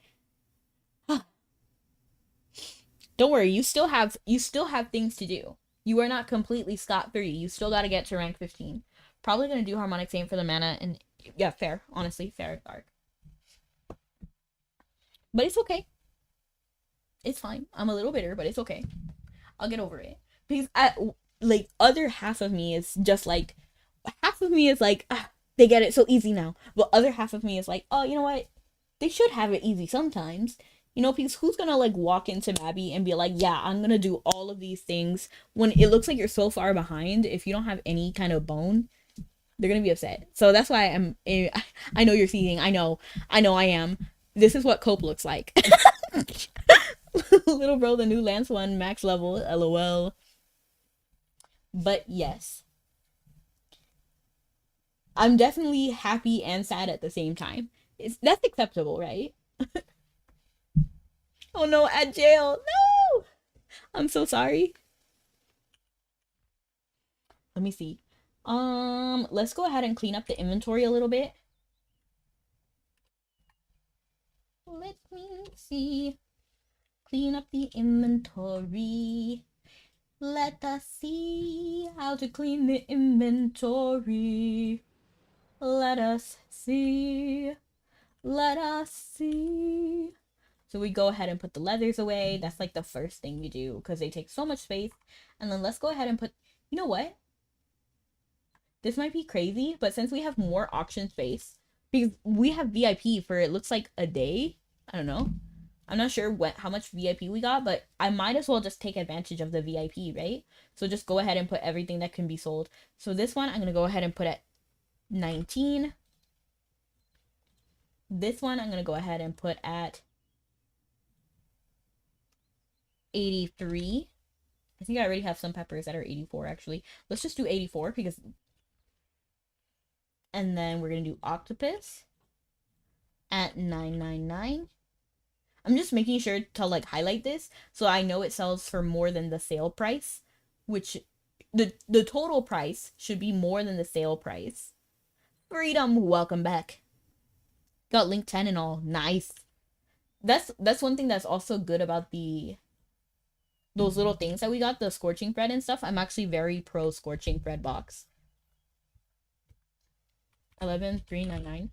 Don't worry, you still have things to do. You are not completely scot-free. You still gotta get to rank 15. Probably gonna do Harmonic Saint for the mana, and yeah, fair. Honestly, fair arc. But it's okay. It's fine. I'm a little bitter, but it's okay. I'll get over it. Because other half of me is just like, they get it so easy now. But other half of me is like, oh, you know what? They should have it easy sometimes. You know, because who's gonna like walk into Mabi and be like, yeah, I'm gonna do all of these things when it looks like you're so far behind. If you don't have any kind of bone, they're gonna be upset. So that's why I know you're seeing. I know I am. This is what Cope looks like. Little bro, the new Lance 1 max level, lol. But yes, I'm definitely happy and sad at the same time. That's acceptable, right? Oh no, at jail. No! I'm so sorry. Let me see. Let's go ahead and clean up the inventory a little bit. Let me see. Clean up the inventory. Let us see how to clean the inventory. Let us see. Let us see. So we go ahead and put the leathers away. That's like the first thing you do because they take so much space. And then let's go ahead and put, you know what? This might be crazy, but since we have more auction space, because we have VIP for it looks like a day. I don't know. I'm not sure how much VIP we got, but I might as well just take advantage of the VIP, right? So just go ahead and put everything that can be sold. So this one, I'm going to go ahead and put at 19. This one, I'm going to go ahead and put at 83. I think I already have some peppers that are 84, actually. Let's just do 84 because... And then we're going to do octopus at 999. I'm just making sure to like highlight this so I know it sells for more than the sale price, which the total price should be more than the sale price. Freedom, welcome back. Got link 10 and all. Nice. That's one thing that's also good about those little things that we got, the scorching bread and stuff. I'm actually very pro scorching bread box. 11,399.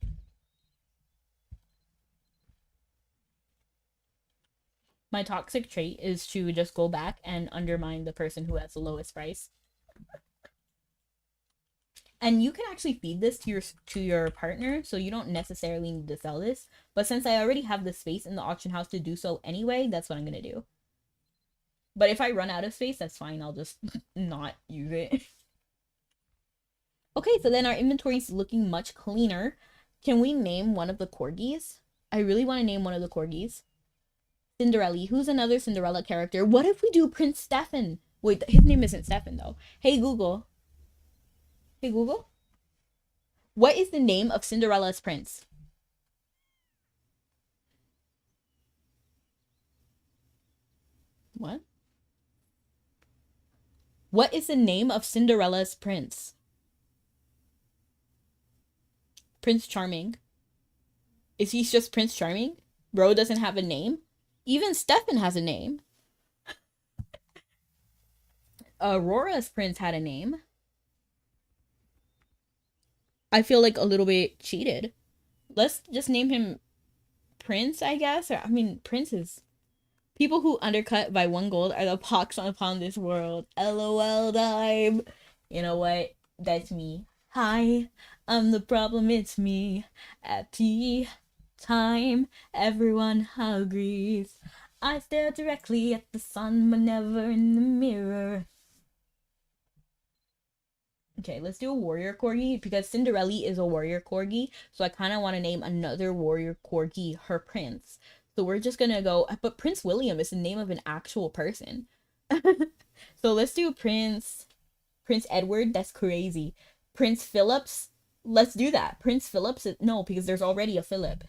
My toxic trait is to just go back and undermine the person who has the lowest price. And you can actually feed this to your partner, so you don't necessarily need to sell this. But since I already have the space in the auction house to do so anyway, that's what I'm gonna do. But if I run out of space, that's fine. I'll just not use it. Okay, so then our inventory is looking much cleaner. Can we name one of the corgis? I really want to name one of the corgis. Cinderella. Who's another Cinderella character? What if we do Prince Stefan? Wait, his name isn't Stefan though. Hey Google. Hey Google. What is the name of Cinderella's prince? What? What is the name of Cinderella's prince? Prince Charming. Is he just Prince Charming? Bro doesn't have a name? Even Stefan has a name. Aurora's prince had a name. I feel like a little bit cheated. Let's just name him Prince, I guess. Or, I mean, princes. People who undercut by 1 gold are the pox upon this world. LOL time. You know what? That's me. Hi, I'm the problem, it's me. At tea time, everyone agrees. I stare directly at the sun, but never in the mirror. Okay, let's do a warrior corgi because Cinderella is a warrior corgi, so I kind of want to name another warrior corgi her prince. So we're just gonna go, but Prince William is the name of an actual person. So let's do Prince Edward. That's crazy. Prince Phillips. Let's do that. Prince Phillips. No, because there's already a Philip.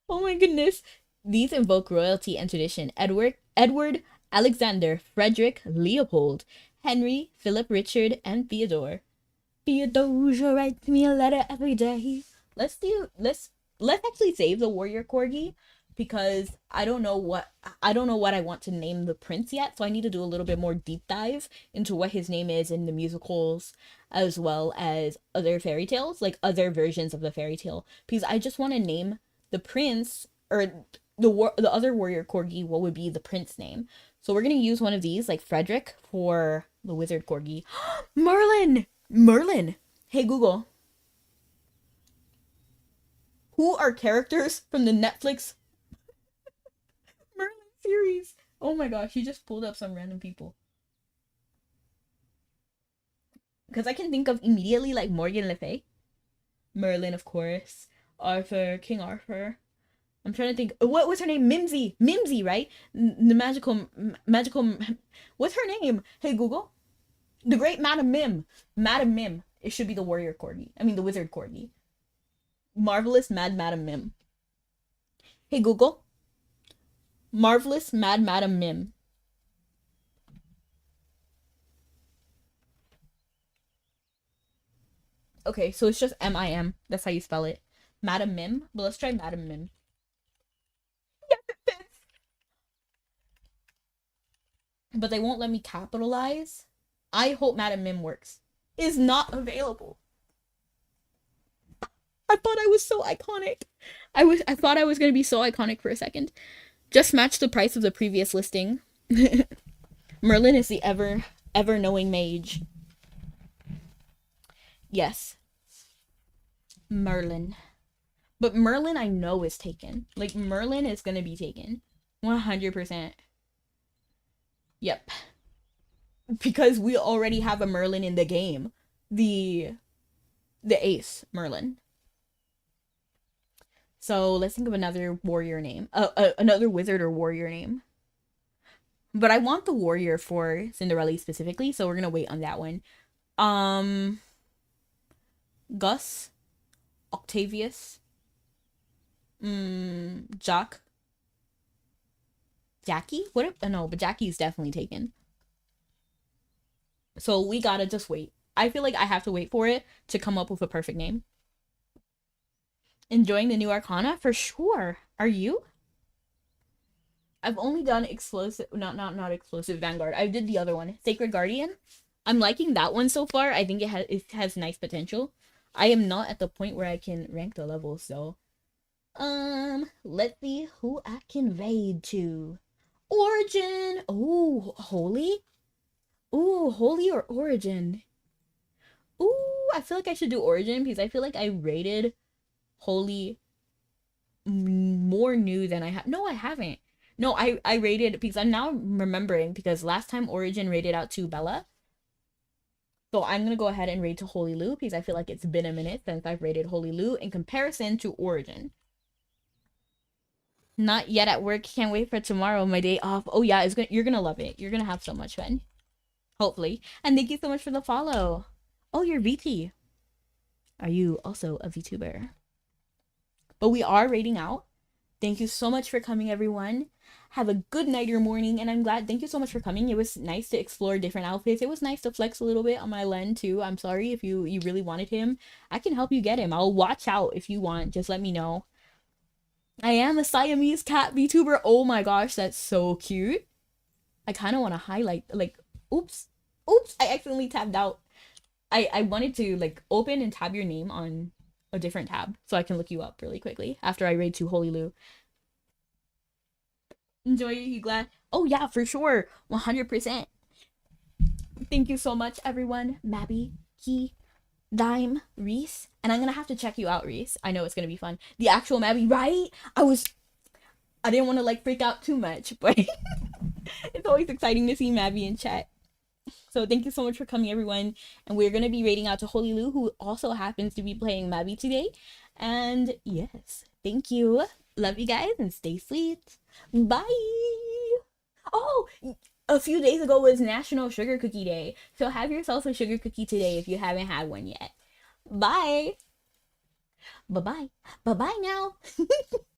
Oh my goodness. These invoke royalty and tradition. Edward, Alexander, Frederick, Leopold, Henry, Philip, Richard, and Theodore. Theodosia writes me a letter every day. Let's actually save the warrior corgi because I don't know what I want to name the prince yet, so I need to do a little bit more deep dive into what his name is in the musicals as well as other fairy tales, like other versions of the fairy tale. Because I just want to name the prince or the other warrior corgi what would be the prince name. So we're gonna use one of these, like Frederick, for the wizard corgi. Merlin! Merlin! Hey Google, who are characters from the Netflix Merlin series? Oh my gosh, he just pulled up some random people. Because I can think of immediately like Morgan Le Fay. Merlin, of course. Arthur, King Arthur. I'm trying to think. What was her name? Mimsy. Mimsy, right? The magical. What's her name? Hey Google. The great Madam Mim. Madam Mim. It should be the warrior corgi. I mean the wizard corgi. Marvelous Mad Madam Mim. Hey Google. Marvelous Mad Madam Mim. Okay, so it's just M-I-M. That's how you spell it. Madam Mim. But let's try Madam Mim. Yes, it fits. But they won't let me capitalize. I hope Madam Mim works. Is not available. I thought I was so iconic. I thought I was gonna be so iconic for a second. Just match the price of the previous listing. Merlin is the ever knowing mage. Yes. Merlin. But Merlin I know is taken. Like Merlin is gonna be taken. 100%. Yep. Because we already have a Merlin in the game. The ace Merlin. So let's think of another warrior name. Another wizard or warrior name. But I want the warrior for Cinderella specifically, so we're gonna wait on that one. Gus, Octavius, Jock, Jackie. What? If, no, but Jackie's definitely taken. So we gotta just wait. I feel like I have to wait for it to come up with a perfect name. Enjoying the new Arcana for sure. Are you? I've only done explosive, not explosive Vanguard. I did the other one, Sacred Guardian. I'm liking that one so far. I think it has nice potential. I am not at the point where I can rank the levels, so let's see who I can raid to. Origin. Oh, holy. Ooh, holy or origin. Ooh, I feel like I should do origin because I feel like I rated holy more new than I have. No, I haven't. No, I rated because I'm now remembering because last time origin rated out to Bella. So I'm gonna go ahead and rate to Holy Lu because I feel like it's been a minute since I've rated Holy Lu in comparison to Origin. Not yet at work. Can't wait for tomorrow, my day off. Oh yeah, you're gonna love it. You're gonna have so much fun. Hopefully. And thank you so much for the follow. Oh, you're VT. Are you also a VTuber? But we are rating out. Thank you so much for coming, everyone. Have a good night or morning, and I'm glad. Thank you so much for coming. It was nice to explore different outfits. It was nice to flex a little bit on my Len too. I'm sorry if you really wanted him. I can help you get him. I'll watch out if you want. Just let me know. I am a Siamese cat VTuber. Oh my gosh, that's so cute. I kind of want to highlight, like, oops, I accidentally tabbed out. I wanted to like open and tab your name on a different tab so I can look you up really quickly after I raid to Holy Lu. Enjoy it, you glad? Oh yeah, for sure. 100%. Thank you so much, everyone. Mabi, Key, Dime, Reese. And I'm gonna have to check you out, Reese. I know it's gonna be fun. The actual Mabi, right? I didn't want to like freak out too much, but it's always exciting to see Mabi in chat. So thank you so much for coming, everyone. And we're gonna be raiding out to Holy Lou, who also happens to be playing Mabi today. And yes, thank you. Love you guys and stay sweet. Bye. Oh, a few days ago was National Sugar Cookie Day. So have yourself a sugar cookie today if you haven't had one yet. Bye. Bye bye. Bye bye now.